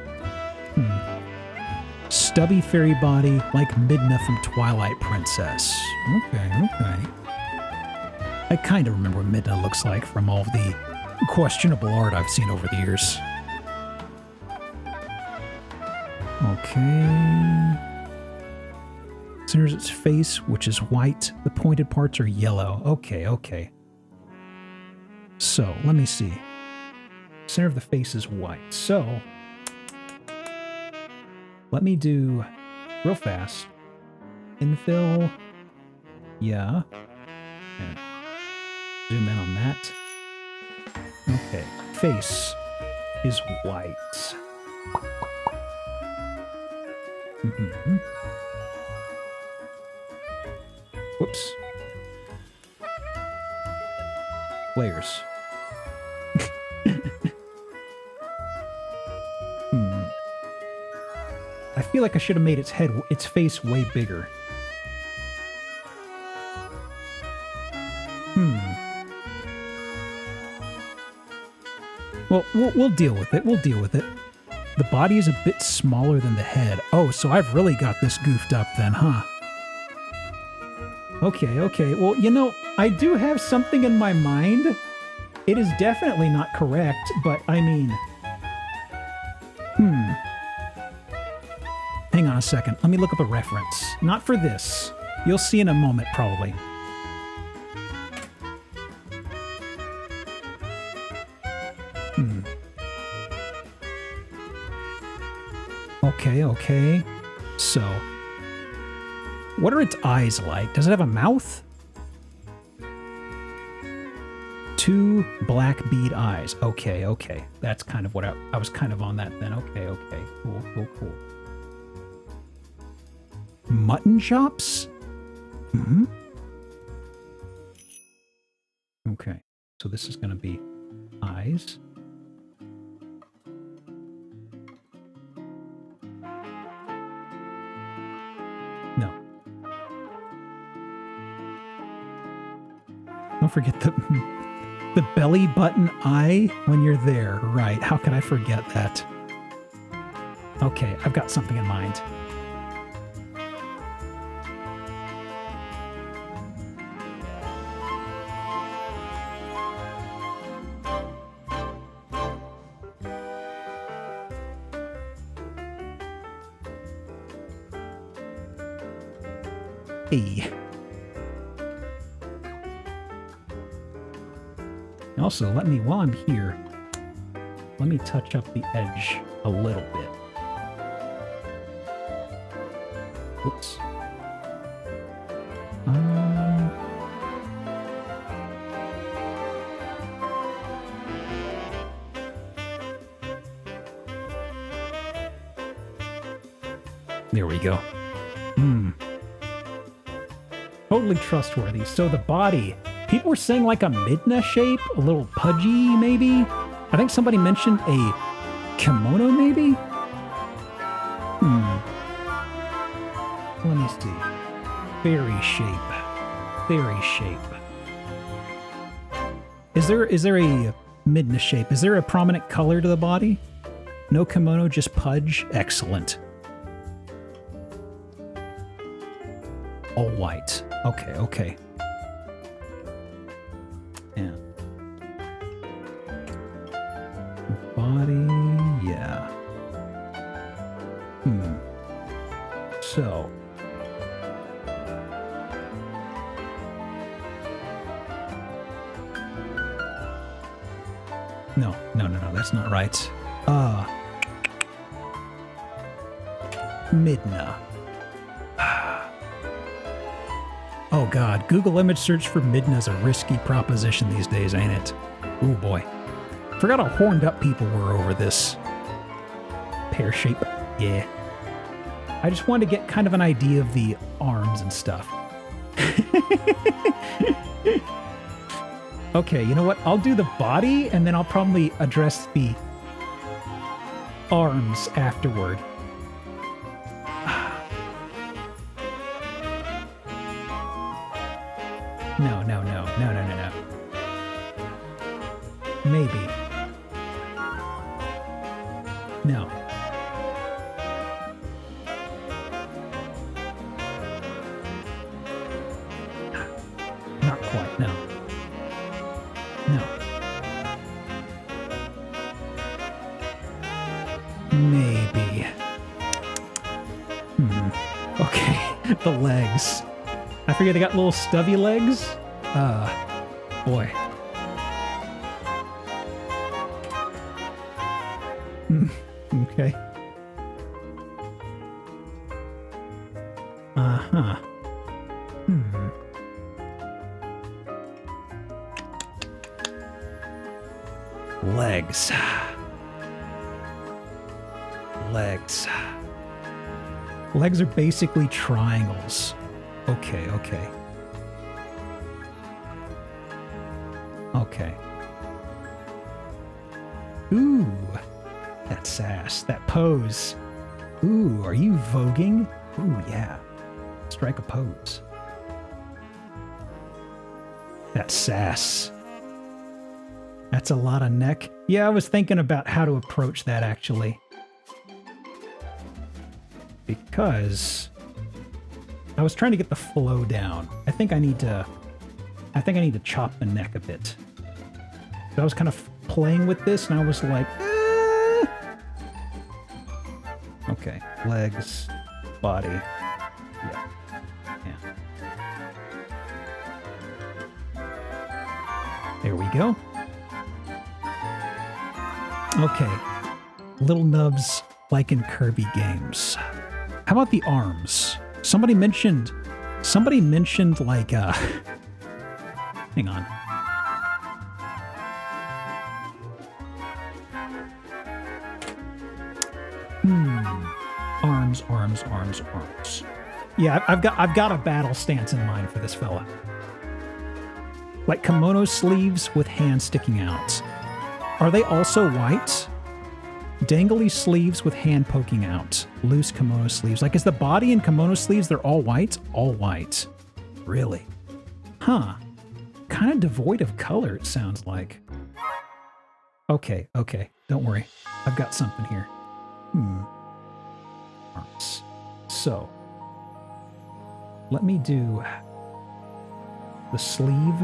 Stubby fairy body like Midna from Twilight Princess. Okay. I kind of remember what Midna looks like from all of the questionable art I've seen over the years. Okay. Centers its face, which is white. The pointed parts are yellow. Okay. So, let me see. Center of the face is white. So, Let me do real fast. Infill. Yeah. And zoom in on that. Okay. Face is white. Mm-hmm. Whoops. Layers. I feel like I should have made its face way bigger. Well, we'll deal with it. We'll deal with it. The body is a bit smaller than the head. Oh, so I've really got this goofed up then, huh? Okay, okay. Well, you know, I do have something in my mind. It is definitely not correct, but I mean... Hang on a second. Let me look up a reference. Not for this. You'll see in a moment, probably. Okay, okay. So, what are its eyes like? Does it have a mouth? 2 black bead eyes. Okay, okay. That's kind of what I was kind of on that then. Okay, okay. Cool, cool, cool. Mutton chops? Okay, so this is going to be eyes. No. Don't forget the belly button eye when you're there. Right, how could I forget that? Okay, I've got something in mind. Also, while I'm here, let me touch up the edge a little bit. Oops. There we go. Totally trustworthy. So the body, people were saying like a midna shape, a little pudgy maybe. I think somebody mentioned a kimono maybe. Let me see. Fairy shape. Fairy shape. Is there a midna shape? Is there a prominent color to the body? No kimono, just pudge. Excellent. All white. Okay, okay. Yeah. Body, yeah. So. No, that's not right. Midna. Oh god, Google image search for midna is a risky proposition these days, ain't it? Oh boy. Forgot how horned up people were over this. Pear shape. Yeah. I just wanted to get kind of an idea of the arms and stuff. Okay, you know what? I'll do the body, and then I'll probably address the arms afterward. No. Maybe. No. Not quite, no. No. Maybe. Okay, the legs. I figure they got little stubby legs. Boy. Okay. Huh. Hmm. Legs. Legs. Legs are basically triangles. Okay, okay. Okay. Ooh, that sass, that pose. Ooh, are you voguing? Ooh, yeah. Strike a pose. That sass. That's a lot of neck. Yeah, I was thinking about how to approach that actually. Because I was trying to get the flow down. I think I need to chop the neck a bit. So I was kind of playing with this and I was like, Okay, legs, body. Yeah. There we go. Okay. Little nubs like in Kirby games. How about the arms? Somebody mentioned like hang on. Arms. Yeah, I've got a battle stance in mind for this fella. Like kimono sleeves with hands sticking out. Are they also white? Dangly sleeves with hand poking out. Loose kimono sleeves. Like, is the body and kimono sleeves, they're all white? All white. Really? Huh. Kind of devoid of color, it sounds like. Okay. Don't worry. I've got something here. Arms. So, let me do the sleeve.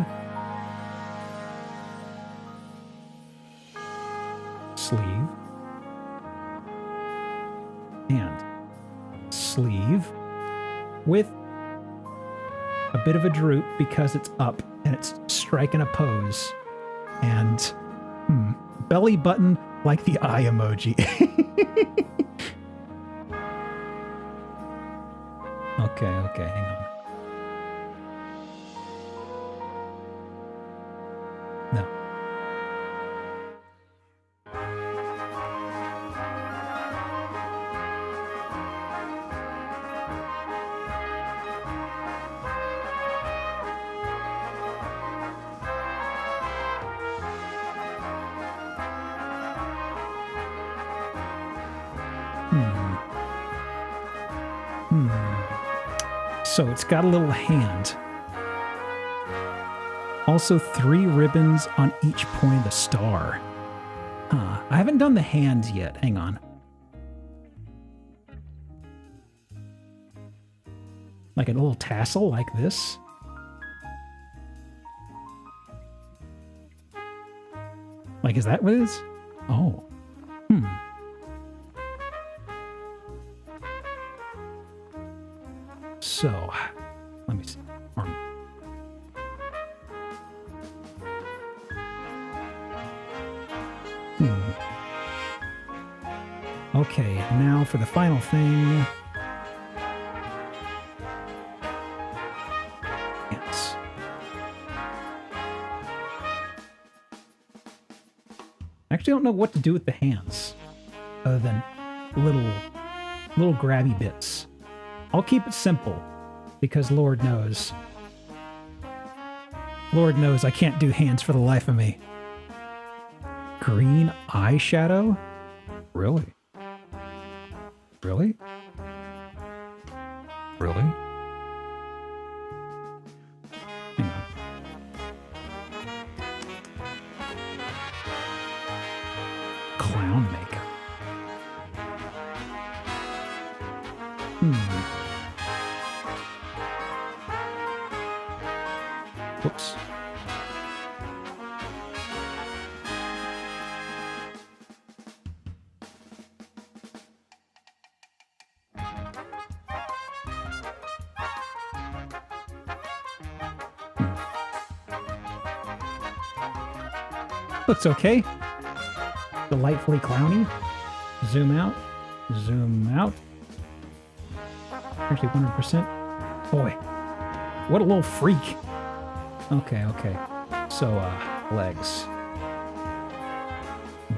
And sleeve with a bit of a droop because it's up and it's striking a pose. And belly button like the eye emoji. Okay, hang on. No. So it's got a little hand. Also 3 ribbons on each point of the star. Huh. I haven't done the hands yet. Hang on. Like a little tassel like this. Like, is that what it is? Oh. So, let me see. Arm. Okay, now for the final thing. Yes. I actually don't know what to do with the hands, other than little grabby bits. I'll keep it simple, because Lord knows I can't do hands for the life of me. Green eyeshadow? Really? Really? Really? Hang on. Clown makeup. Whoops. Looks okay. Delightfully clowny. Zoom out. Zoom out. Actually, 100%. Boy, what a little freak. Okay, okay. So, legs.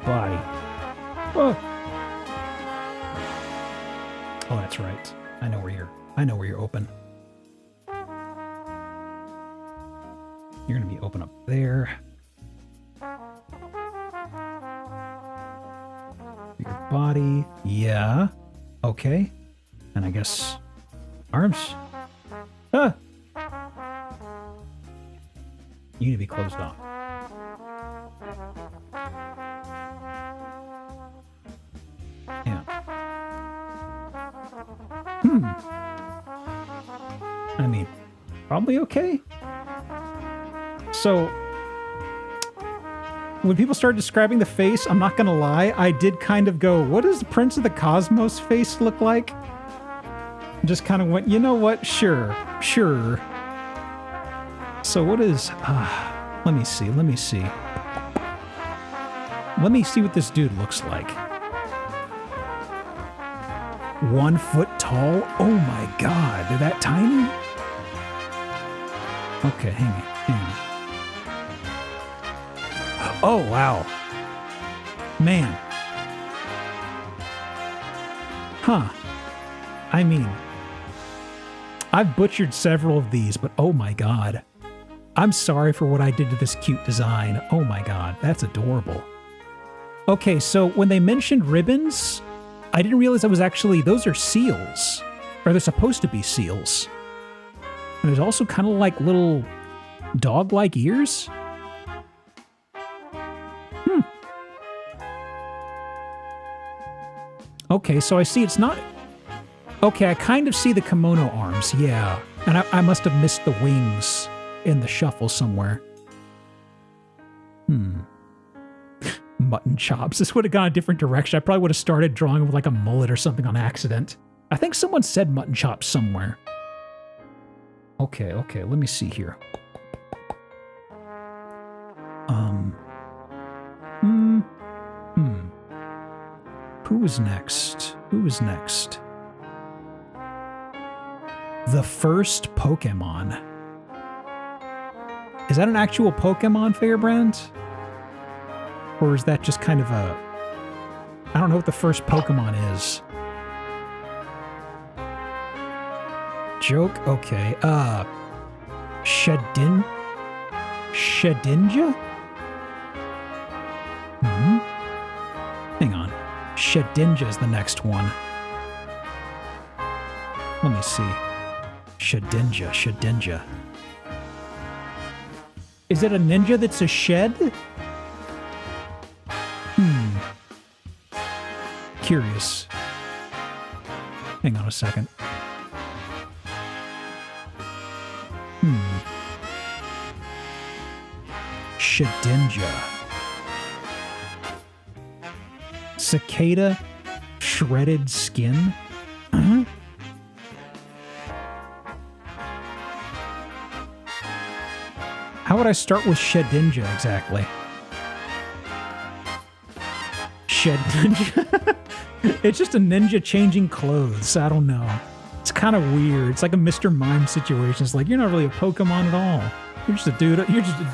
Body. Oh! Oh, that's right. I know where you're open. You're gonna be open up there. Your body. Yeah. Okay. And I guess arms. Ah! You need to be closed off. Yeah. I mean, probably okay. So, when people started describing the face, I'm not gonna lie, I did kind of go, what does the Prince of the Cosmos face look like? Just kind of went, you know what? Sure. So what is... let me see. Let me see what this dude looks like. 1 foot tall? Oh my god, they're that tiny? Okay, hang on. Oh, wow. Man. Huh. I mean, I've butchered several of these, but oh my god. I'm sorry for what I did to this cute design. Oh my god, that's adorable. Okay, so when they mentioned ribbons, I didn't realize that was actually, those are seals. Or they're supposed to be seals. And there's also kind of like little dog-like ears. Okay, so I see it's not... Okay, I kind of see the kimono arms, yeah. And I must have missed the wings in the shuffle somewhere. Mutton chops. This would have gone a different direction. I probably would have started drawing with like a mullet or something on accident. I think someone said mutton chops somewhere. Okay, let me see here. Who is next? The first Pokemon. Is that an actual Pokemon, Fairbrand? Or is that just kind of a... I don't know what the first Pokemon is. Joke? Okay. Shedinja? Hang on. Shedinja is the next one. Let me see. Shedinja. Is it a ninja that's a shed? Curious. Hang on a second. Shedinja. Cicada shredded skin? How would I start with Shedinja exactly? Shedinja? It's just a ninja changing clothes. I don't know. It's kind of weird. It's like a Mr. Mime situation. It's like, you're not really a Pokemon at all. You're just a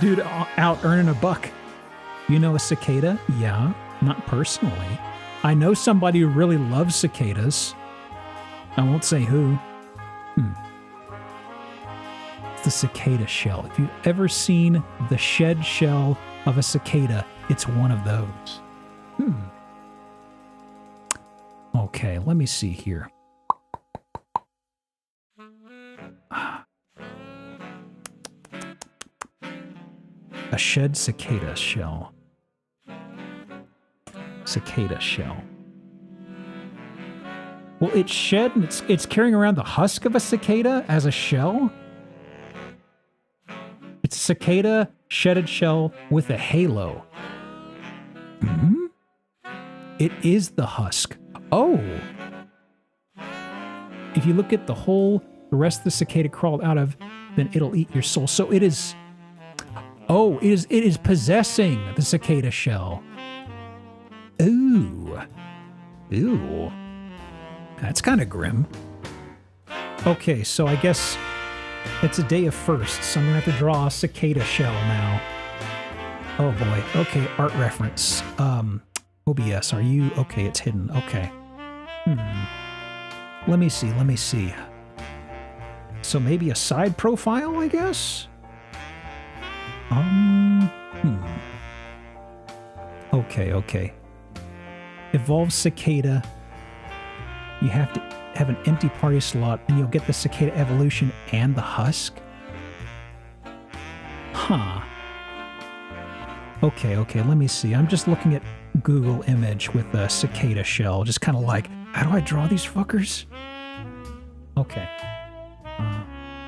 dude out earning a buck. You know a cicada? Yeah, not personally. I know somebody who really loves cicadas. I won't say who. It's the cicada shell. If you've ever seen the shed shell of a cicada, it's one of those. Okay, let me see here. A shed cicada shell. Cicada shell. Well, it's shed and it's carrying around the husk of a cicada as a shell? It's a cicada shedded shell with a halo. It is the husk. Oh! If you look at the hole the rest of the cicada crawled out of, then it'll eat your soul. So it is... Oh, it is possessing the cicada shell. Ooh. That's kind of grim. Okay, so I guess it's a day of firsts, so I'm gonna have to draw a cicada shell now. Oh boy. Okay, art reference. OBS, are you... Okay, it's hidden. Okay. Let me see. So maybe a side profile, I guess? Okay. Evolve cicada. You have to have an empty party slot, and you'll get the cicada evolution and the husk? Huh. Okay, let me see. I'm just looking at Google image with a cicada shell. Just kind of like, how do I draw these fuckers? Okay.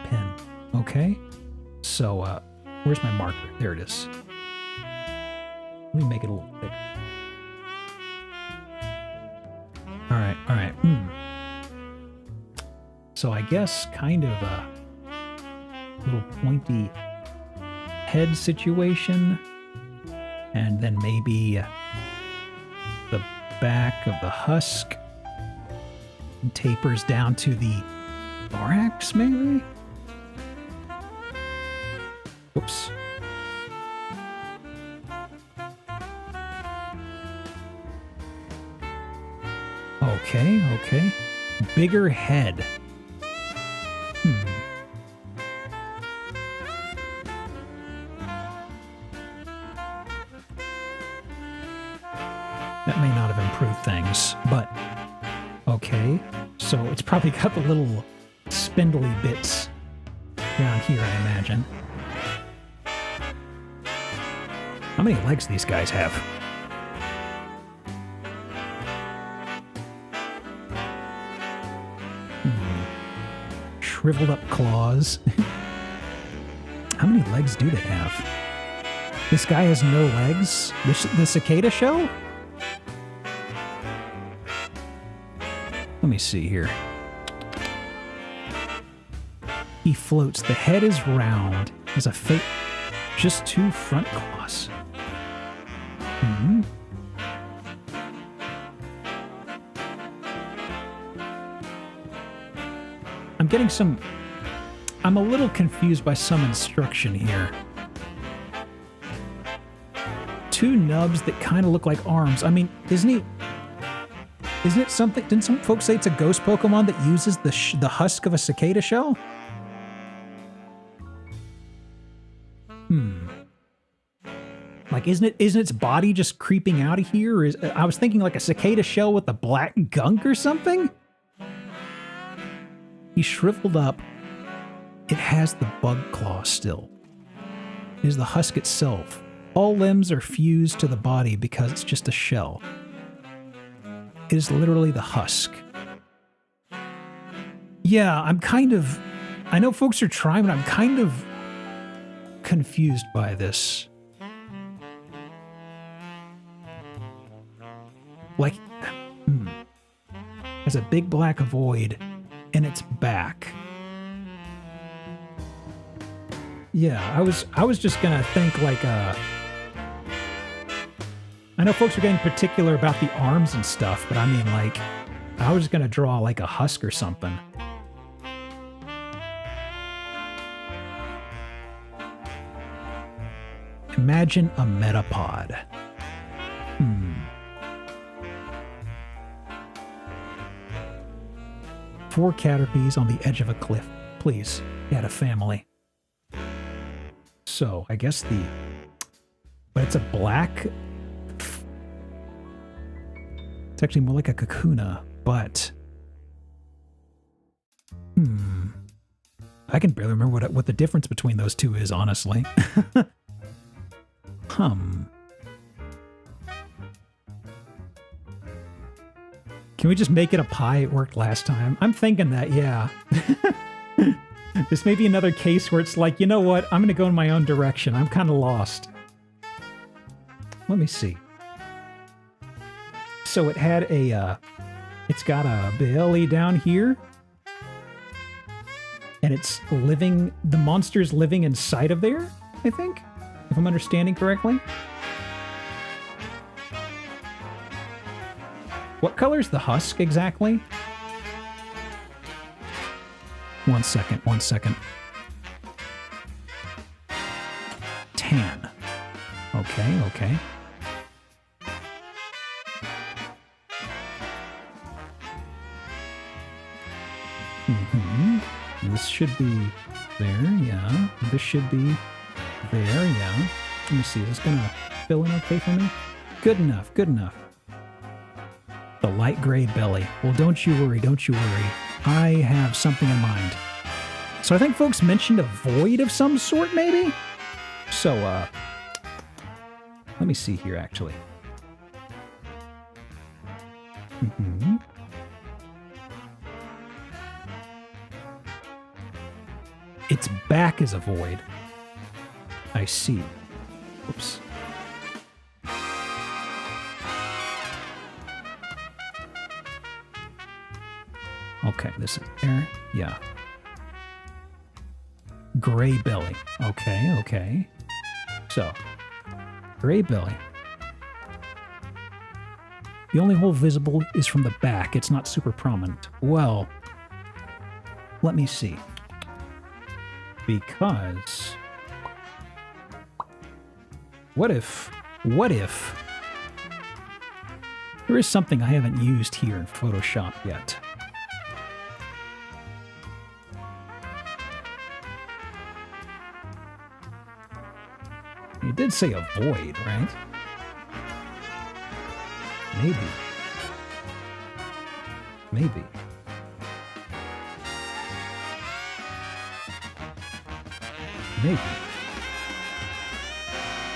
Pen. Okay. So, where's my marker? There it is. Let me make it a little bigger. Alright. So I guess kind of a little pointy head situation. And then maybe the back of the husk tapers down to the thorax, maybe? Whoops. Okay. Bigger head. That may not have improved things, but okay. So it's probably got the little spindly bits down here, I imagine. How many legs do these guys have? Shriveled up claws. How many legs do they have? This guy has no legs? The cicada shell? Let me see here. He floats. The head is round. Has a fake. Just two front claws. I'm a little confused by some instruction here. Two nubs that kind of look like arms. I mean, isn't it something? Didn't some folks say it's a ghost Pokemon that uses the husk of a cicada shell? Like, isn't its body just creeping out of here? I was thinking like a cicada shell with a black gunk or something? He shriveled up. It has the bug claw still. It is the husk itself. All limbs are fused to the body because it's just a shell. It is literally the husk. Yeah, I know folks are trying, but I'm kind of confused by this. Like, has a big black void in its back. Yeah, I was just gonna think like I know folks are getting particular about the arms and stuff, but I mean, like, I was gonna draw like a husk or something. Imagine a metapod. 4 Caterpies on the edge of a cliff. Please, he had a family. So, I guess but it's a black... It's actually more like a Kakuna, but... I can barely remember what the difference between those two is, honestly. Can we just make it a pie? It worked last time. I'm thinking that, yeah. This may be another case where it's like, you know what? I'm going to go in my own direction. I'm kind of lost. Let me see. So it had it's got a belly down here. And it's living, the monster's living inside of there, I think, if I'm understanding correctly. What color's the husk exactly? 1 second, 1 second. Tan. Okay, okay. This should be there, yeah. This should be there, yeah. Let me see, is this gonna fill in okay for me? Good enough, good enough. The light gray belly. Well, don't you worry, don't you worry. I have something in mind. So I think folks mentioned a void of some sort, maybe? So, let me see here, actually. Its back is a void. I see. Oops. Okay, this is there. Yeah. Gray belly. Okay, okay. So, gray belly. The only hole visible is from the back. It's not super prominent. Well, let me see. Because... What if there is something I haven't used here in Photoshop yet? You did say a void, right? Maybe. Maybe. Maybe.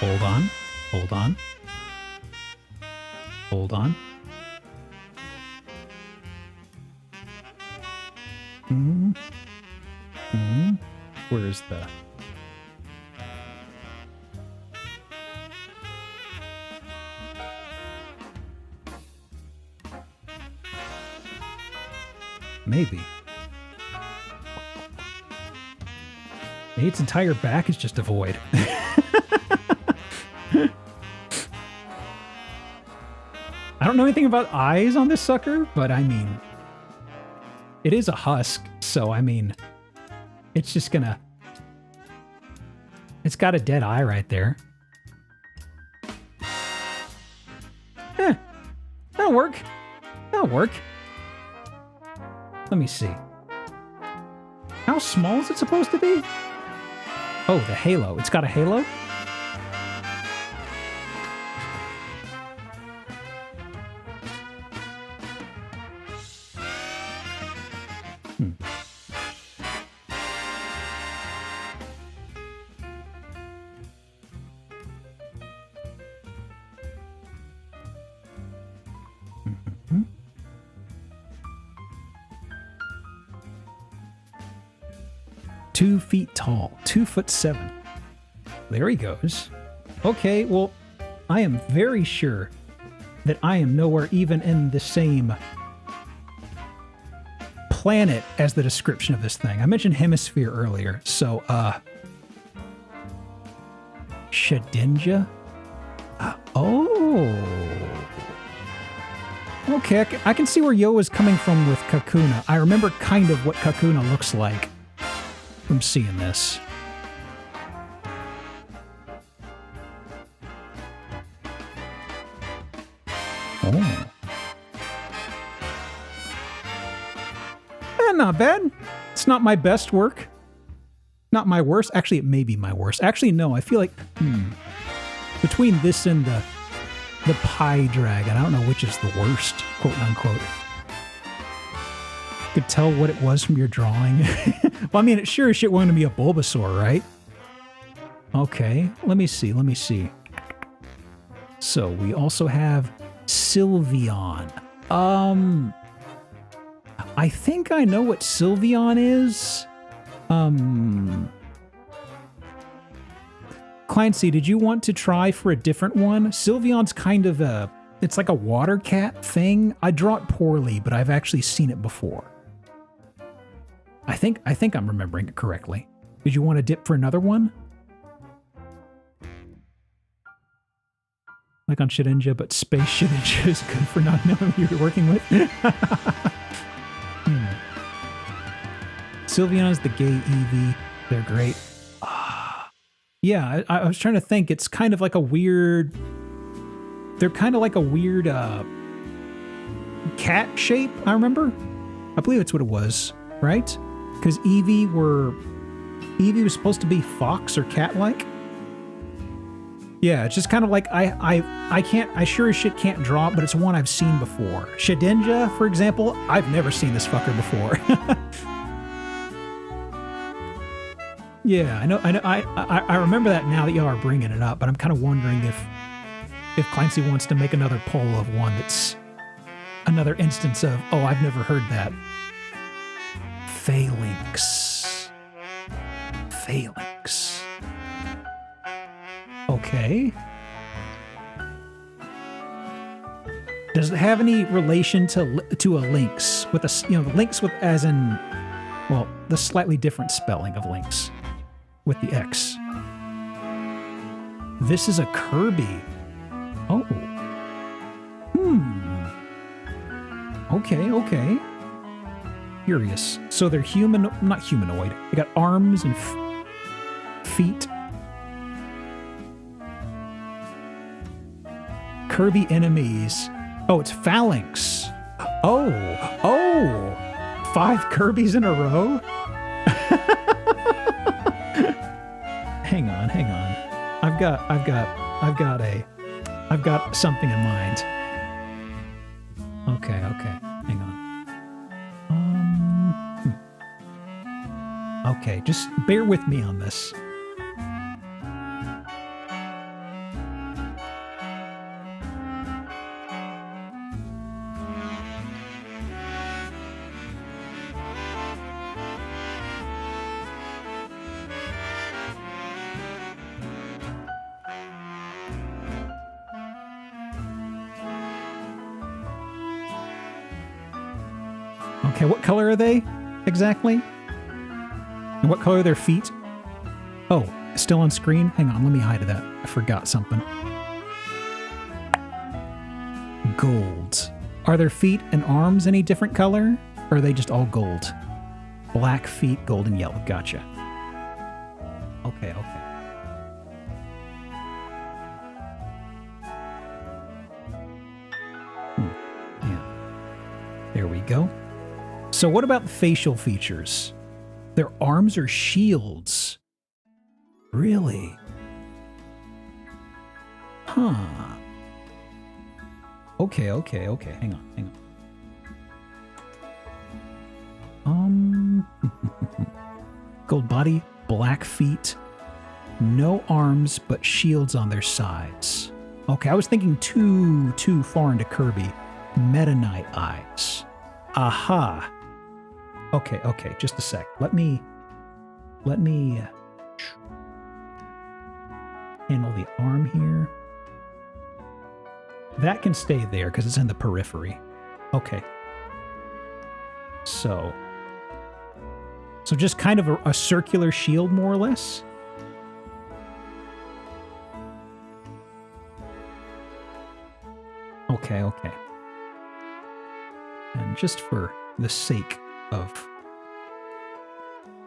Hold on. Hold on. Hold on. Where's the... Maybe. Maybe its entire back is just a void. I don't know anything about eyes on this sucker, but I mean, it is a husk, so I mean, it's just gonna... It's got a dead eye right there. That'll work. That'll work. Let me see. How small is it supposed to be? Oh, the halo. It's got a halo? Two feet tall, 2'7". There he goes. Okay, well, I am very sure that I am nowhere even in the same planet as the description of this thing. I mentioned hemisphere earlier, so, Shedinja? Oh. Okay, I can see where Yo is coming from with Kakuna. I remember kind of what Kakuna looks like from seeing this. Oh. Not bad. It's not my best work. Not my worst. Actually, it may be my worst. Actually, no, I feel like, between this and the pie dragon, I don't know which is the worst, quote unquote. Could tell what it was from your drawing. Well, I mean, it sure as shit wanted to be a Bulbasaur, right? Okay, let me see, let me see. So, we also have Sylveon. I think I know what Sylveon is. Clancy, did you want to try for a different one? Sylveon's kind of a... It's like a water cat thing. I draw it poorly, but I've actually seen it before. I think I'm remembering it correctly. Did you want to dip for another one? Like on Shedinja, but Space Shedinja is good for not knowing who you're working with. Sylveon's the gay Eevee. They're great. Yeah, I was trying to think. It's kind of like a weird... They're kind of like a weird cat shape, I remember. I believe that's what it was, right? Because Eevee was supposed to be fox or cat-like. Yeah, it's just kind of like I sure as shit can't draw it, but it's one I've seen before. Shedinja, for example, I've never seen this fucker before. Yeah, I know. I remember that now that y'all are bringing it up, but I'm kind of wondering if Clancy wants to make another poll of one that's another instance of, oh, I've never heard that. Phalanx. Phalanx. Okay. Does it have any relation to a lynx with a, you know, the lynx with as in, well, the slightly different spelling of lynx with the X. This is a Kirby. Oh. Okay. Curious. So they're not humanoid. They got arms and feet. Kirby enemies. Oh, it's Phalanx. Oh. 5 Kirbys in a row? Hang on. I've got something in mind. Okay. Hang on. Okay, just bear with me on this. Okay, what color are they exactly? And what color are their feet? Oh, still on screen? Hang on, let me hide that. I forgot something. Gold. Are their feet and arms any different color? Or are they just all gold? Black feet, gold and yellow. Gotcha. Okay. Yeah. There we go. So what about the facial features? Their arms are shields. Really? Huh. Okay. Hang on. Gold body, black feet, no arms, but shields on their sides. Okay, I was thinking too far into Kirby. Meta Knight eyes. Aha. Okay, just a sec. Let me handle the arm here. That can stay there because it's in the periphery. Okay. So just kind of a circular shield, more or less. Okay. And just for the sake of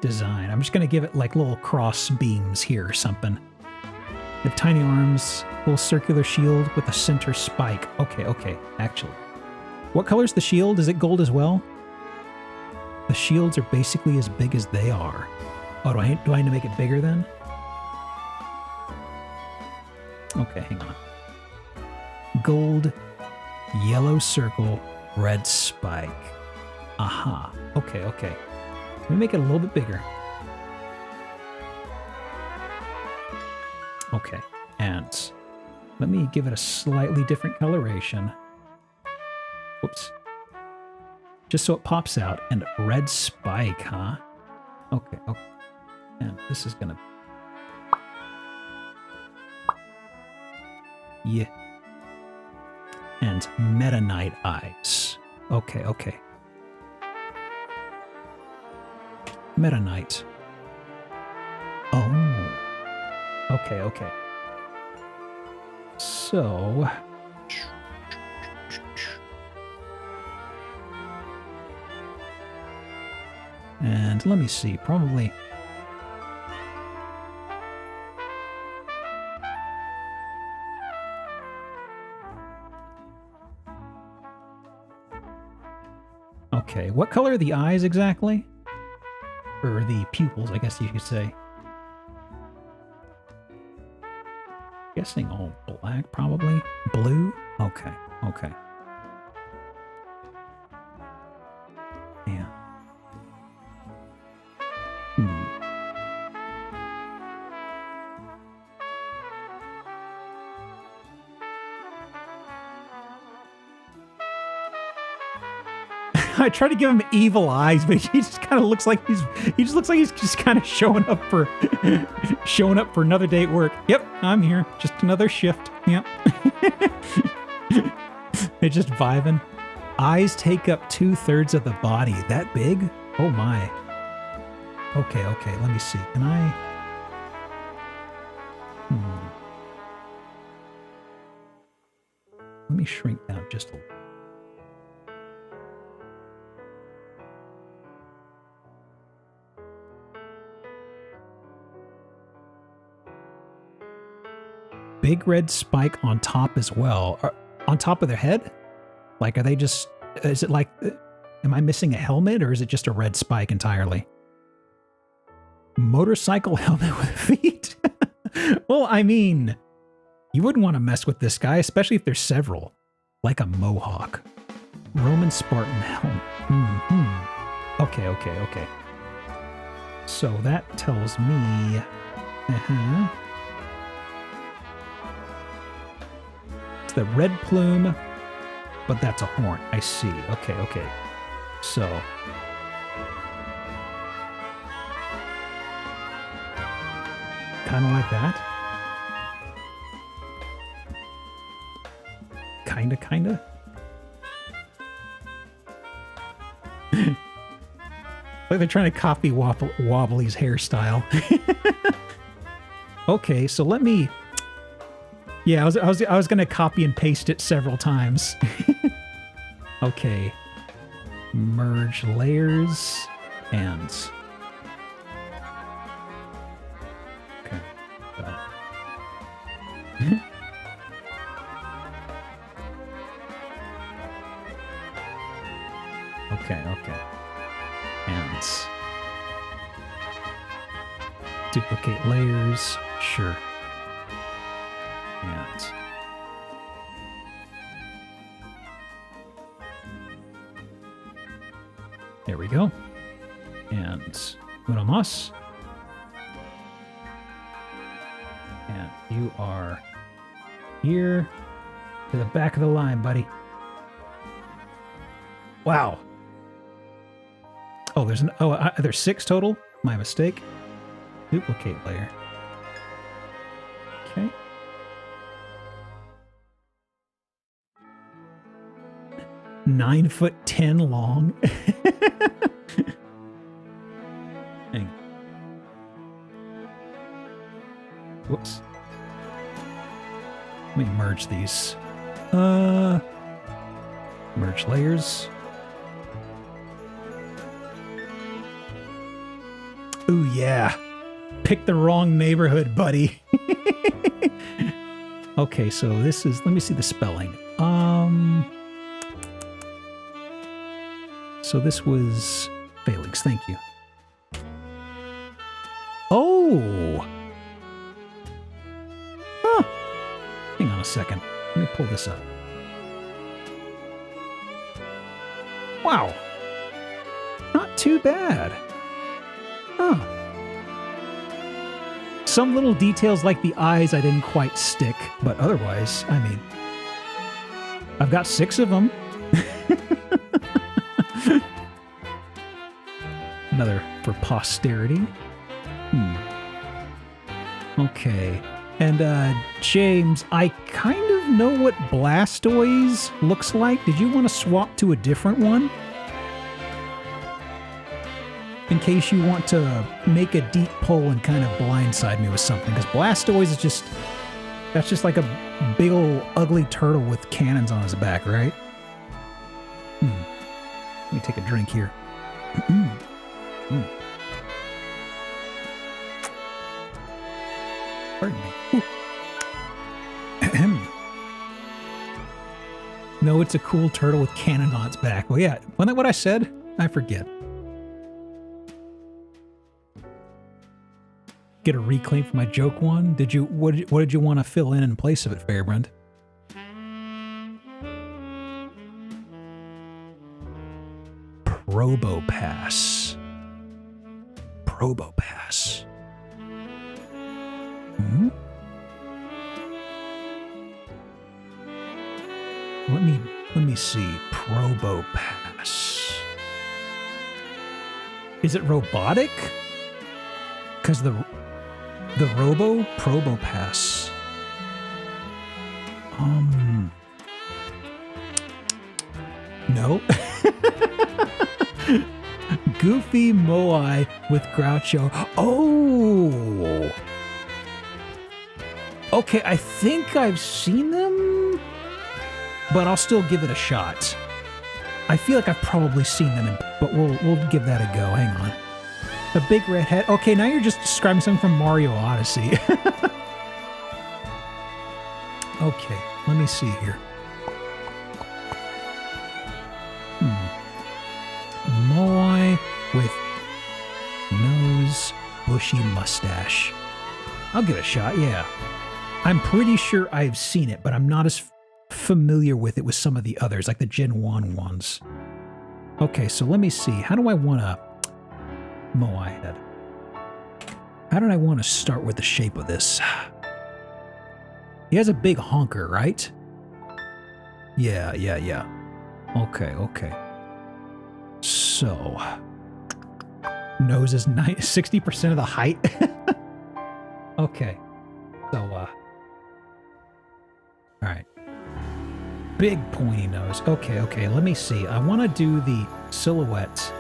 design, I'm just going to give it like little cross beams here or something. They have tiny arms, little circular shield with a center spike. Okay, actually. What color's the shield? Is it gold as well? The shields are basically as big as they are. Oh, do I need to make it bigger then? Okay, hang on. Gold, yellow circle, red spike. Aha. Okay. Let me make it a little bit bigger. Okay, and let me give it a slightly different coloration. Whoops. Just so it pops out. And red spike, huh? Okay. And this is gonna... Yeah. And Meta Knight eyes. Okay. Meta Knight. Oh. Okay. So... And let me see. Probably. Okay, what color are the eyes exactly? Or the pupils, I guess you could say. Guessing all black, probably. Blue? Okay, okay. Yeah. I try to give him evil eyes, but he just kind of looks like he just looks like he's just kind of showing up for another day at work. Yep, I'm here. Just another shift. Yep. They're just vibing. Eyes take up 2/3 of the body. That big? Oh my. Okay, let me see. Can I? Let me shrink down just a little. Big red spike on top as well. On top of their head? Like, are they just... Is it like... Am I missing a helmet, or is it just a red spike entirely? Motorcycle helmet with feet? Well, I mean... You wouldn't want to mess with this guy, especially if there's several. Like a mohawk. Roman Spartan helmet. Okay. So that tells me... The red plume, but that's a horn. I see. Okay. So kind of like that. Kinda. Like they're trying to copy Wobbly's hairstyle. Okay, so let me... Yeah, I was gonna copy and paste it several times. Okay. Merge layers and... Okay. Okay. And... Duplicate layers. Sure. And there we go. And uno mas. And you are here to the back of the line, buddy. Wow. Oh, there's 6 total. My mistake. Duplicate layer. Okay. 9'10" long. Hang. Whoops. Let me merge these. Merge layers. Ooh, yeah. Pick the wrong neighborhood, buddy. Okay, so this is... Let me see the spelling. So this was Phalanx, thank you. Oh! Huh. Hang on a second. Let me pull this up. Wow. Not too bad. Huh. Some little details like the eyes I didn't quite stick, but otherwise, I mean, I've got 6 of them. Another for posterity. Okay. And, James, I kind of know what Blastoise looks like. Did you want to swap to a different one? In case you want to make a deep pull and kind of blindside me with something. Because Blastoise is just... That's just like a big old ugly turtle with cannons on his back, right? Let me take a drink here. Pardon me. Ooh. No, it's a cool turtle with cannon on its back. Well, yeah. Wasn't that what I said? I forget. Get a reclaim for my joke one? Did you? What did you want to fill in place of it, Fairbrand? Probopass. Probopass. Hmm? Let me see. Probopass. Is it robotic? Because the Probopass. No. Goofy Moai with Groucho. Oh. Okay, I think I've seen them, but I'll still give it a shot. I feel like I've probably seen them, but we'll give that a go. Hang on. The big red head. Okay, now you're just describing something from Mario Odyssey. Okay, let me see here. Moai with nose, bushy mustache. I'll give it a shot, yeah. I'm pretty sure I've seen it, but I'm not as familiar with it with some of the others, like the Gen 1 ones. Okay, so let me see. How do I want to Moai head? How did I want to start with the shape of this? He has a big honker, right? Yeah. Okay. So, nose is 60% of the height. Okay. So, all right. Big pointy nose. Okay. Let me see. I want to do the silhouette.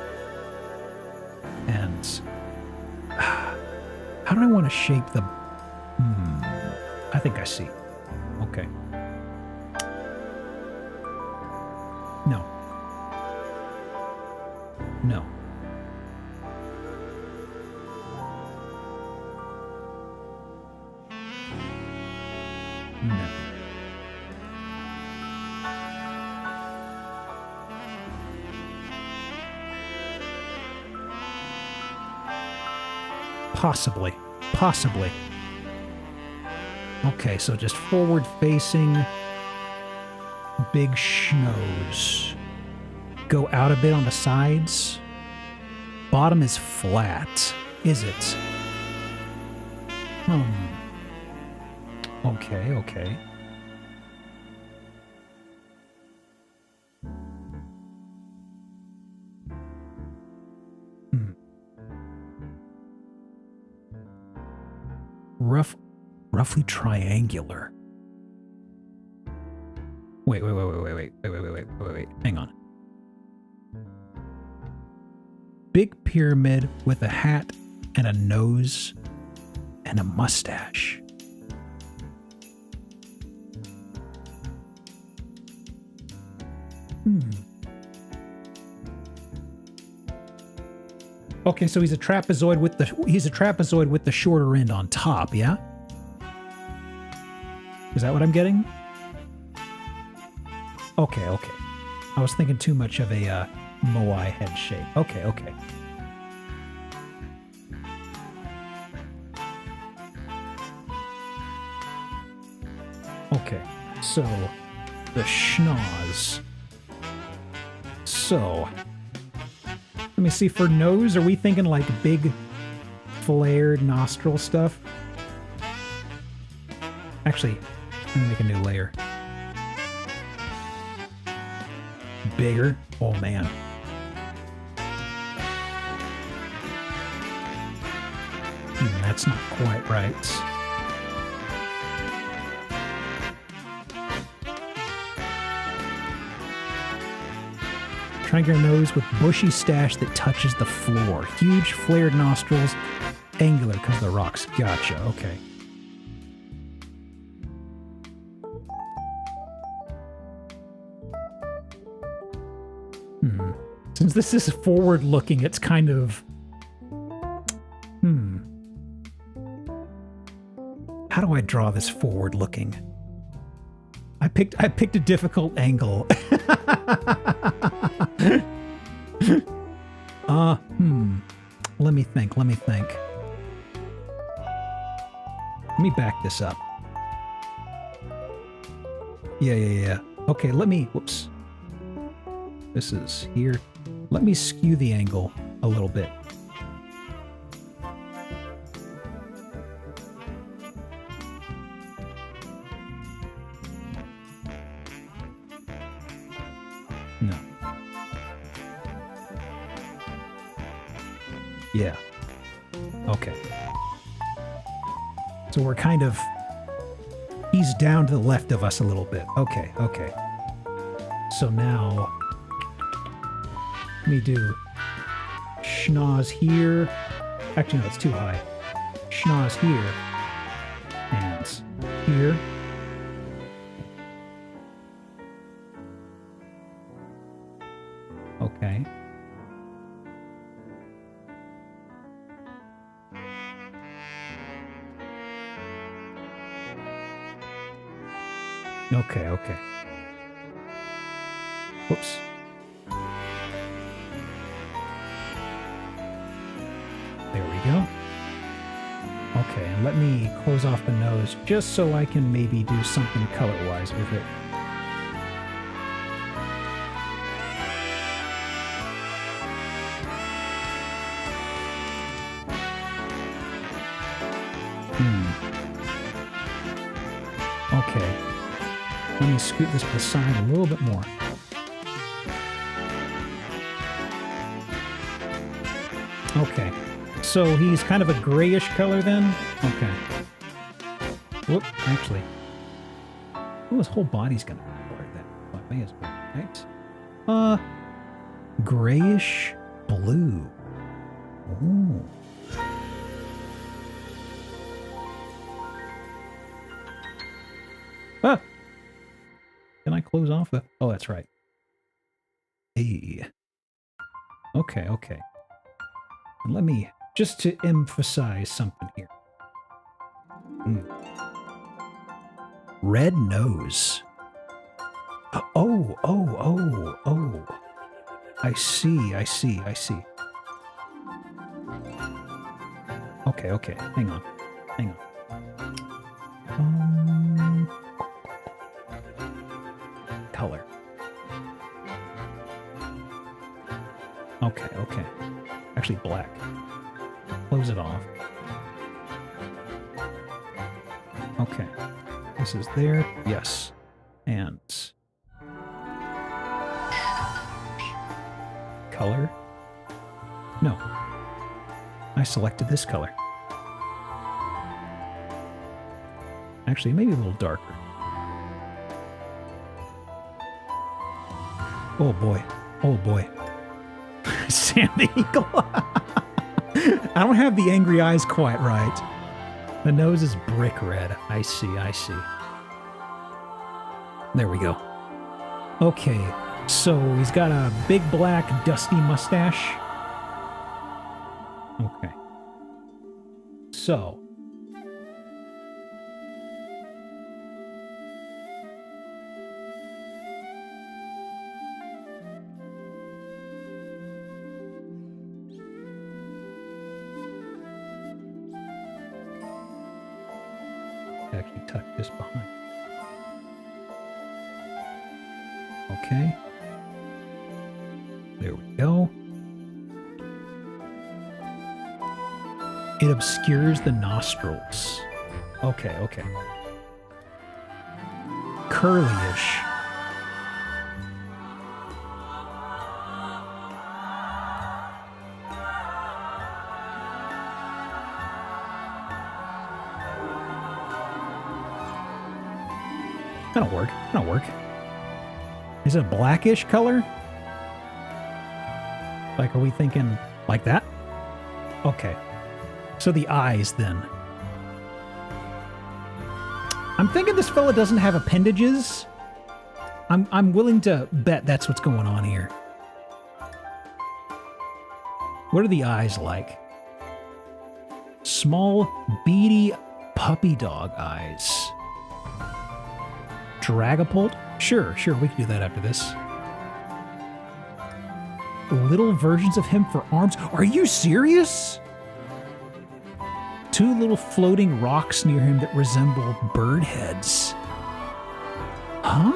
And how do I want to shape the... I think I see. Okay. No. No. Possibly. Okay, so just forward-facing, big schnoz. Go out a bit on the sides. Bottom is flat, is it? Okay. Roughly triangular. Wait. Hang on. Big pyramid with a hat and a nose and a mustache. Okay, so he's a trapezoid with the shorter end on top, yeah? Is that what I'm getting? Okay. I was thinking too much of a Moai head shape. Okay. Okay, so the schnoz. So, let me see, for nose, are we thinking like big flared nostril stuff? Actually, let me make a new layer. Bigger? Oh man. That's not quite right. Triangular nose with bushy stash that touches the floor. Huge flared nostrils. Angular because of the rocks. Gotcha, okay. Since this is forward looking, it's kind of... How do I draw this forward looking? I picked a difficult angle. Let me think. Let me back this up. Yeah. Okay, whoops. This is here. Let me skew the angle a little bit. No. Yeah. Okay. So we're kind of... He's down to the left of us a little bit. Okay. So now... Let me do... Schnoz here. Actually, no, it's too high. Schnoz here. And here. Okay. Okay. Whoops. There we go. Okay, and let me close off the nose just so I can maybe do something color-wise with it. Okay. Let me scoot this to the side a little bit more. Okay. So he's kind of a grayish color then? Okay. Whoop, actually. Oh, his whole body's gonna be like that. Well, I may as well, right? Grayish blue. Ooh. Ah! Can I close off the... Oh, that's right. Hey. Okay. Let me... Just to emphasize something here. Red nose. Oh. I see. Okay. Hang on. Color. Okay. Actually, black. Close it off. Okay. This is there. Yes. And... Color? No. I selected this color. Actually, maybe a little darker. Oh boy. Sam the Eagle. I don't have the angry eyes quite right. The nose is brick red. I see. There we go. Okay, so he's got a big black dusty mustache. Okay. So. Actually tuck this behind. Okay. There we go. It obscures the nostrils. Okay. Curly-ish. That'll work. Is it a blackish color? Like, are we thinking like that? Okay. So the eyes, then. I'm thinking this fella doesn't have appendages. I'm willing to bet that's what's going on here. What are the eyes like? Small, beady puppy dog eyes. Dragapult? Sure, we can do that after this. Little versions of him for arms? Are you serious? 2 little floating rocks near him that resemble bird heads. Huh?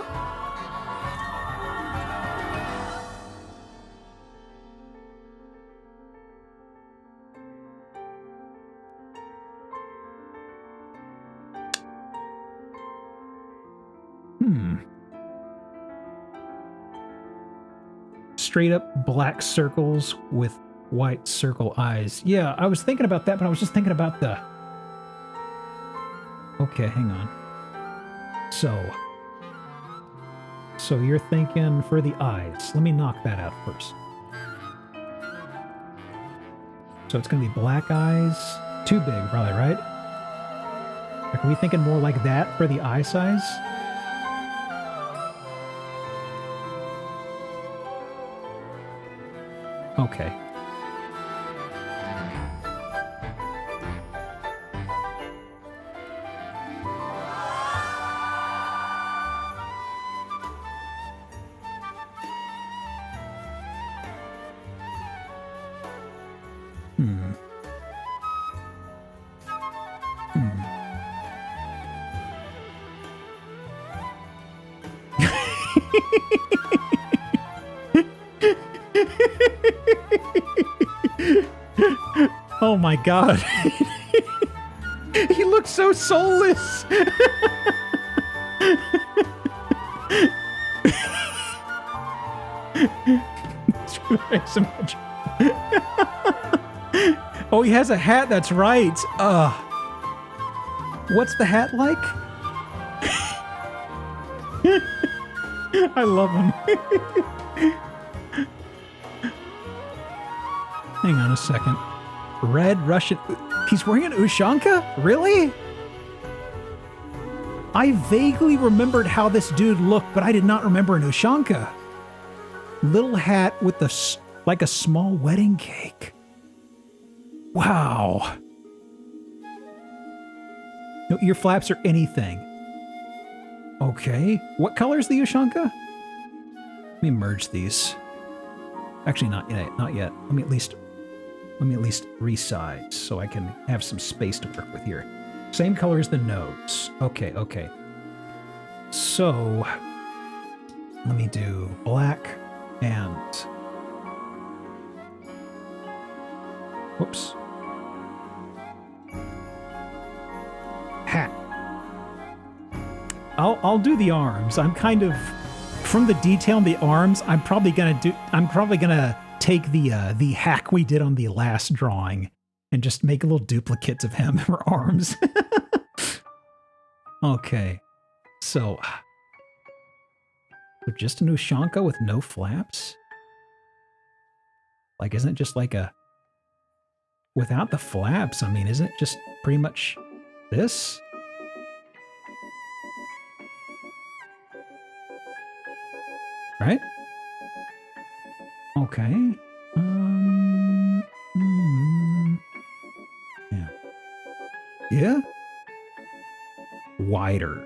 Straight up black circles with white circle eyes. Yeah, I was thinking about that, but I was just thinking about the... Okay, hang on. So you're thinking for the eyes. Let me knock that out first. So it's going to be black eyes. Too big, probably, right? Like, are we thinking more like that for the eye size? Okay. Oh my god. He looks so soulless. Oh, he has a hat, that's right. What's the hat like? I love him. Hang on a second. Red Russian... He's wearing an Ushanka? Really? I vaguely remembered how this dude looked, but I did not remember an Ushanka. Little hat with like a small wedding cake. Wow. No ear flaps or anything. Okay. What color is the Ushanka? Let me merge these. Actually, not yet. Not yet. Let me at least resize so I can have some space to work with here. Same color as the nose. Okay, okay. So let me do black and... Whoops. Hat. I'll do the arms. I'm kind of... From the detail in the arms, I'm probably gonna take the hack we did on the last drawing and just make little duplicates of him for arms. Okay, so just an Ushanka with no flaps? Like, isn't it just like a... Without the flaps, I mean, isn't it just pretty much this? Right? Okay. Yeah. Yeah? Wider.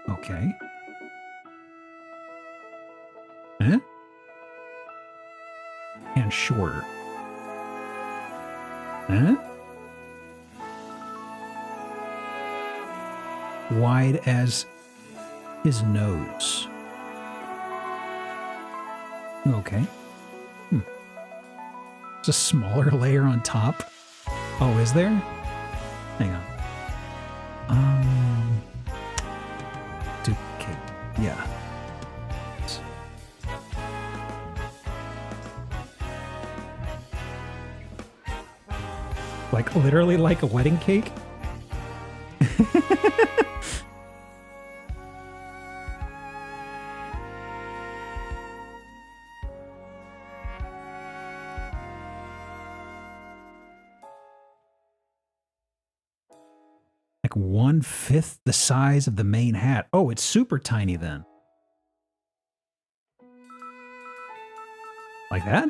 Okay. Huh? And shorter. Huh? Wide as his nose. Okay. There's a smaller layer on top. Oh, is there? Hang on. Duplicate. Yeah. Like, literally like a wedding cake? Like 1/5 the size of the main hat. Oh, it's super tiny then. Like that?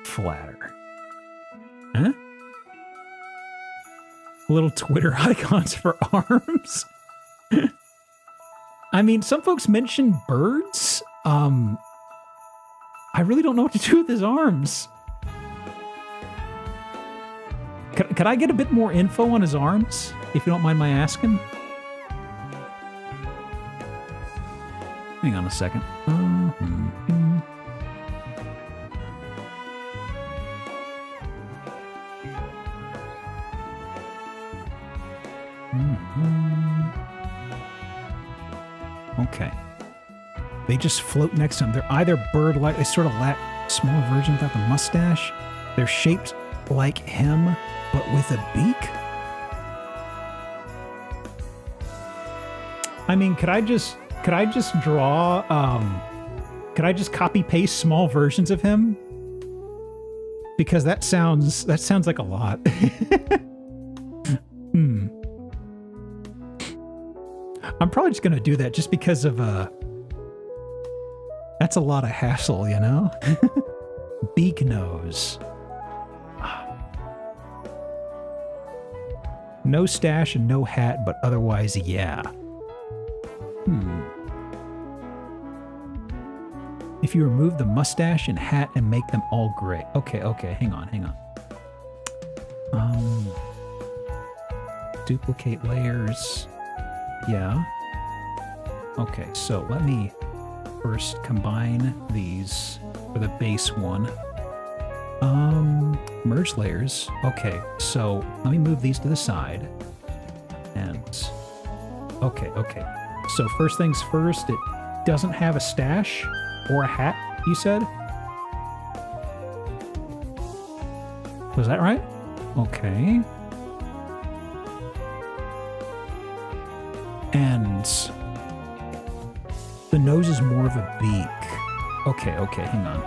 Flatter. Huh? Little Twitter icons for arms. I mean, some folks mention birds. I really don't know what to do with his arms. Could I get a bit more info on his arms, if you don't mind my asking? Hang on a second. Okay. They just float next to him. They're either bird-like, they sort of lack smaller version without the mustache. They're shaped like him, but with a beak. I mean, could I just draw, could I just copy paste small versions of him? Because that sounds like a lot. I'm probably just going to do that just because of, that's a lot of hassle, you know? Beak nose. No stash and no hat, but otherwise, yeah. If you remove the mustache and hat and make them all gray. Okay, hang on. Duplicate layers. Yeah. Okay, so let me first combine these for the base one. Merge layers. Okay, so let me move these to the side. And okay. So first things first, it doesn't have a stash or a hat, you said? Was that right? Okay. And the nose is more of a beak. Okay, hang on.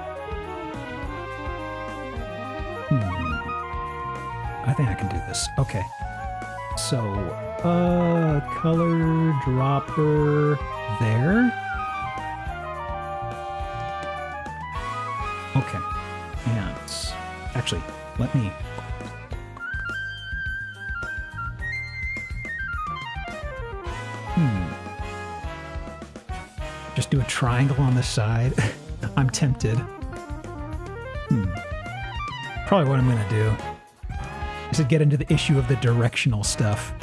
I think I can do this. Okay. So, color dropper there. Okay. And actually, let me... Just do a triangle on the side. I'm tempted. Probably what I'm gonna do is to get into the issue of the directional stuff.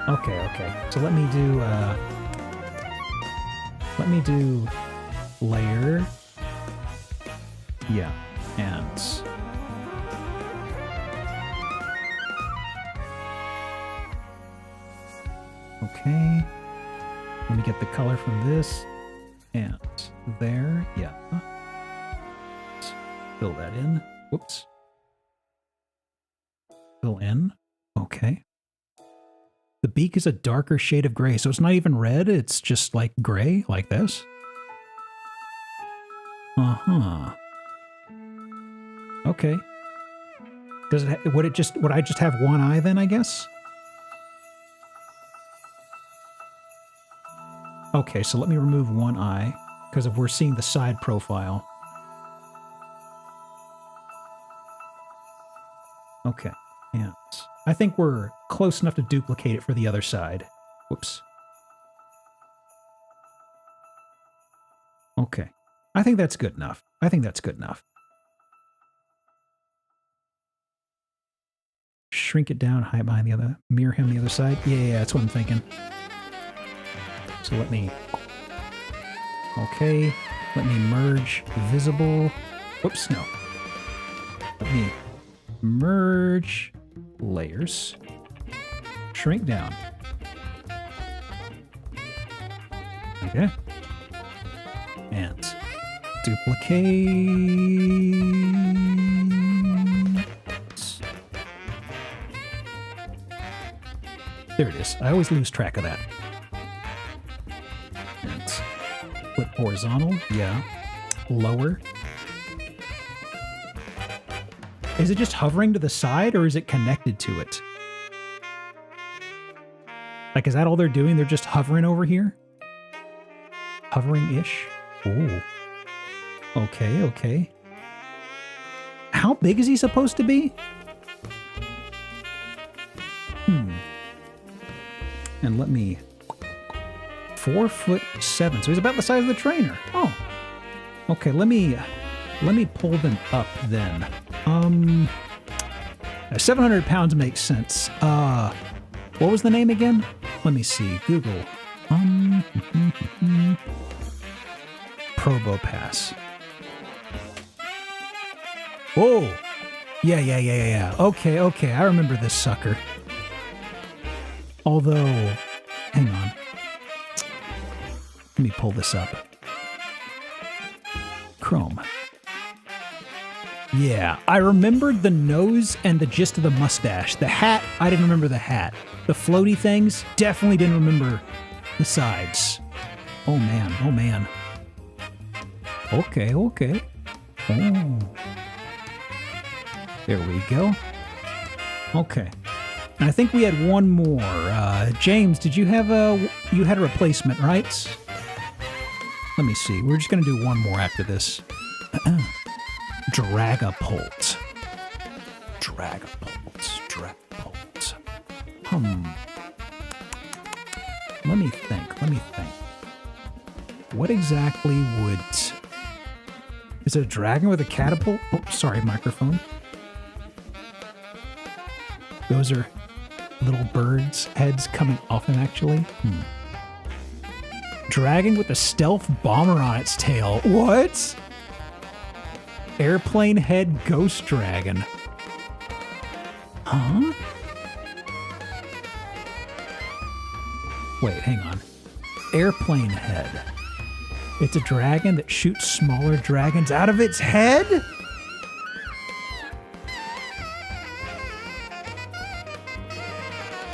Okay. So let me do layer. Yeah, and okay. Let me get the color from this and there. Yeah. Let's fill that in. Whoops. Fill in. Okay. The beak is a darker shade of gray, so it's not even red. It's just like gray, like this. Okay. Does it? Would I just have one eye then? I guess. Okay, so let me remove one eye, because if we're seeing the side profile. Okay, and I think we're close enough to duplicate it for the other side. Whoops. Okay, I think that's good enough. Shrink it down, hide behind the other, mirror him the other side. Yeah, that's what I'm thinking. So let me merge visible. Whoops, no. Let me merge layers. Shrink down. Okay. And duplicate. There it is. I always lose track of that. Flip horizontal, yeah. Lower. Is it just hovering to the side or is it connected to it? Like, is that all they're doing? They're just hovering over here? Hovering-ish? Ooh. Okay. How big is he supposed to be? And let me... 4'7", so he's about the size of the trainer. Oh. Okay, let me pull them up then. 700 pounds makes sense. What was the name again? Let me see. Google. Probopass. Whoa. Yeah. Okay. I remember this sucker. Although, hang on. Let me pull this up. Chrome. Yeah, I remembered the nose and the gist of the mustache. The hat, I didn't remember the hat. The floaty things, definitely didn't remember the sides. Oh man. Okay. Oh. There we go. Okay. And I think we had one more. James, did you have you had a replacement, right? Let me see. We're just going to do one more after this. Dragapult. Let me think. What exactly would... Is it a dragon with a catapult? Oh, sorry, microphone. Those are little birds' heads coming off him, actually. Dragon with a stealth bomber on its tail. What? Airplane head ghost dragon. Huh? Wait, hang on. Airplane head. It's a dragon that shoots smaller dragons out of its head?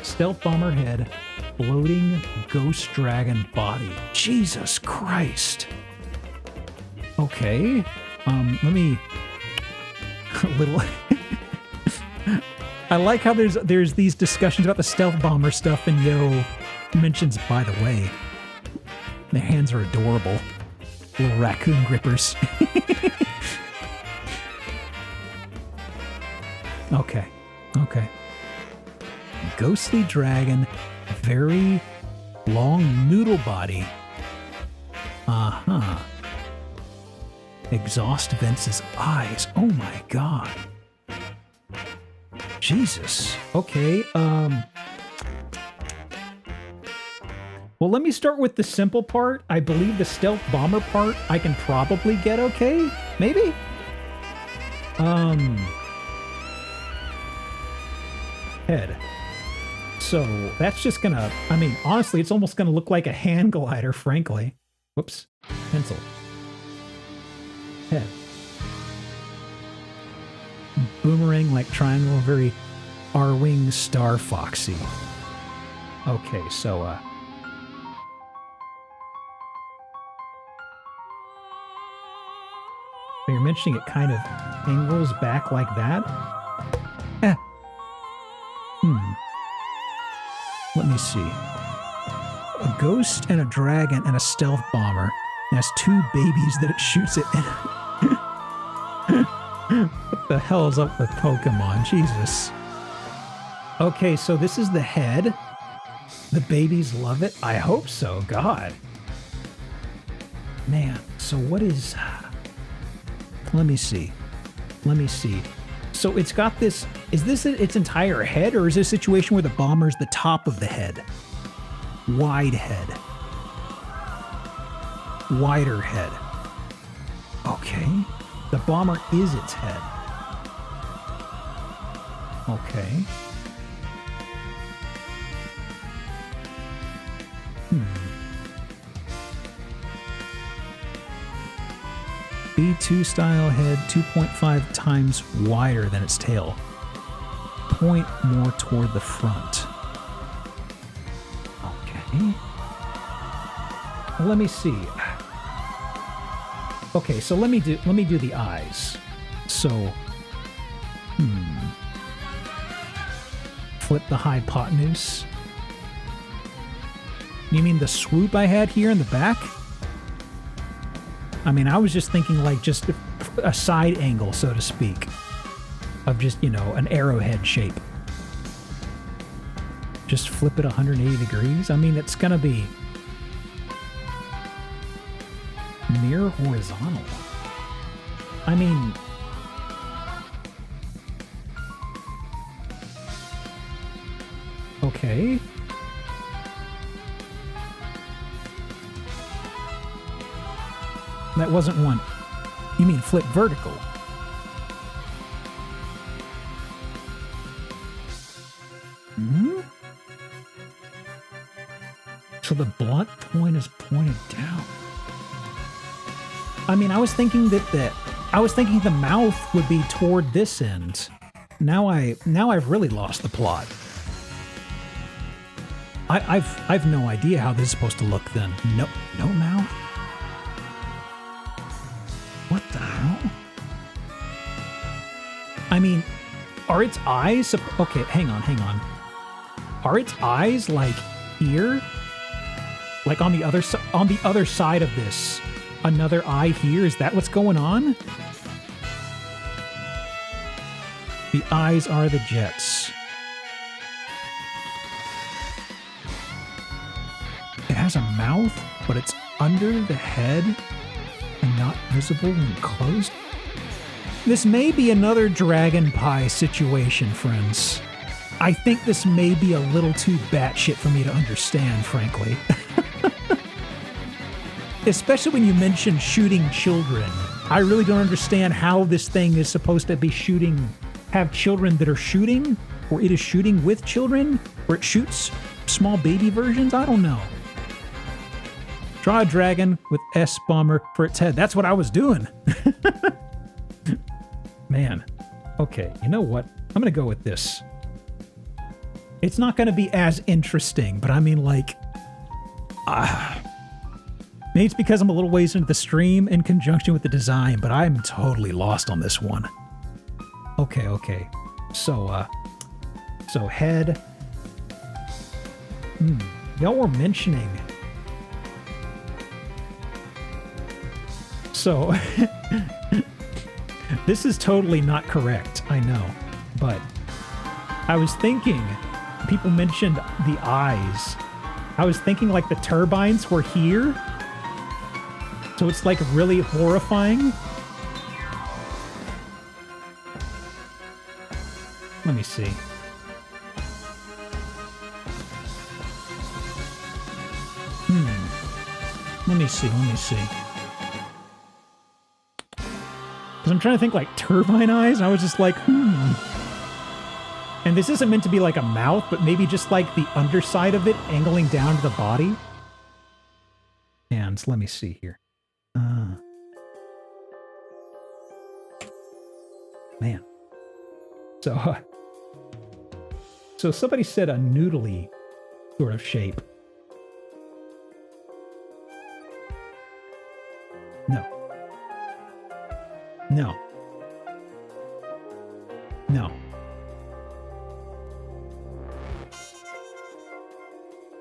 Stealth bomber head, floating ghost dragon body. Jesus Christ. Okay. Let me... a little... I like how there's these discussions about the stealth bomber stuff, and Yo mentions, by the way, their hands are adorable. Little raccoon grippers. Okay. Ghostly dragon, very long noodle body. Exhaust vents' eyes. Oh my god. Jesus. Okay, well, let me start with the simple part. I believe the stealth bomber part I can probably get okay? Maybe? Head. So, that's just gonna... I mean, honestly, it's almost gonna look like a hand glider, frankly. Whoops. Pencil. Head. Boomerang like triangle, very R-wing star foxy. Okay, so, you're mentioning it kind of angles back like that? Let me see. A ghost and a dragon and a stealth bomber. It has two babies that it shoots it in. What the hell is up with Pokemon? Jesus. Okay, so this is the head. The babies love it? I hope so. God. Man, so what is... Let me see. So it's got this... Is this its entire head, or is this a situation where the bomber's the top of the head? Wide head. Wider head. Okay. The bomber is its head. Okay. B2 style head 2.5 times wider than its tail. Point more toward the front. Okay. Let me see. Okay, so let me do the eyes. So, flip the hypotenuse. You mean the swoop I had here in the back? I mean, I was just thinking like just a side angle, so to speak, of just, an arrowhead shape. Just flip it 180 degrees? I mean, it's gonna be near horizontal. I mean, okay. That wasn't one. You mean flip vertical? Hmm? So the blunt point is pointed down. I mean, I was thinking the mouth would be toward this end. Now I've really lost the plot. I've no idea how this is supposed to look then. No mouth? What the hell? I mean, are its eyes... Okay, hang on. Are its eyes, like, here? Like, on the other side of this? Another eye here? Is that what's going on? The eyes are the jets. It has a mouth, but it's under the head and not visible when closed. This may be another Dragon Pie situation, friends. I think this may be a little too batshit for me to understand, frankly. Especially when you mention shooting children. I really don't understand how this thing is supposed to be have children that are shooting, or it is shooting with children, or it shoots small baby versions. I don't know. Draw a dragon with S bomber for its head. That's what I was doing. Man. Okay, you know what? I'm going to go with this. It's not going to be as interesting, but I mean, like... maybe it's because I'm a little ways into the stream in conjunction with the design, but I'm totally lost on this one. Okay. So head... Y'all were mentioning... So... This is totally not correct, I know, but I was thinking, people mentioned the eyes. I was thinking like the turbines were here, so it's like really horrifying. Let me see. Let me see. Because I'm trying to think like turbine eyes, and I was just like, And this isn't meant to be like a mouth, but maybe just like the underside of it angling down to the body. And let me see here. Man. So somebody said a noodly sort of shape. No.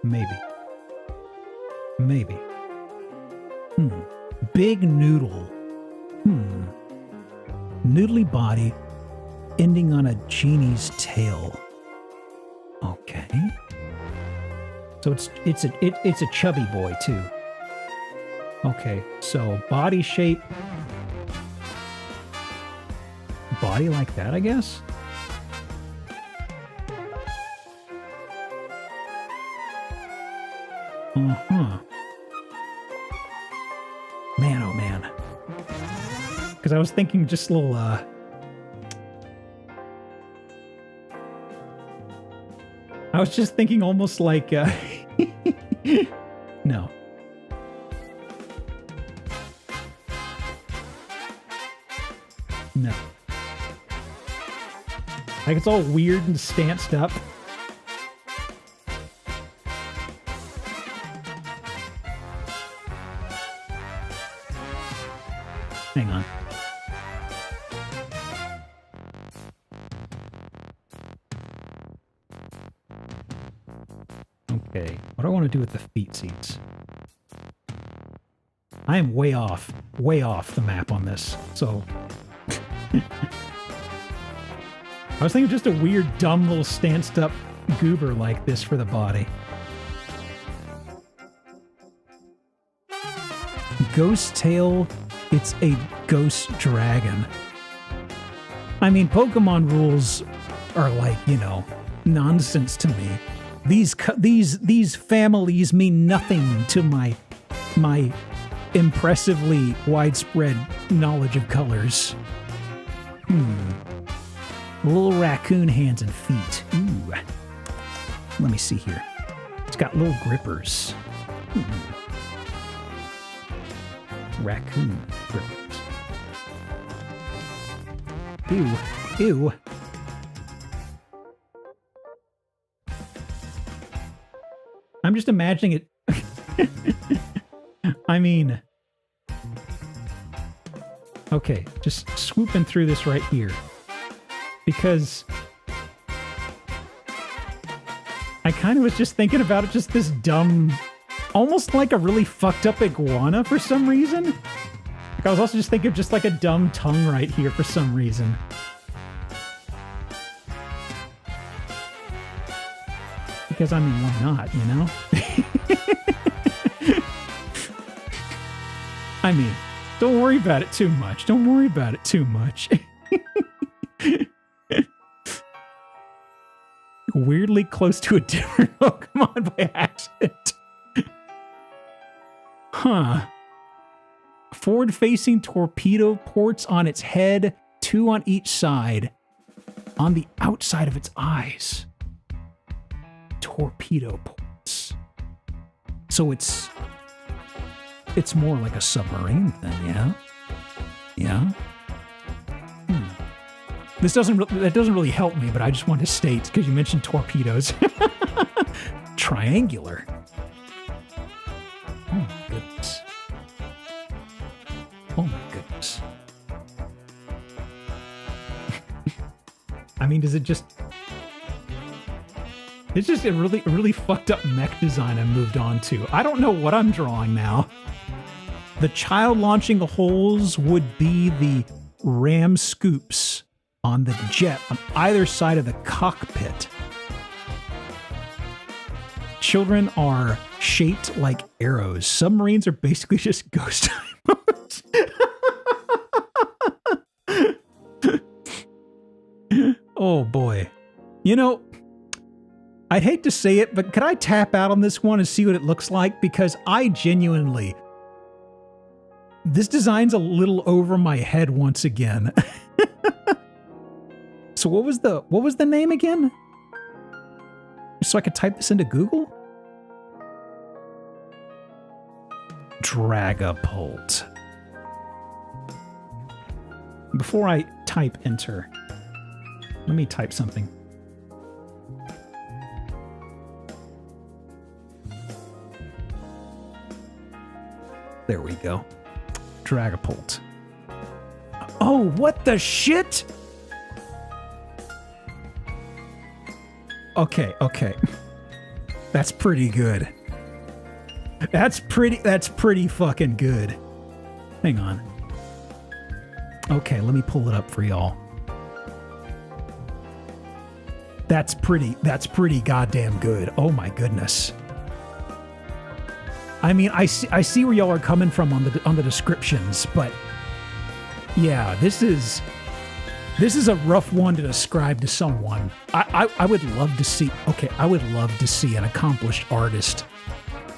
Maybe. Big noodle. Noodly body ending on a genie's tail. Okay. So it's a chubby boy too. Okay, so body shape. Body like that, I guess? Man, oh man. Because I was thinking just a little, I was just thinking almost like, no. Like it's all weird and stanced up. Hang on. Okay, what do I want to do with the feet seats? I am way off the map on this, so... I was thinking just a weird, dumb little stanced up goober like this for the body. Ghost Tail, it's a ghost dragon. I mean, Pokemon rules are like, you know, nonsense to me. These families mean nothing to my impressively widespread knowledge of colors. Little raccoon hands and feet. Ooh. Let me see here. It's got little grippers. Raccoon grippers. Ew. Ew. I'm just imagining it. I mean, okay, just swooping through this right here. Because I kind of was just thinking about it, just this dumb, almost like a really fucked up iguana for some reason. Like I was also just thinking of just like a dumb tongue right here for some reason. Because, I mean, why not, you know? I mean, don't worry about it too much. Don't worry about it too much. Weirdly close to a different Pokemon by accident. Huh. Forward-facing torpedo ports on its head, 2 on each side, on the outside of its eyes. Torpedo ports. So it's more like a submarine then, yeah? Yeah? That doesn't really help me, but I just wanted to state, because you mentioned torpedoes. Triangular. Oh my goodness. Oh my goodness. I mean, does it just... It's just a really fucked up mech design I moved on to. I don't know what I'm drawing now. The child launching holes would be the ram scoops on the jet on either side of the cockpit. Children are shaped like arrows. Submarines are basically just ghost modes. Oh boy. You know, I'd hate to say it, but could I tap out on this one and see what it looks like? Because I genuinely... This design's a little over my head once again. So what was the name again? So I could type this into Google? Dragapult. Before I type enter, let me type something. There we go. Dragapult. Oh, what the shit? Okay. That's pretty good. That's pretty fucking good. Hang on. Okay, let me pull it up for y'all. That's pretty goddamn good. Oh my goodness. I mean, I see where y'all are coming from on the descriptions, but yeah, this is a rough one to describe to someone. I would love to see, I would love to see an accomplished artist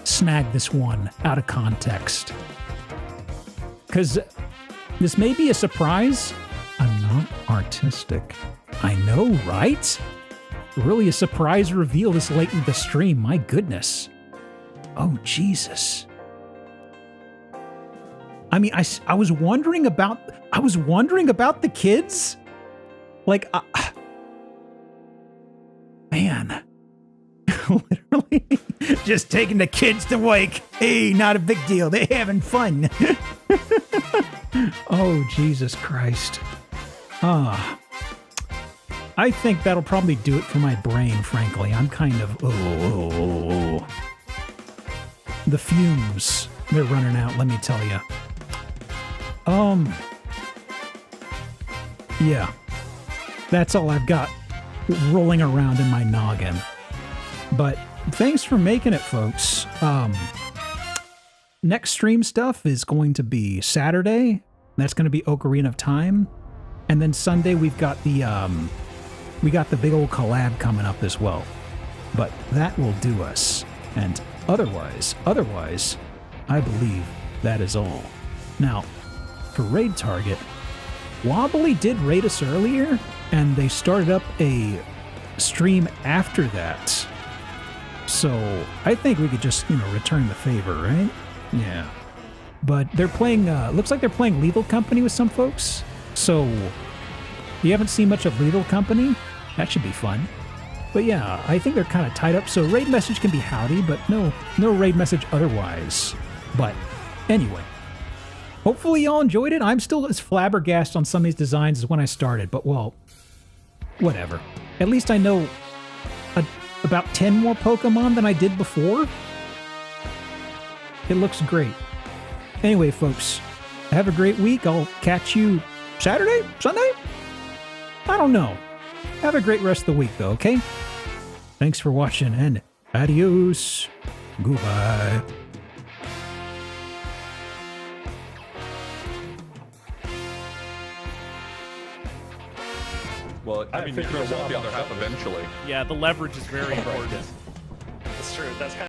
snag this one out of context. Because this may be a surprise. I'm not artistic. I know, right? Really a surprise reveal this late in the stream, my goodness. Oh, Jesus. I mean, I was wondering about the kids. Like, man, literally just taking the kids to wake. Hey, not a big deal. They're having fun. Oh, Jesus Christ. I think that'll probably do it for my brain, frankly. I'm kind of, the fumes, they're running out, let me tell you. Yeah. That's all I've got rolling around in my noggin. But thanks for making it, folks. Next stream stuff is going to be Saturday. That's going to be Ocarina of Time. And then Sunday we've got the big old collab coming up as well. But that will do us. And otherwise, I believe that is all. Now, for raid target, Wobbly did raid us earlier, and they started up a stream after that. So I think we could just, return the favor, right? Yeah. But they're playing, looks like they're playing Lethal Company with some folks. So you haven't seen much of Lethal Company? That should be fun. But yeah, I think they're kind of tied up. So raid message can be howdy, but no raid message otherwise. But anyway, hopefully y'all enjoyed it. I'm still as flabbergasted on some of these designs as when I started, but well, whatever. At least I know about 10 more Pokemon than I did before. It looks great. Anyway, folks, have a great week. I'll catch you Saturday? Sunday? I don't know. Have a great rest of the week, though, okay? Thanks for watching, and adios. Goodbye. Well, I mean, you're going to want the other half eventually. Yeah, the leverage is very important. That's true. That's kind